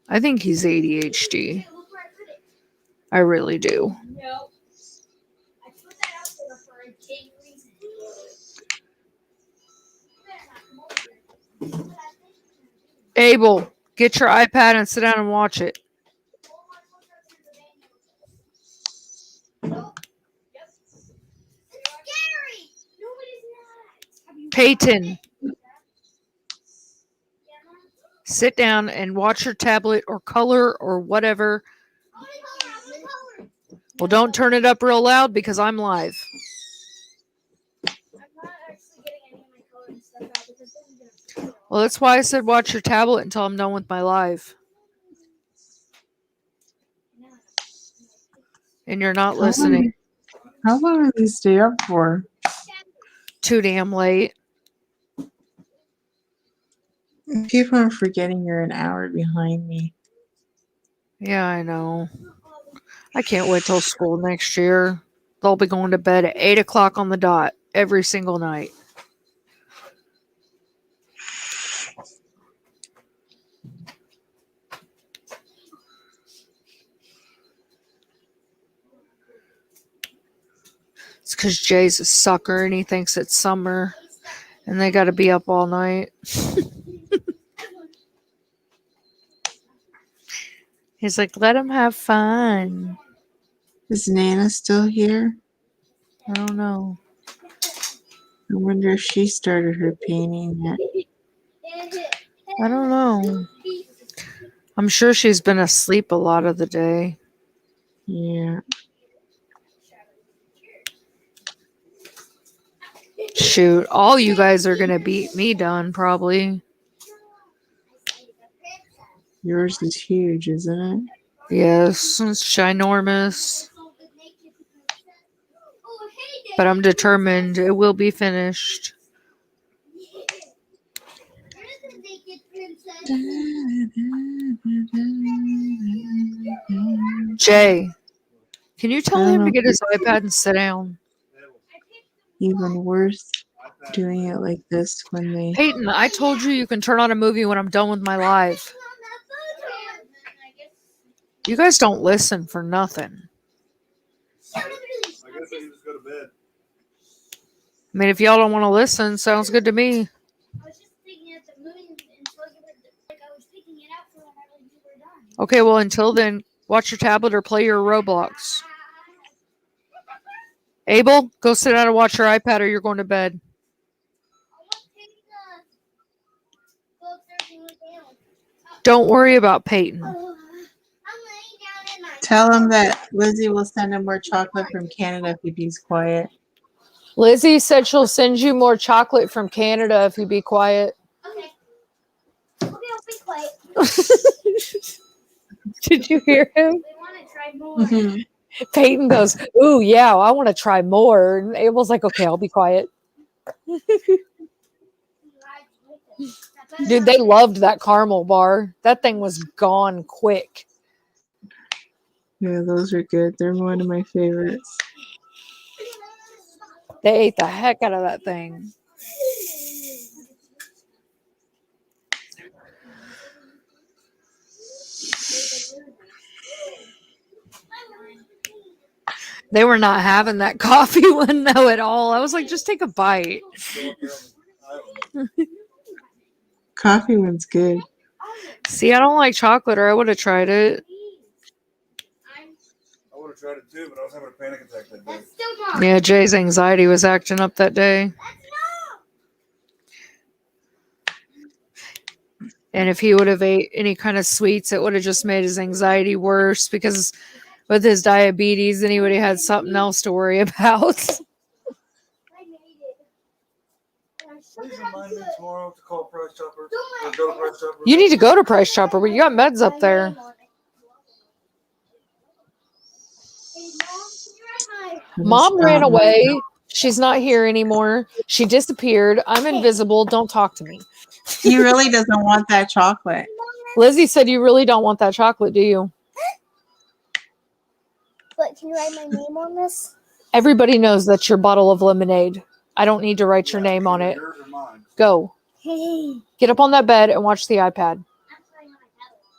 I think he's ADHD. I really do. Abel, get your iPad and sit down and watch it. Peyton, sit down and watch your tablet or color or whatever. Well, don't turn it up real loud because I'm live. Well, that's why I said watch your tablet until I'm done with my live. And you're not listening.
How long did they stay up for?
Too damn late.
People are forgetting you're an hour behind me.
Yeah, I know. I can't wait till school next year. They'll be going to bed at 8 o'clock on the dot every single night. It's because Jay's a sucker and he thinks it's summer and they got to be up all night. He's like, let him have fun.
Is Nana still here?
I don't know.
I wonder if she started her painting yet.
I don't know. I'm sure she's been asleep a lot of the day.
Yeah.
Shoot, all you guys are going to beat me done, probably.
Yours is huge, isn't it?
Yes, it's ginormous. But I'm determined it will be finished. Jay, can you tell him to get his iPad and sit down?
Even worse. doing it like this when they.
Peyton, I told you can turn on a movie when I'm done with my live. You guys don't listen for nothing.
I guess I can just go to bed.
I mean, if y'all don't want to listen, sounds good to me.
I was just thinking at the moon until you were like I was picking it out for whenever you were done.
Okay, well, until then, watch your tablet or play your Roblox. Abel, go sit down and watch your iPad or you're going to bed. Don't worry about Peyton.
Tell him that Lizzy will send him more chocolate from Canada if he's quiet.
Lizzy said she'll send you more chocolate from Canada if you be quiet.
Okay. Okay, I'll be quiet.
Did you hear him?
We want to try more.
Peyton goes, ooh, yeah, I want to try more. And Abel's like, okay, I'll be quiet. Dude, they loved that caramel bar. That thing was gone quick.
Yeah, those are good. They're one of my favorites.
They ate the heck out of that thing. They were not having that coffee one though at all. I was like, just take a bite.
Coffee one's good.
See, I don't like chocolate, or I would have tried it.
I would have tried it too, but I was having a panic attack that day.
That's still not.
Yeah, Jay's anxiety was acting up that day. And if he would have ate any kind of sweets, it would have just made his anxiety worse because with his diabetes, then he would have had something else to worry about.
I made it.
Please remind me tomorrow to call Price Chopper. Or go to Price Chopper.
You need to go to Price Chopper, but you got meds up there. Mom ran away. She's not here anymore. She disappeared. I'm invisible. Don't talk to me.
He really doesn't want that chocolate.
Lizzy said you really don't want that chocolate, do you?
But can you write my name on this?
Everybody knows that's your bottle of lemonade. I don't need to write your name on it.
Yours or mine?
Go.
Hey.
Get up on that bed and watch the iPad.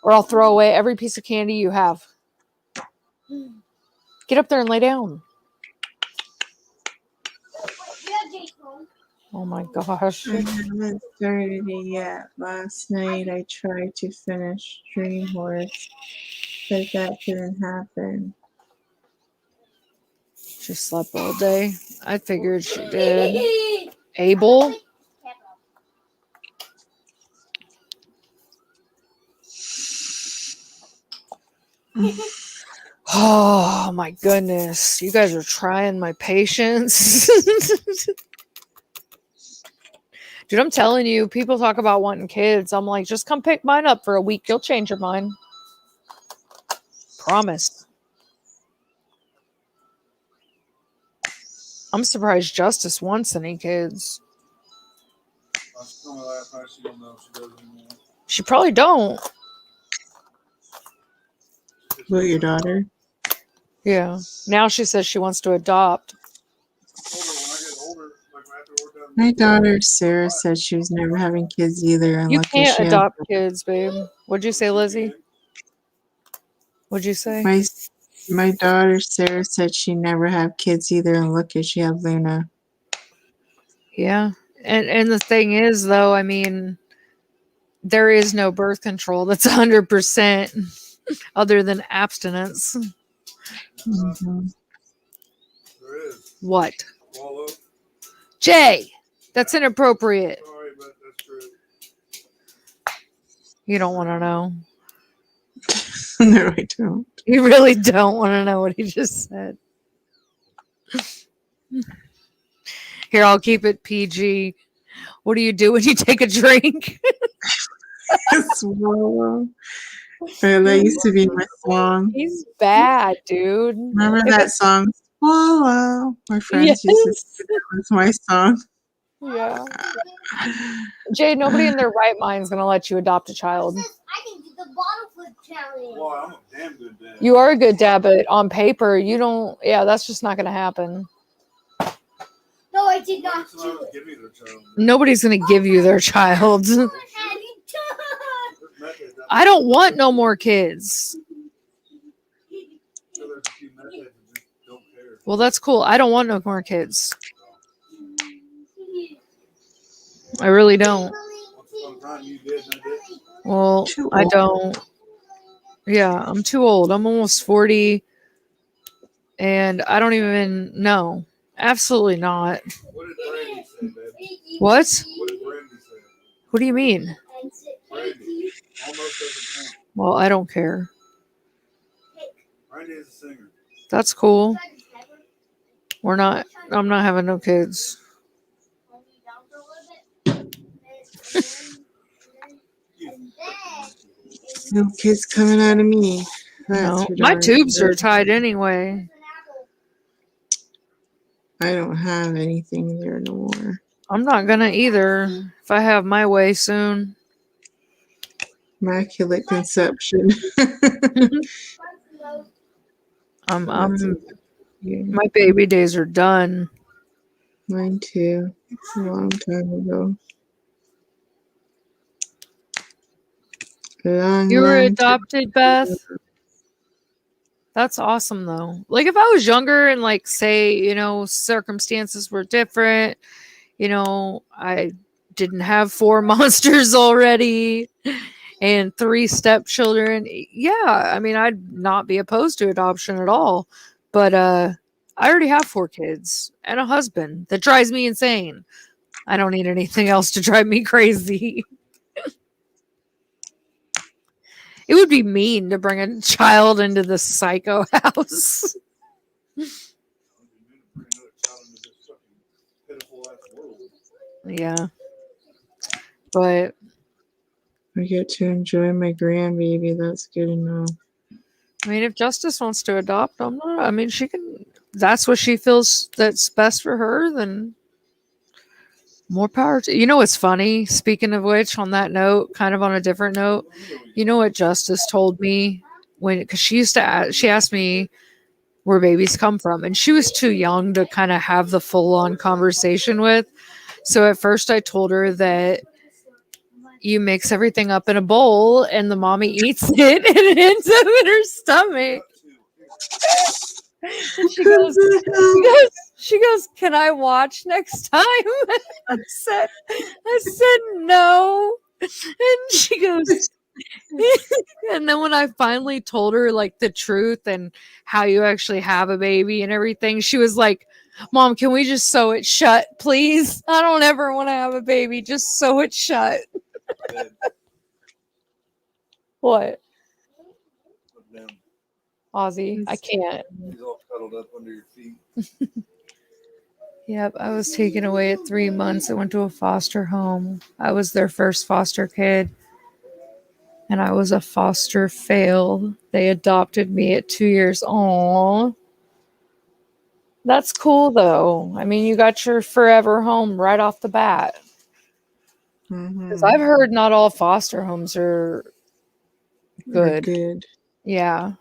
Or I'll throw away every piece of candy you have. Get up there and lay down. Oh my gosh.
I haven't started it yet. Last night I tried to finish Dream Horse, but that didn't happen.
She slept all day. I figured she did. Abel? Oh my goodness. You guys are trying my patience. Dude, I'm telling you, people talk about wanting kids. I'm like, just come pick mine up for a week. You'll change your mind. Promise. I'm surprised Justice wants any kids.
I told me last night she don't know if she does anymore.
She probably don't.
What, your daughter?
Yeah. Now she says she wants to adopt.
I told her when I get older, like after we're done.
My daughter Sarah said she was never having kids either. And
You
lucky
can't
she had-
adopt kids, babe. What'd you say, Lizzy? What'd you say?
My daughter Sarah said she never had kids either, and look at she had Luna.
Yeah. And the thing is, though, I mean, there is no birth control that's 100% other than abstinence.
Mhm.
There is.
What?
Wallow.
Jay, that's inappropriate.
Sorry, but that's true.
You don't want to know.
No, I don't.
You really don't want to know what he just said. Here, I'll keep it PG. What do you do when you take a drink?
Swallow. That used to be my song.
He's bad, dude.
Remember that song? Swallow. My friends used to say that was my song.
Yeah. Jay, nobody in their right mind is going to let you adopt a child.
I can do the bottle flip challenge.
Well, I'm a damn good dad.
You are a good dad, but on paper, you don't. Yeah, that's just not going to happen.
No, No, I did
Why
not
did someone
do
else
it.
give me their child?
Nobody's going to give you their child.
Someone had it done.
There's methods out
I don't want no more kids.
there. There's a few methods that just don't care.
Well, that's cool. I don't want no more kids. I really don't.
Once upon a time you did, and I did.
Well,
Too
I
old.
don't. Yeah, I'm too old. I'm almost 40 and I don't even know. Absolutely not.
What did Brandy say, babe?
What?
What did Brandy say?
What do you mean?
Brandy almost doesn't count.
Well, I don't care.
Brandy is a singer.
That's cool. I'm not having no kids.
No kids coming out of me. That's
No,
for
my
darn
tubes
sure.
are tied anyway.
I don't have anything there no more.
I'm not gonna either if I have my way soon.
Immaculate conception.
I'm
That's yeah,
my baby days are done.
mine too. A long time ago. Long,
You were
long time.
adopted, Beth? That's awesome though. Like if I was younger and like say, circumstances were different, I didn't have 4 monsters already and 3 stepchildren. Yeah, I mean I'd not be opposed to adoption at all. But I already have 4 kids and a husband that drives me insane. I don't need anything else to drive me crazy. It would be mean to bring a child into the psycho house. Yeah. But
I get to enjoy my grandbaby. That's good enough.
I mean, if Justice wants to adopt, she can, that's what she feels that's best for her, then more power to, what's funny? Speaking of which, on that note, kind of on a different note, you know what Justice told me because she asked me where babies come from, and she was too young to kind of have the full on conversation with. So at first I told her that you mix everything up in a bowl and the mommy eats it and it ends up in her stomach. And she goes, can I watch next time? I said no. And she goes, and then when I finally told her like the truth and how you actually have a baby and everything, she was like, Mom, can we just sew it shut, please? I don't ever want to have a baby. Just sew it shut. What? Ozzy, I can't.
He's all cuddled up under your feet.
Yep, I was taken away at 3 months. I went to a foster home. I was their first foster kid. And I was a foster fail. They adopted me at 2 years. Aww. That's cool, though. I mean, you got your forever home right off the bat. Because I've heard not all foster homes are good.
Good.
Yeah.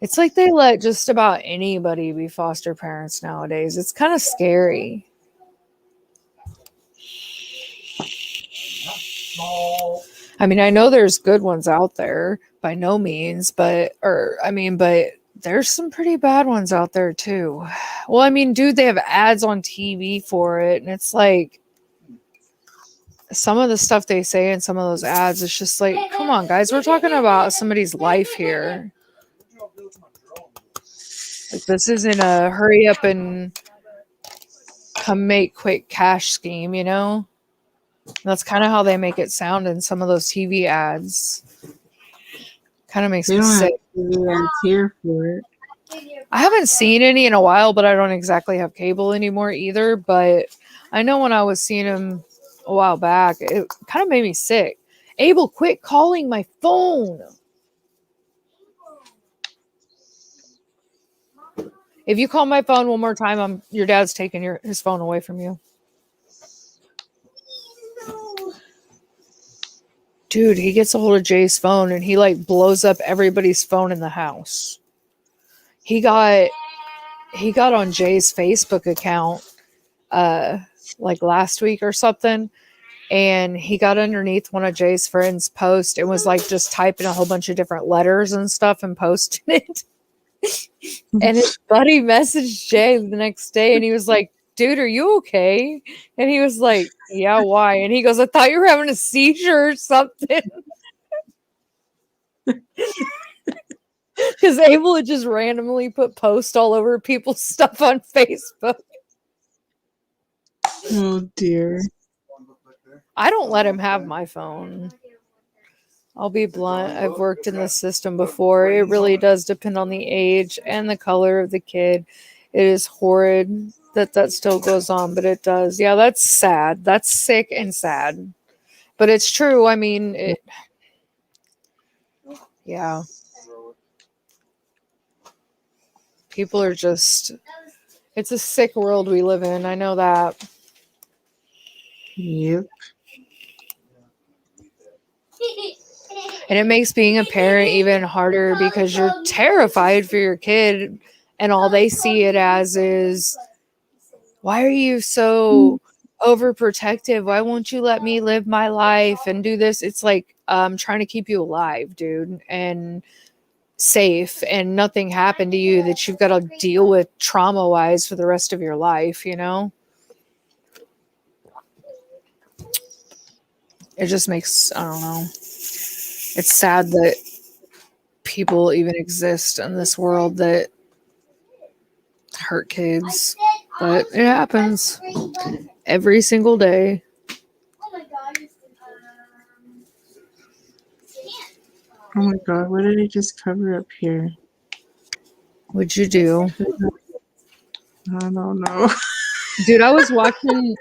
It's like they let just about anybody be foster parents nowadays. It's kind of scary. I mean, I know there's good ones out there by no means, but there's some pretty bad ones out there too. Well, I mean, dude, they have ads on TV for it, and it's like some of the stuff they say in some of those ads, it's just like, come on, guys, we're talking about somebody's life here. Like, this isn't a hurry up and come make quick cash scheme, That's kind of how they make it sound in some of those TV ads. Kind of makes me sick.
Ads here for it.
I haven't seen any in a while, but I don't exactly have cable anymore either. But I know when I was seeing them a while back, it kind of made me sick. Abel, quit calling my phone. If you call my phone one more time, your dad's taking his phone away from you. Dude, he gets a hold of Jay's phone and he like blows up everybody's phone in the house. He got on Jay's Facebook account like last week or something, and he got underneath one of Jay's friends' posts and was like just typing a whole bunch of different letters and stuff and posting it. And his buddy messaged Jay the next day and he was like, dude, are you okay? And he was like, yeah, why? And he goes, I thought you were having a seizure or something. Because Abel would just randomly put posts all over people's stuff on Facebook.
Oh dear.
I don't let him have my phone. I'll be blunt. I've worked in this system before. It really does depend on the age and the color of the kid. It is horrid that still goes on, but it does. Yeah, that's sad. That's sick and sad. But it's true. I mean, yeah. People are just, it's a sick world we live in. I know that.
Yep.
And it makes being a parent even harder because you're terrified for your kid and all they see it as is, why are you so overprotective? Why won't you let me live my life and do this? It's like trying to keep you alive, dude, and safe, and nothing happened to you that you've got to deal with trauma-wise for the rest of your life, you know? It just makes, I don't know. It's sad that people even exist in this world that hurt kids, but it happens every single day.
Oh my god, what did I just cover up here?
What'd you do?
I don't know.
Dude, I was watching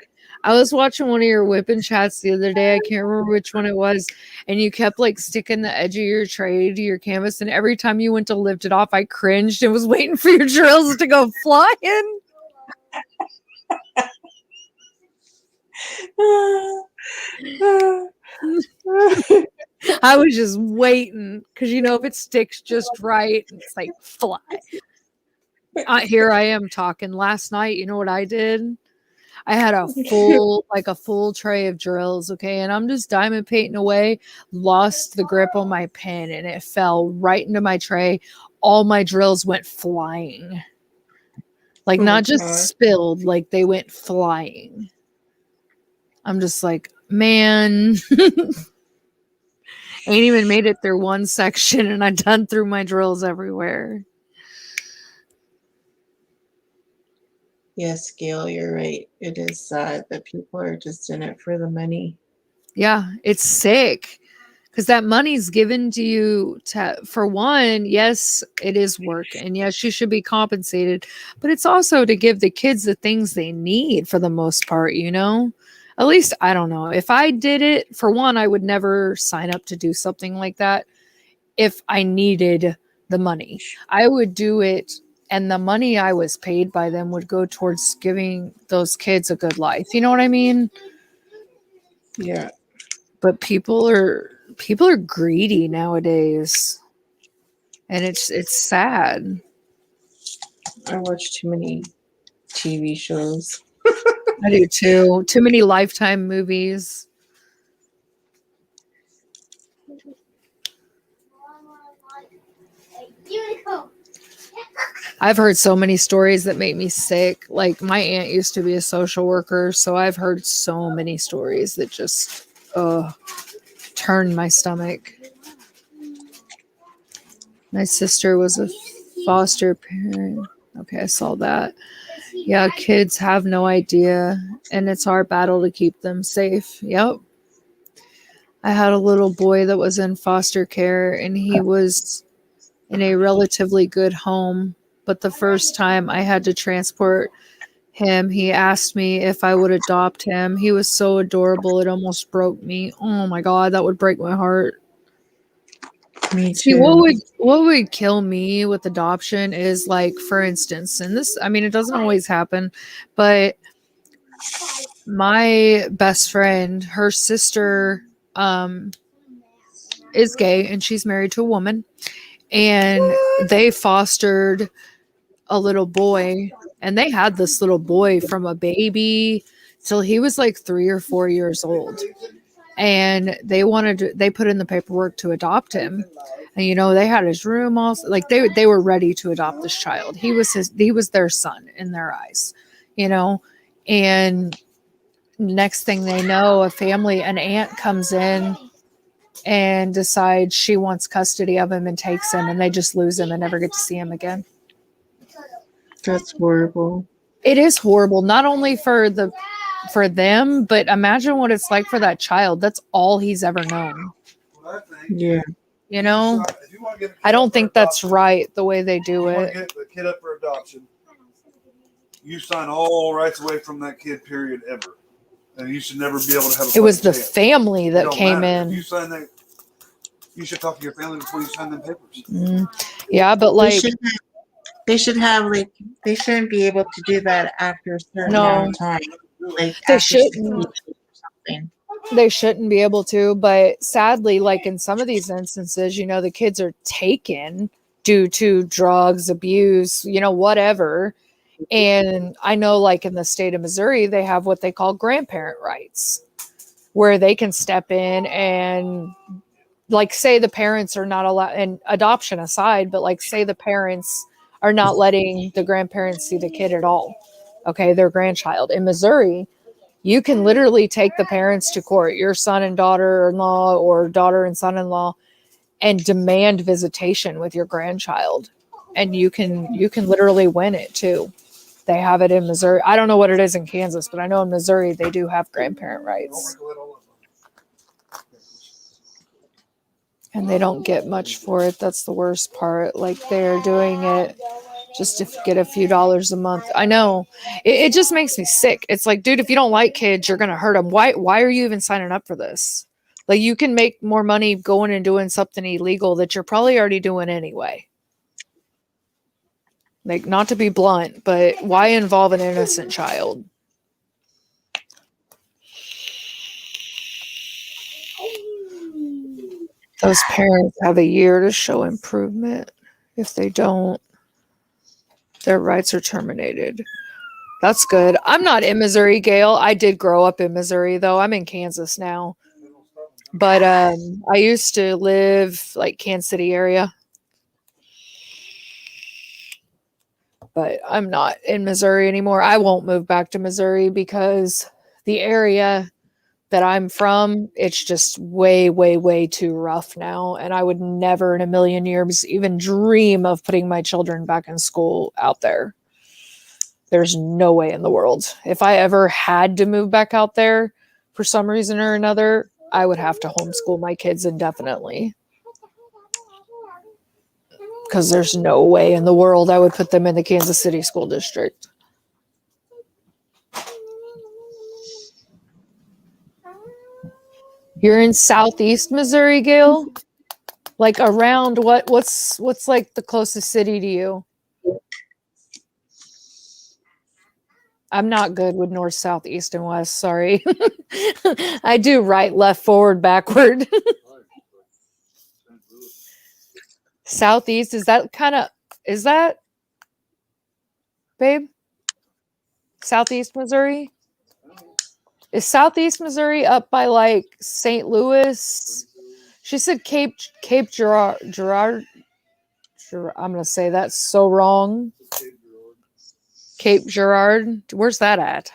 one of your whipping chats the other day. I can't remember which one it was. And you kept like sticking the edge of your tray to your canvas. And every time you went to lift it off, I cringed and was waiting for your drills to go flying. I was just waiting because, you know, if it sticks just right, it's like fly. Here I am talking. Last night, you know what I did? I had a full tray of drills, okay, and I'm just diamond painting away, lost the grip on my pen, and it fell right into my tray. All my drills went flying. Like, not just spilled, like they went flying. I'm just like, man. Ain't even made it through one section, and I done through my drills everywhere.
Yes, Gail, you're right. It is sad that people are just in it for the money.
Yeah, it's sick because that money's given to you for one, yes, it is work, and yes, you should be compensated, but it's also to give the kids the things they need for the most part, you know? At least, I don't know. If I did it, for one, I would never sign up to do something like that if I needed the money. I would do it, and the money I was paid by them would go towards giving those kids a good life. You know what I mean?
Yeah.
But people are greedy nowadays, and it's sad.
I watch too many TV shows.
I do too. Too many Lifetime movies. I've heard so many stories that make me sick. Like, my aunt used to be a social worker, so I've heard so many stories that just turned my stomach. My sister was a foster parent. Okay, I saw that. Yeah, kids have no idea, and it's our battle to keep them safe. Yep. I had a little boy that was in foster care, and he was in a relatively good home. But the first time I had to transport him, he asked me if I would adopt him. He was so adorable, it almost broke me. Oh my God, that would break my heart.
Me
See,
too.
what would kill me with adoption is, like, for instance, and this, I mean, it doesn't always happen, but my best friend, her sister is gay, and she's married to a woman, and they fostered a little boy, And they had this little boy from a baby till he was like 3 or 4 years old. And they put in the paperwork to adopt him. And they had his room also, like they were ready to adopt this child. He was their son in their eyes, and next thing they know, an aunt comes in and decides she wants custody of him and takes him, and they just lose him and never get to see him again.
That's horrible.
It is horrible, not only for them, but imagine what it's like for that child. That's all he's ever known.
Yeah.
I don't think that's right the way they do
You want
it.
to get the kid up for adoption, you sign all rights away from that kid, period, ever. And you should never be able to have a
It was the
chance.
family that came
matter.
in.
If you sign that, you should talk to your family before you sign them papers.
Yeah, but
they should have they shouldn't be able to do that after a certain
No.
amount of time. Like
They
after 6
shouldn't.
weeks or something.
They shouldn't be able to, but sadly, like in some of these instances, the kids are taken due to drugs, abuse, whatever. And I know, like in the state of Missouri, they have what they call grandparent rights, where they can step in and, like, say the parents are not allowed, and adoption aside, but like say the parents are not letting the grandparents see the kid at all. Okay, their grandchild. In Missouri, you can literally take the parents to court, your son and daughter-in-law or daughter and son-in-law, and demand visitation with your grandchild. And you can literally win it too. They have it in Missouri. I don't know what it is in Kansas, but I know in Missouri they do have grandparent rights. And they don't get much for it. That's the worst part. Like, they're doing it just to get a few dollars a month. I know. It just makes me sick. It's like, dude, if you don't like kids, you're going to hurt them. Why are you even signing up for this? Like, you can make more money going and doing something illegal that you're probably already doing anyway. Like, not to be blunt, but why involve an innocent child? Those parents have a year to show improvement. If they don't, their rights are terminated. That's good. I'm not in Missouri, Gail. I did grow up in Missouri, though. I'm in Kansas now. But I used to live like Kansas City area. But I'm not in Missouri anymore. I won't move back to Missouri because the area that I'm from, it's just way, way, way too rough now. And I would never in a million years even dream of putting my children back in school out there. There's no way in the world. If I ever had to move back out there for some reason or another, I would have to homeschool my kids indefinitely. Because there's no way in the world I would put them in the Kansas City school district. You're in Southeast Missouri, Gail? Like around what's like the closest city to you? I'm not good with north, south, east, and west. Sorry. I do right, left, forward, backward. Southeast, is that, babe? Southeast Missouri? Is Southeast Missouri up by like St. Louis? She said Cape Girard. I'm going to say that's so wrong. Cape Girard. Where's that at?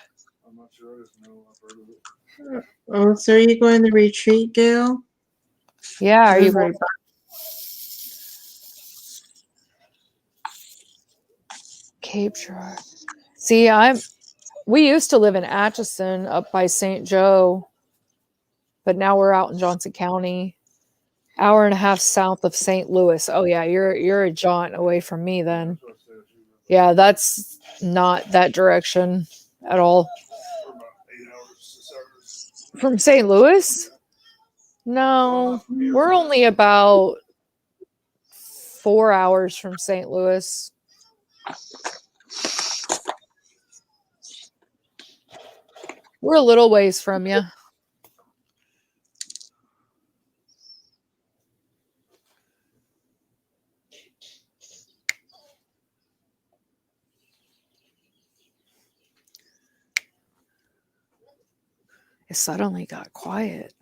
I'm not sure. I just know I've heard of it.
Oh, so are you going to retreat, Gail?
Yeah, are you
Right.
Cape Girard? See, we used to live in Atchison up by St. Joe, but now we're out in Johnson County, hour and a half south of St. Louis. Oh yeah, you're a jaunt away from me then. Yeah, that's not that direction at all. From St. Louis? No, we're only about 4 hours from St. Louis. We're a little ways from you. It suddenly got quiet.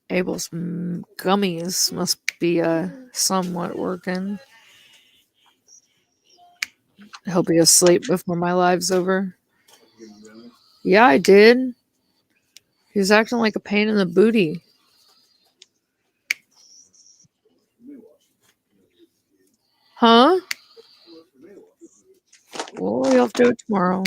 Abel's gummies must be somewhat working. He'll be asleep before my live's over. Yeah, I did. He was acting like a pain in the booty. Huh? Well, you'll have to do it tomorrow.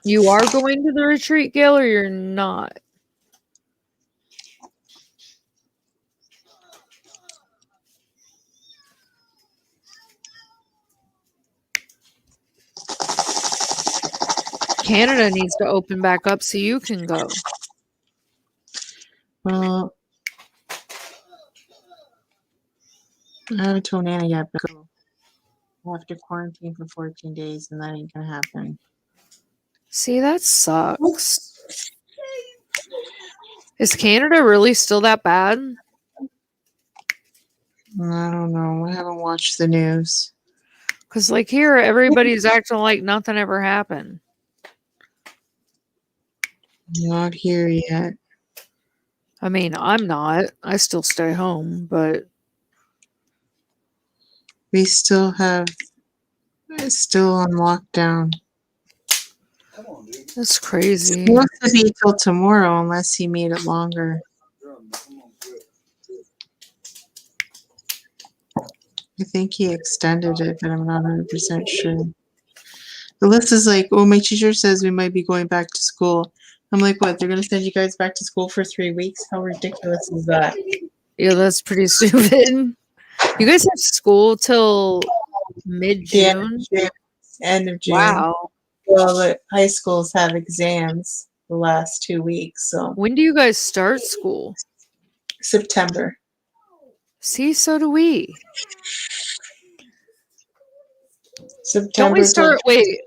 You are going to the retreat, Gail, or you're not? Canada needs to open back up so you can go.
Well, I haven't told Nana yet, but we'll have to quarantine for 14 days, and that ain't gonna happen.
See, that sucks. Is Canada really still that bad?
I don't know. I haven't watched the news.
Because, like, here, everybody's acting like nothing ever happened.
Not here yet.
I mean, I'm not. I still stay home, but
We still have. It's still on lockdown.
Come on, dude.
that's
It's
crazy.
supposed to be till tomorrow, unless he made it longer.
Come on, quit.
I think he extended it, but I'm not 100% sure. Alyssa's like, oh, my teacher says we might be going back to school. I'm like, what? They're going to send you guys back to school for 3 weeks? How ridiculous is that?
Yeah, that's pretty stupid. You guys have school till mid-June?
End of June.
Wow.
Well, the high schools have exams the last 2 weeks, so
When do you guys start school?
September.
See, so do we. Don't
September.
we start? Wait,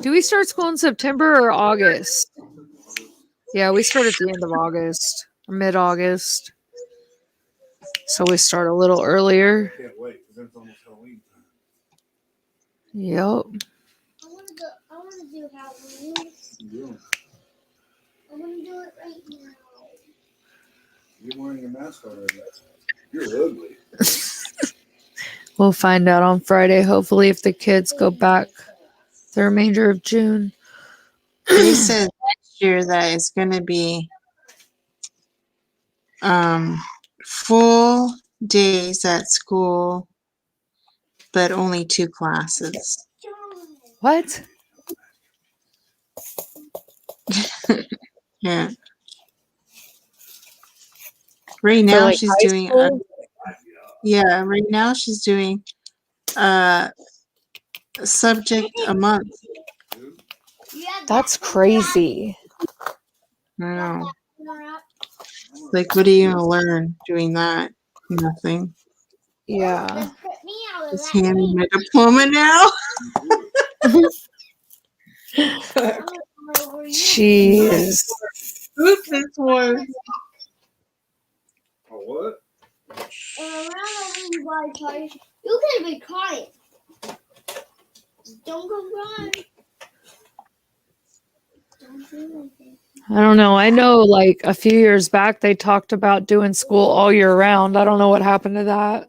do we start school in September or August? Yeah, we start at the end of August, mid-August. So we start a little earlier.
Can't wait because it's almost Halloween time.
Yep.
I want to do Halloween.
Yeah.
I want to do it right now.
You're wearing your mask already. You're ugly.
We'll find out on Friday, hopefully, if the kids go back the remainder of June.
They said next year that it's going to be full days at school, but only 2 classes.
What?
Yeah. Right now
like,
she's
high
doing
school?
right now she's doing a subject a month.
That's crazy.
I know. Like, what are you gonna learn doing that? Nothing.
Yeah.
Just handing my diploma now.
Jeez.
Who's this one?
Oh, what?
You can be crying. Don't go crying. Don't do anything.
I don't know. I know, like, a few years back, they talked about doing school all year round. I don't know what happened to that.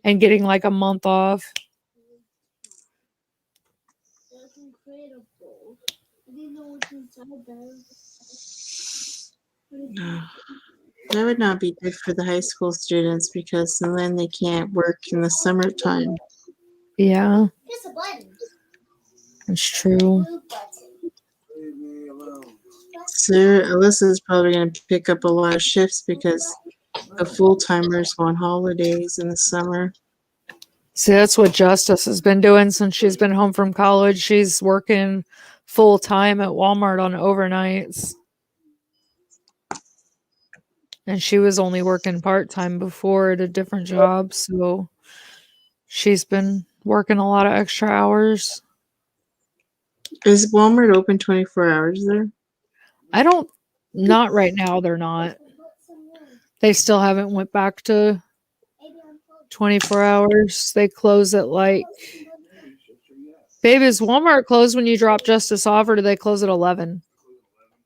And getting, like, a month off.
That's incredible. I didn't know what's inside there.
That would not be good for the high school students because then they can't work in the summertime.
Yeah,
Just a button.
that's true.
Blue button.
Leave me alone.
So Alyssa's probably going to pick up a lot of shifts because the full-timers go on holidays in the summer.
See, that's what Justice has been doing since she's been home from college. She's working full time at Walmart on overnights. And she was only working part time before at a different job. So she's been working a lot of extra hours.
Is Walmart open 24 hours there?
Not right now. They're not. They still haven't went back to 24 hours. They close at like, babe, is Walmart closed when you drop Justice off, or do they close at 11?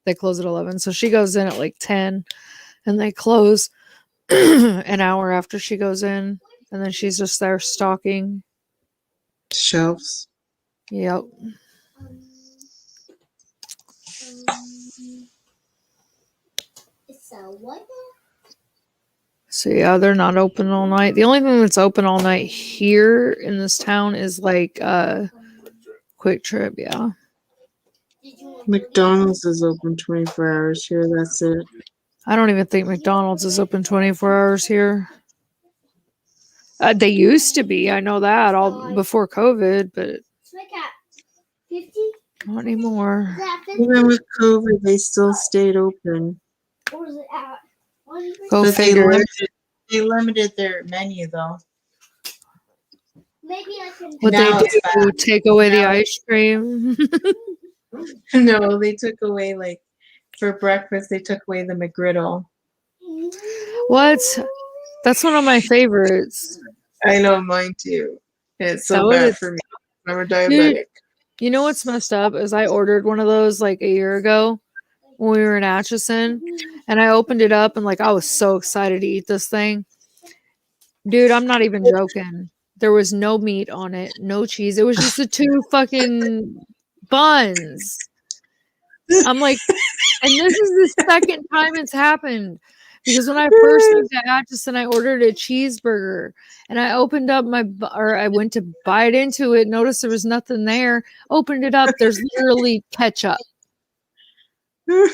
They close at 11. So she goes in at like 10 and they close an hour after she goes in. And then she's just there stocking.
Shelves.
Yep. So yeah, they're not open all night. The only thing that's open all night here in this town is like Quick Trip, yeah.
McDonald's is open 24 hours here. That's it.
I don't even think McDonald's is open 24 hours here. They used to be, I know that, all before COVID, but not anymore.
Even with COVID, they still stayed open.
Go
But
figure.
they limited their menu though.
Maybe I can.
What
Now
they
it's
do,
back.
take away the
Now-
ice cream.
No, they took away like for breakfast. They took away the McGriddle.
What? That's one of my favorites.
I know mine too. And it's so
That was
bad
a-
for me. I'm a diabetic.
You know what's messed up is I ordered one of those like a year ago when we were in Atchison, and I opened it up and like I was so excited to eat this thing. Dude, I'm not even joking. There was no meat on it, no cheese. It was just the two fucking buns. I'm like, and this is the second time it's happened. Because when I first moved to Atchison, I ordered a cheeseburger and I opened up I went to bite into it, noticed there was nothing there, opened it up, there's literally ketchup. I'm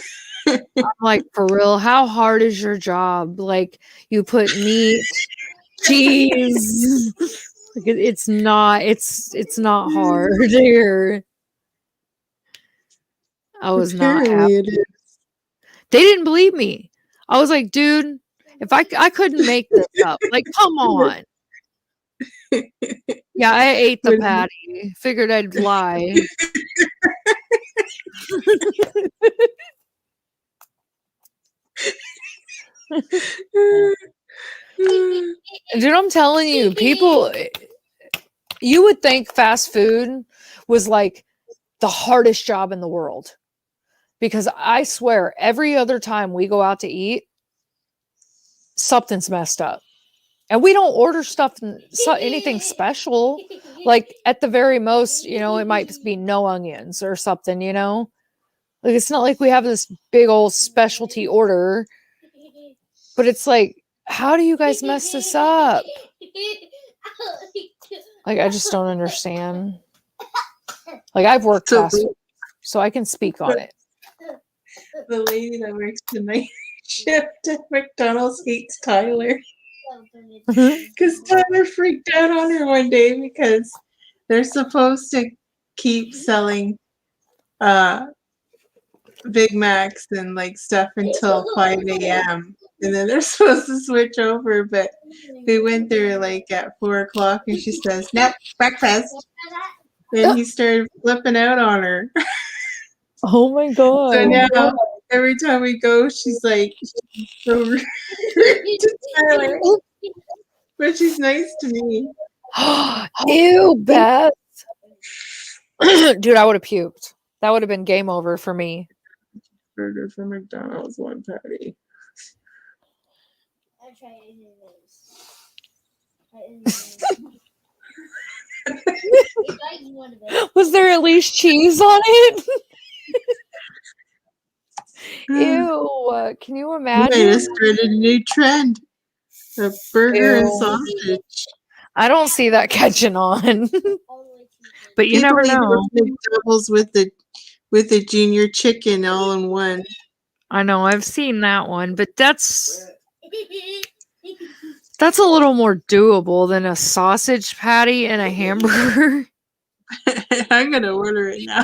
like, for real, how hard is your job? Like, you put meat, cheese. Like, it's not hard here. I was not
Apparently
happy.
it is.
They didn't believe me. I was like, dude, if I couldn't make this up. Like, come on. Yeah, I ate the patty. Figured I'd lie. Dude, I'm telling you, people, you would think fast food was like the hardest job in the world. Because I swear, every other time we go out to eat, something's messed up. And we don't order anything special. Like, at the very most, it might be no onions or something, Like, it's not like we have this big old specialty order. But it's like, how do you guys mess this up? Like, I just don't understand. Like, I've worked fast food, so I can speak on it.
The lady that works the night shift at McDonald's hates Tyler. Because Tyler freaked out on her one day because they're supposed to keep selling Big Macs and like stuff until 5 a.m. And then they're supposed to switch over, but they went there like at 4 o'clock and she says, "Nope, breakfast." Then he started flipping out on her.
Oh my god.
So now every time we go, she's like, so rude to Tyler. But she's nice to me.
Ew, Beth. Dude, I would have puked. That would have been game over for me.
Burger from McDonald's, one patty.
I'll try it.
Was there at least cheese on it? Ew. Can you
I
imagine?
just started a new trend. A burger and sausage.
I don't see that catching on. But you never
People
know.
eat McDoubles with the junior chicken all in one.
I know, I've seen that one, but that's a little more doable than a sausage patty and a hamburger.
I'm gonna order it now.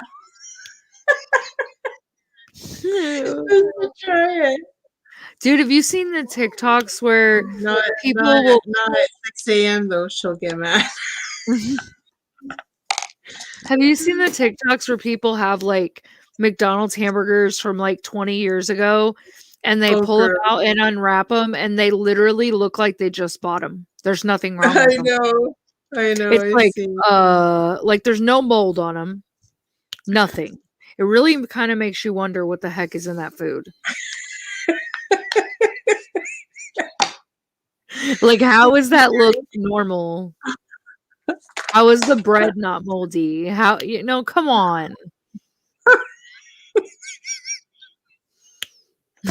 Let's try it.
Dude, have you seen the TikToks where
Not,
people
not,
will
not at 6 a.m. though. She'll get mad.
Have you seen the TikToks where people have like McDonald's hamburgers from like 20 years ago and they
Oh,
pull them
girl.
out and unwrap them, and they literally look like they just bought them. There's nothing wrong
I
with them.
know. I know.
It's
I've seen.
like there's no mold on them. Nothing. It really kind of makes you wonder what the heck is in that food. Like, how is that look normal? How is the bread not moldy? How, come on.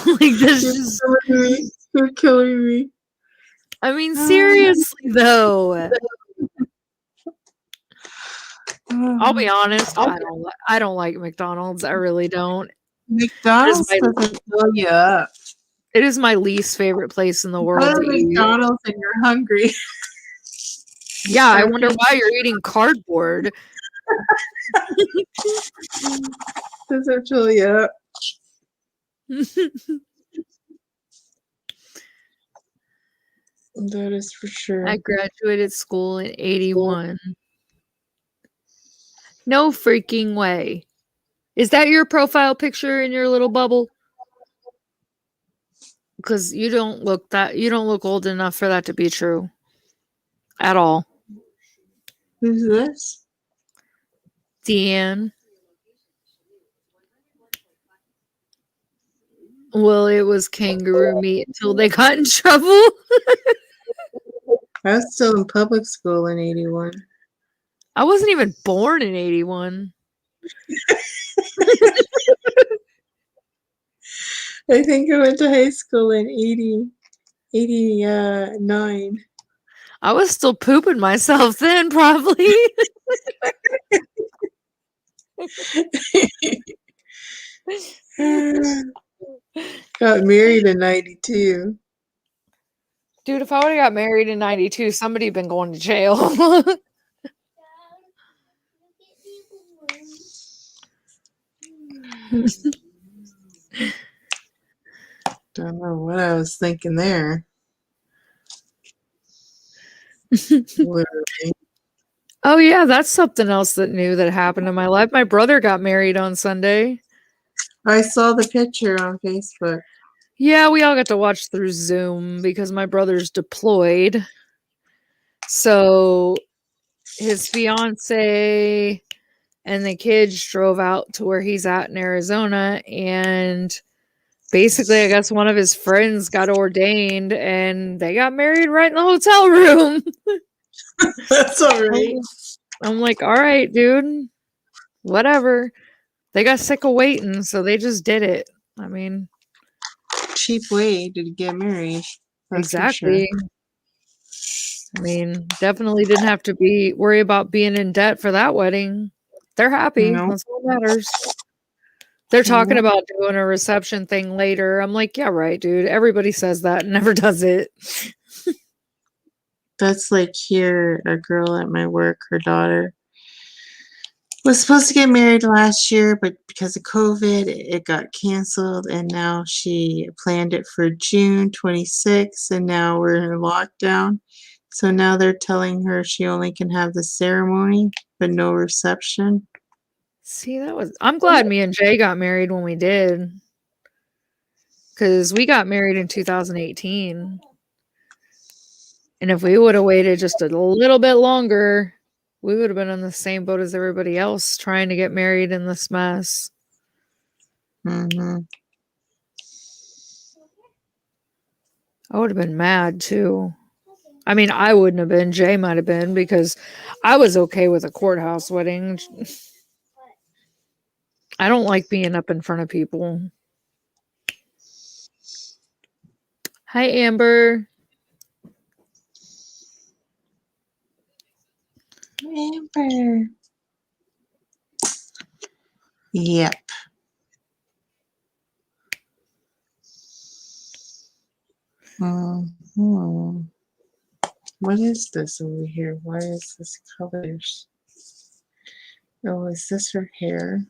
Like, this just,
You're killing me.
I mean, seriously, though. I'll be honest, I don't like McDonald's. I really don't.
McDonald's doesn't fill you up.
It is my least favorite place in the world
Go
to
to
eat.
McDonald's and you're hungry.
Yeah, I wonder why you're eating cardboard.
Doesn't fill you up. That is for sure.
I graduated school in 81. No freaking way. Is that your profile picture in your little bubble? Because you don't look old enough for that to be true. At all.
Who's this?
Deanne. Well, it was kangaroo meat until they got in trouble.
I was still in public school in 81.
I wasn't even born in 81.
I think I went to high school in 89.
I was still pooping myself then, probably.
Got married in 92.
Dude, if I would have got married in 92, somebody been going to jail.
Don't know what I was thinking there. Literally.
Oh, yeah, that's something else that new that happened in my life. My brother got married on Sunday.
I saw the picture on Facebook.
Yeah, we all got to watch through Zoom because my brother's deployed. So his fiance and the kids drove out to where he's at in Arizona, and basically, I guess one of his friends got ordained and they got married right in the hotel room.
That's all right.
I'm like, all right, dude, whatever. They got sick of waiting, so they just did it. I mean,
Cheap way to get married. That's
exactly. I mean, definitely didn't have to worry about being in debt for that wedding. They're happy.
No.
That's what matters. They're talking about doing a reception thing later. I'm like, yeah, right, dude. Everybody says that and never does it.
That's like here, a girl at my work, her daughter was supposed to get married last year, but because of COVID, it got canceled, and now she planned it for June 26th, and now we're in lockdown. So now they're telling her she only can have the ceremony, but no reception.
See, I'm glad me and Jay got married when we did. Because we got married in 2018. And if we would have waited just a little bit longer, we would have been in the same boat as everybody else trying to get married in this mess.
Mm-hmm.
I would have been mad too. I mean, I wouldn't have been. Jay might have been, because I was okay with a courthouse wedding. I don't like being up in front of people. Hi, Amber.
Amber. Yep. Mm-hmm. What is this over here? Why is this colors? Oh, is this her hair?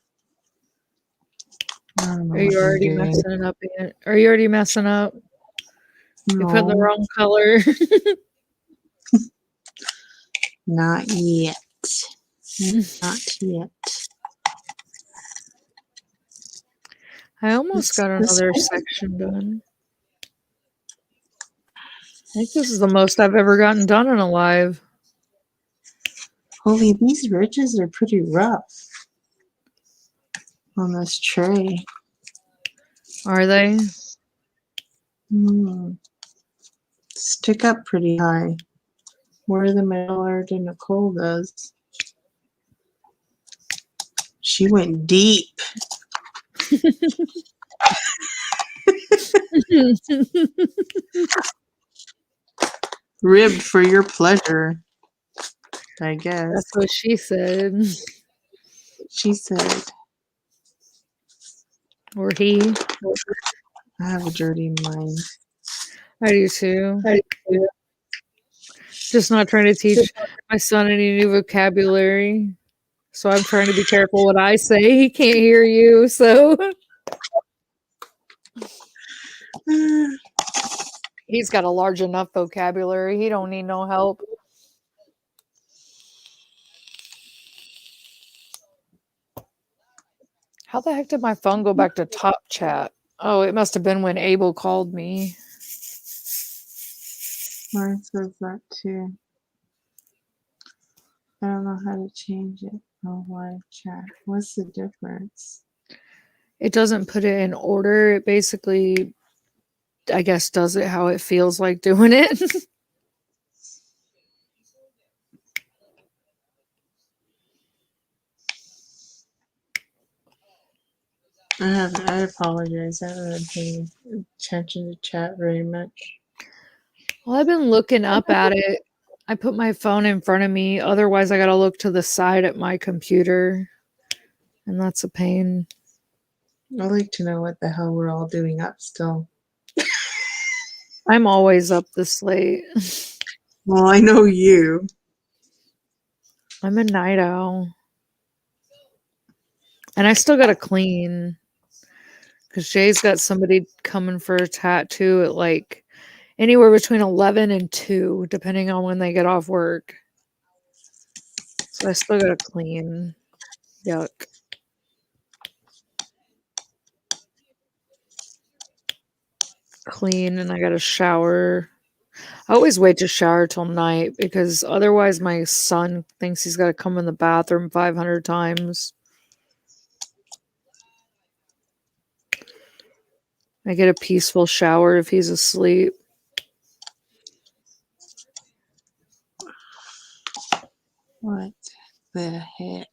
I don't know.
Are you already messing up? Are you already messing up?
No.
You put the wrong color.
Not yet. Not yet.
I almost
It's
got
this
another section done. I think this is the most I've ever gotten done in a live.
Holy, these ridges are pretty rough on this tray.
Are they?
Stick up pretty high. More than my daughter Nicole does. She went deep. Ribbed for your pleasure, I guess.
That's what she said.
She said.
Or he.
I have a dirty mind.
I do too. Just not trying to teach my son any new vocabulary. So I'm trying to be careful what I say. He can't hear you, so he's got a large enough vocabulary. He don't need no help. How the heck did my phone go back to top chat? Oh, it must have been when Abel called me.
Mine says that too. I don't know how to change it. Oh, live chat. What's the difference?
It doesn't put it in order. It basically, I guess, does it how it feels like doing it.
I apologize. I haven't been paying attention to chat very much.
Well, I've been looking up at it. I put my phone in front of me. Otherwise, I got to look to the side at my computer. And that's a pain.
I'd like to know what the hell we're all doing up still.
I'm always up this late.
Well, I know you.
I'm a night owl. And I still got to clean. Because Jay's got somebody coming for a tattoo at like anywhere between 11 and 2, depending on when they get off work. So I still got to clean. Yuck. Clean, and I got to shower. I always wait to shower till night because otherwise my son thinks he's got to come in the bathroom 500 times. I get a peaceful shower if he's asleep.
What the heck?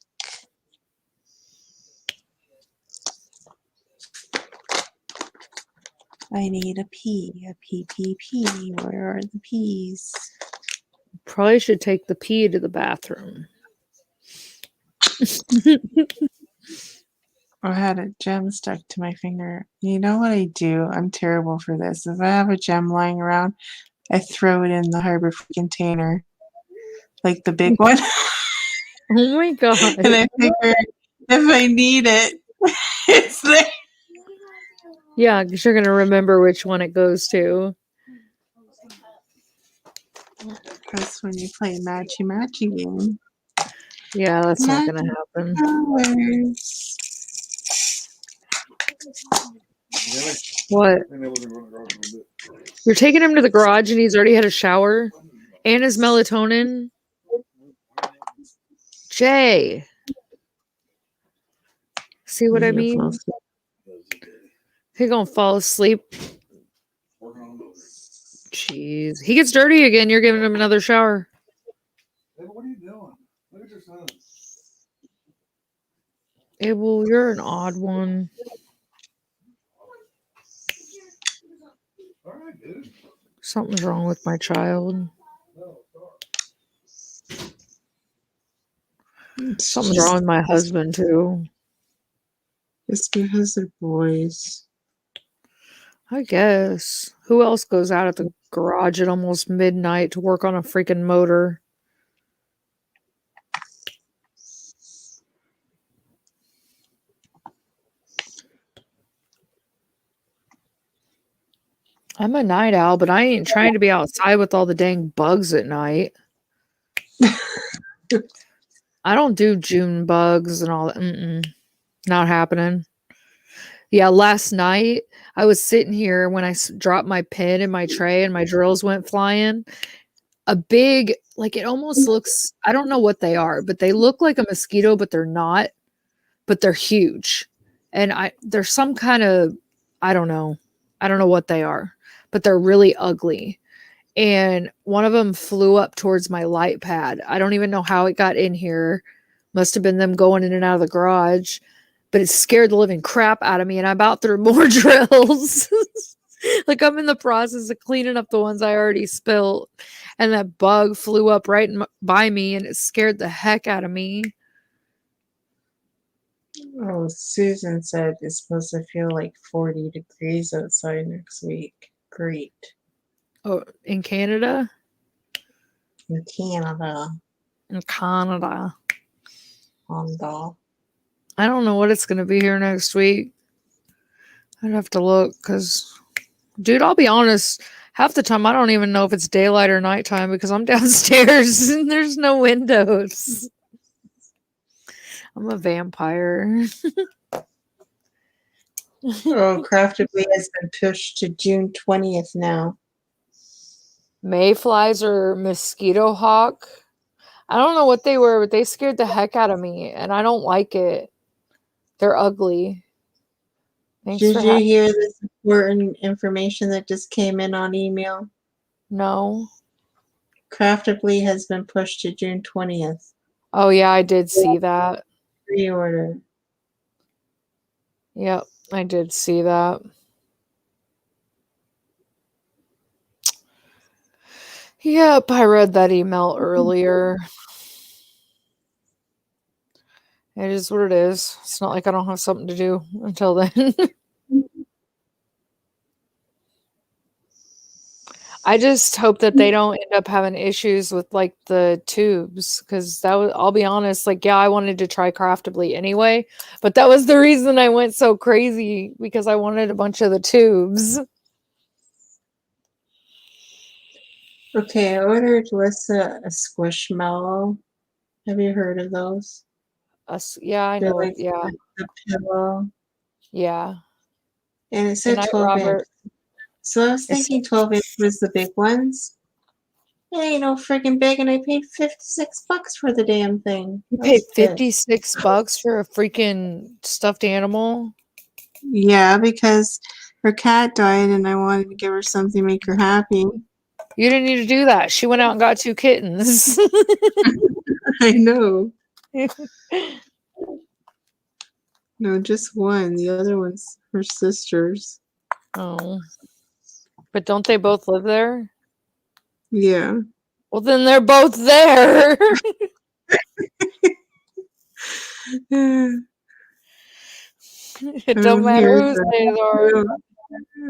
I need a pee. A pee, pee, pee. Where are the peas?
Probably should take the pee to the bathroom.
I had a gem stuck to my finger. You know what I do? I'm terrible for this. If I have a gem lying around, I throw it in the Harbor Freight container. Like the big one.
Oh my god.
And I figure if I need it, it's there.
Yeah, because you're going to remember which one it goes to.
That's when you play matchy-matchy game.
Yeah, that's not going to happen.
Colors.
What? You're taking him to the garage and he's already had a shower and his melatonin? Jay. See what I mean? He's going to fall asleep. Jeez. He gets dirty again. You're giving him another shower.
Hey, what are you doing? Look at your son.
Abel, you're an odd one.
All right, dude.
Something's wrong with my child. Something's wrong with my husband, too.
It's because they're boys.
I guess. Who else goes out at the garage at almost midnight to work on a freaking motor? I'm a night owl, but I ain't trying to be outside with all the dang bugs at night. I don't do June bugs and all that. Not happening. Yeah, last night I was sitting here when I dropped my pen in my tray and my drills went flying. A big, like it almost looks, I don't know what they are, but they look like a mosquito, but they're not, but they're huge. And there's some kind of, I don't know. I don't know what they are, but they're really ugly. And one of them flew up towards my light pad. I don't even know how it got in here. Must have been them going in and out of the garage, but it scared the living crap out of me. And I about threw more drills. Like I'm in the process of cleaning up the ones I already spilled. And that bug flew up right by me and it scared the heck out of me.
Oh, Susan said it's supposed to feel like 40 degrees outside next week. Great.
Oh, in Canada?
In Canada.
In Canada.
Honda.
I don't know what it's going to be here next week. I'd have to look because, dude, I'll be honest. Half the time, I don't even know if it's daylight or nighttime because I'm downstairs and there's no windows. I'm a vampire.
Oh, Craftably has been pushed to June 20th now.
Mayflies or mosquito hawk. I don't know what they were, but they scared the heck out of me, and I don't like it. They're ugly. Thanks
Did
for
you hear this important information that just came in on email?
No.
Craftably has been pushed to June 20th.
Oh, yeah, I did see that.
Pre-order.
Yep, I did see that. Yep, I read that email earlier. It is what it is. It's not like I don't have something to do until then. I just hope that they don't end up having issues with like the tubes because that was, I'll be honest, like, yeah, I wanted to try Craftably anyway, but that was the reason I went so crazy because I wanted a bunch of the tubes.
Okay, I ordered Lissa a Squishmallow. Have you heard of those?
Yeah, I
They're
know.
like
Yeah.
the pillow.
Yeah.
And it
Good
said
night,
12 inch.
Robert.
So I was thinking 12 inch was the big ones. It ain't no freaking big, and I paid $56 for the damn thing.
You
I
paid
was pissed.
$56 for a freaking stuffed animal?
Yeah, because her cat died and I wanted to give her something to make her happy.
You didn't need to do that. She went out and got 2 kittens.
I know. No, just one. The other one's her sister's.
Oh. But don't they both live there?
Yeah.
Well, then they're both there. It don't matter whose they are.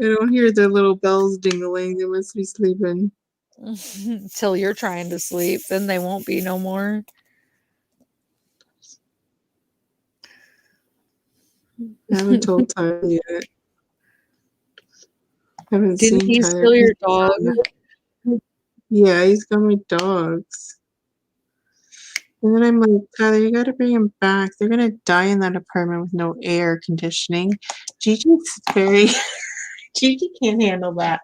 I don't hear their little bells dingling. They must be sleeping.
Till you're trying to sleep, then they won't be no more.
I haven't told Tyler yet. Haven't
Didn't
seen
he
Tyler.
steal your dog?
Yeah, he's got my dogs. And then I'm like, Tyler, you gotta bring him back. They're gonna die in that apartment with no air conditioning. Gigi's very Gigi can't handle that.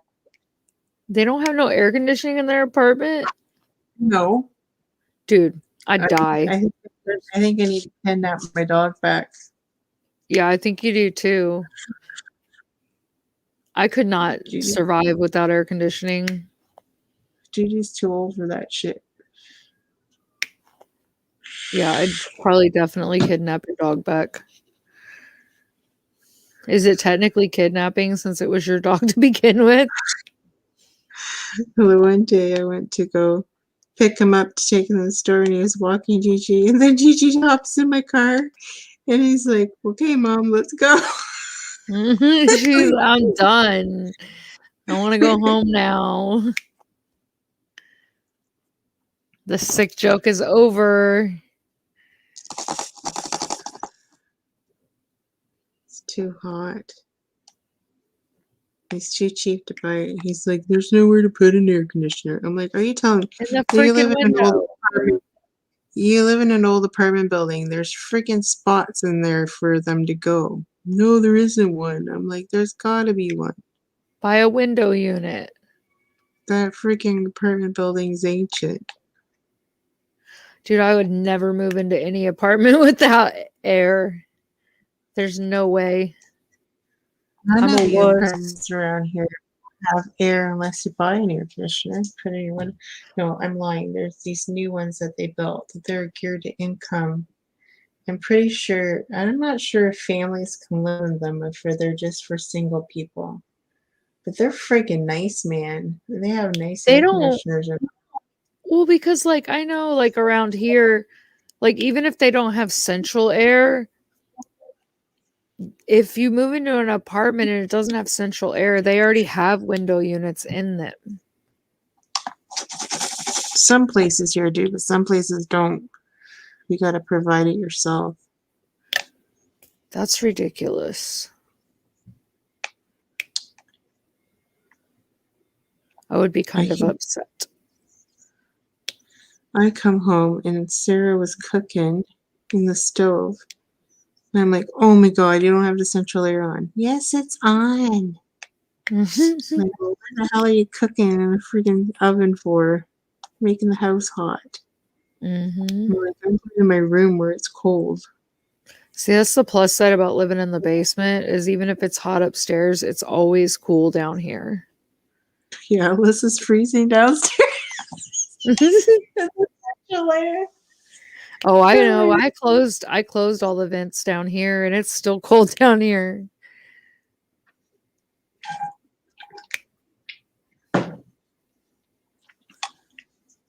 They don't have no air conditioning in their apartment?
No.
Dude, I'd die.
I think I need to kidnap my dog back.
Yeah, I think you do too. I could not survive without air conditioning.
Gigi's too old for that shit.
Yeah, I'd probably definitely kidnap your dog back. Is it technically kidnapping since it was your dog to begin with?
The one day I went to go pick him up to take him to the store and he was walking Gigi, and then Gigi hops in my car and he's like, okay, Mom, let's go.
I'm done. I want to go home now. The sick joke is over.
It's too hot. He's too cheap to buy it. He's like, there's nowhere to put an air conditioner. I'm like, are you telling me?
In the
You live
freaking
in an old
window.
apartment. You live in an old apartment building. There's freaking spots in there for them to go. no, there isn't one. I'm like, there's gotta be one.
Buy a window unit.
That freaking apartment building's ancient.
Dude, I would never move into any apartment without air. There's no way.
None
I'm
of
a
the
wuss.
apartments around here have air unless you buy an air conditioner. Put in your window. No, I'm lying. There's these new ones that they built. They're geared to income. I'm pretty sure. I'm not sure if families can live in them or if they're just for single people. But they're freaking nice, man. They have nice
They
air
don't.
conditioners.
Well, because like I know, like around here, like even if they don't have central air, if you move into an apartment and it doesn't have central air, they already have window units in them.
Some places here do, but some places don't. You got to provide it yourself.
That's ridiculous. I would be kind of upset.
I come home and Sarah was cooking in the stove. And I'm like, oh my God, you don't have the central air on. Yes, it's on. Like, well, what the hell are you cooking in a freaking oven for? Making the house hot.
Mm-hmm.
I'm like, I'm in my room where it's cold.
See, that's the plus side about living in the basement is even if it's hot upstairs, it's always cool down here.
Yeah, this is freezing downstairs.
Oh, I know. I closed all the vents down here and it's still cold down here.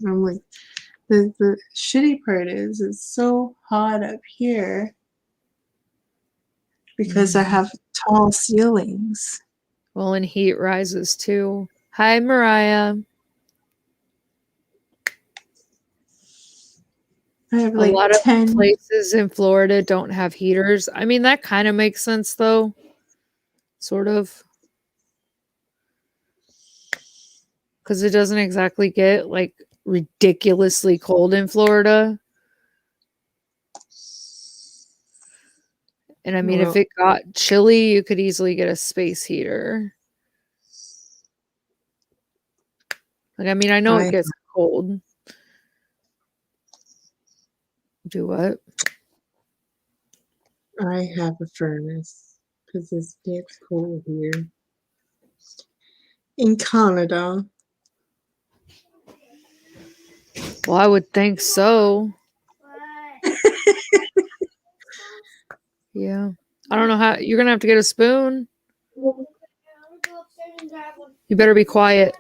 I'm like, the shitty part is it's so hot up here because I have tall ceilings.
Well, and heat rises too. Hi, Mariah.
I have
A
like
lot
10
of places in Florida don't have heaters. I mean, that kind of makes sense though. Sort of. Because it doesn't exactly get like ridiculously cold in Florida. And I mean, if it got chilly, you could easily get a space heater. Like, I mean, I know it gets cold. Do what?
I have a furnace because it gets cold here. In Canada.
Well, I would think so. Yeah. I don't know how. You're going to have to get a spoon. You better be quiet.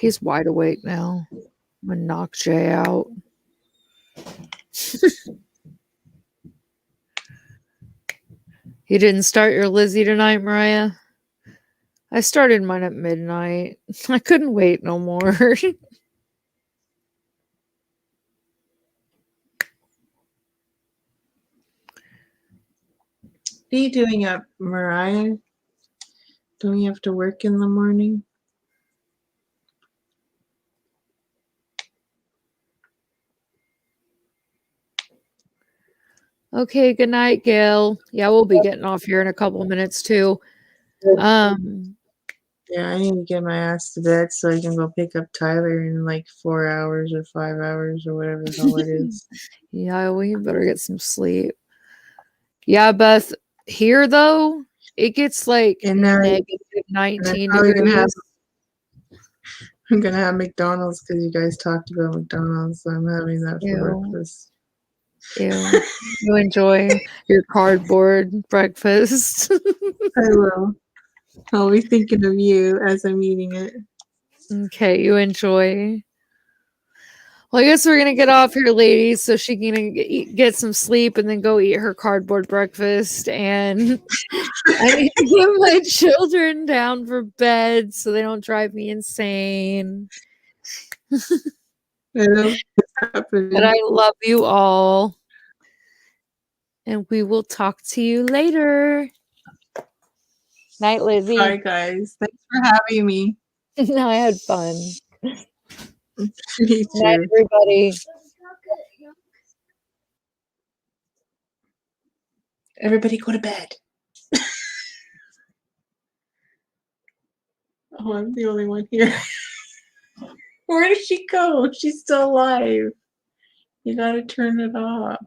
He's wide awake now. I'm going to knock Jay out. You didn't start your Lizzy tonight, Mariah? I started mine at midnight. I couldn't wait no more.
What are you doing up, Mariah? Don't you have to work in the morning?
Okay, good night, Gail. Yeah, we'll be getting off here in a couple minutes too.
Yeah, I need to get my ass to bed so I can go pick up Tyler in like 4 hours or 5 hours or whatever the hell it is.
Yeah, we better get some sleep. Yeah, Beth, here though, it gets like negative 19 degrees.
I'm gonna have McDonald's because you guys talked about McDonald's, so I'm having that for breakfast.
Ew. You enjoy your cardboard breakfast.
I will. I'll be thinking of you as I'm eating it.
Okay, you enjoy. Well, I guess we're gonna get off here, ladies, so she can get some sleep and then go eat her cardboard breakfast. And I need to get my children down for bed so they don't drive me insane. But I love you all. And we will talk to you later. Night, Lizzy.
Bye, guys. Thanks for having me.
No, I had fun.
Me too.
Night, everybody.
Everybody go to bed. Oh, I'm the only one here. Where did she go? She's still alive. You gotta turn it off.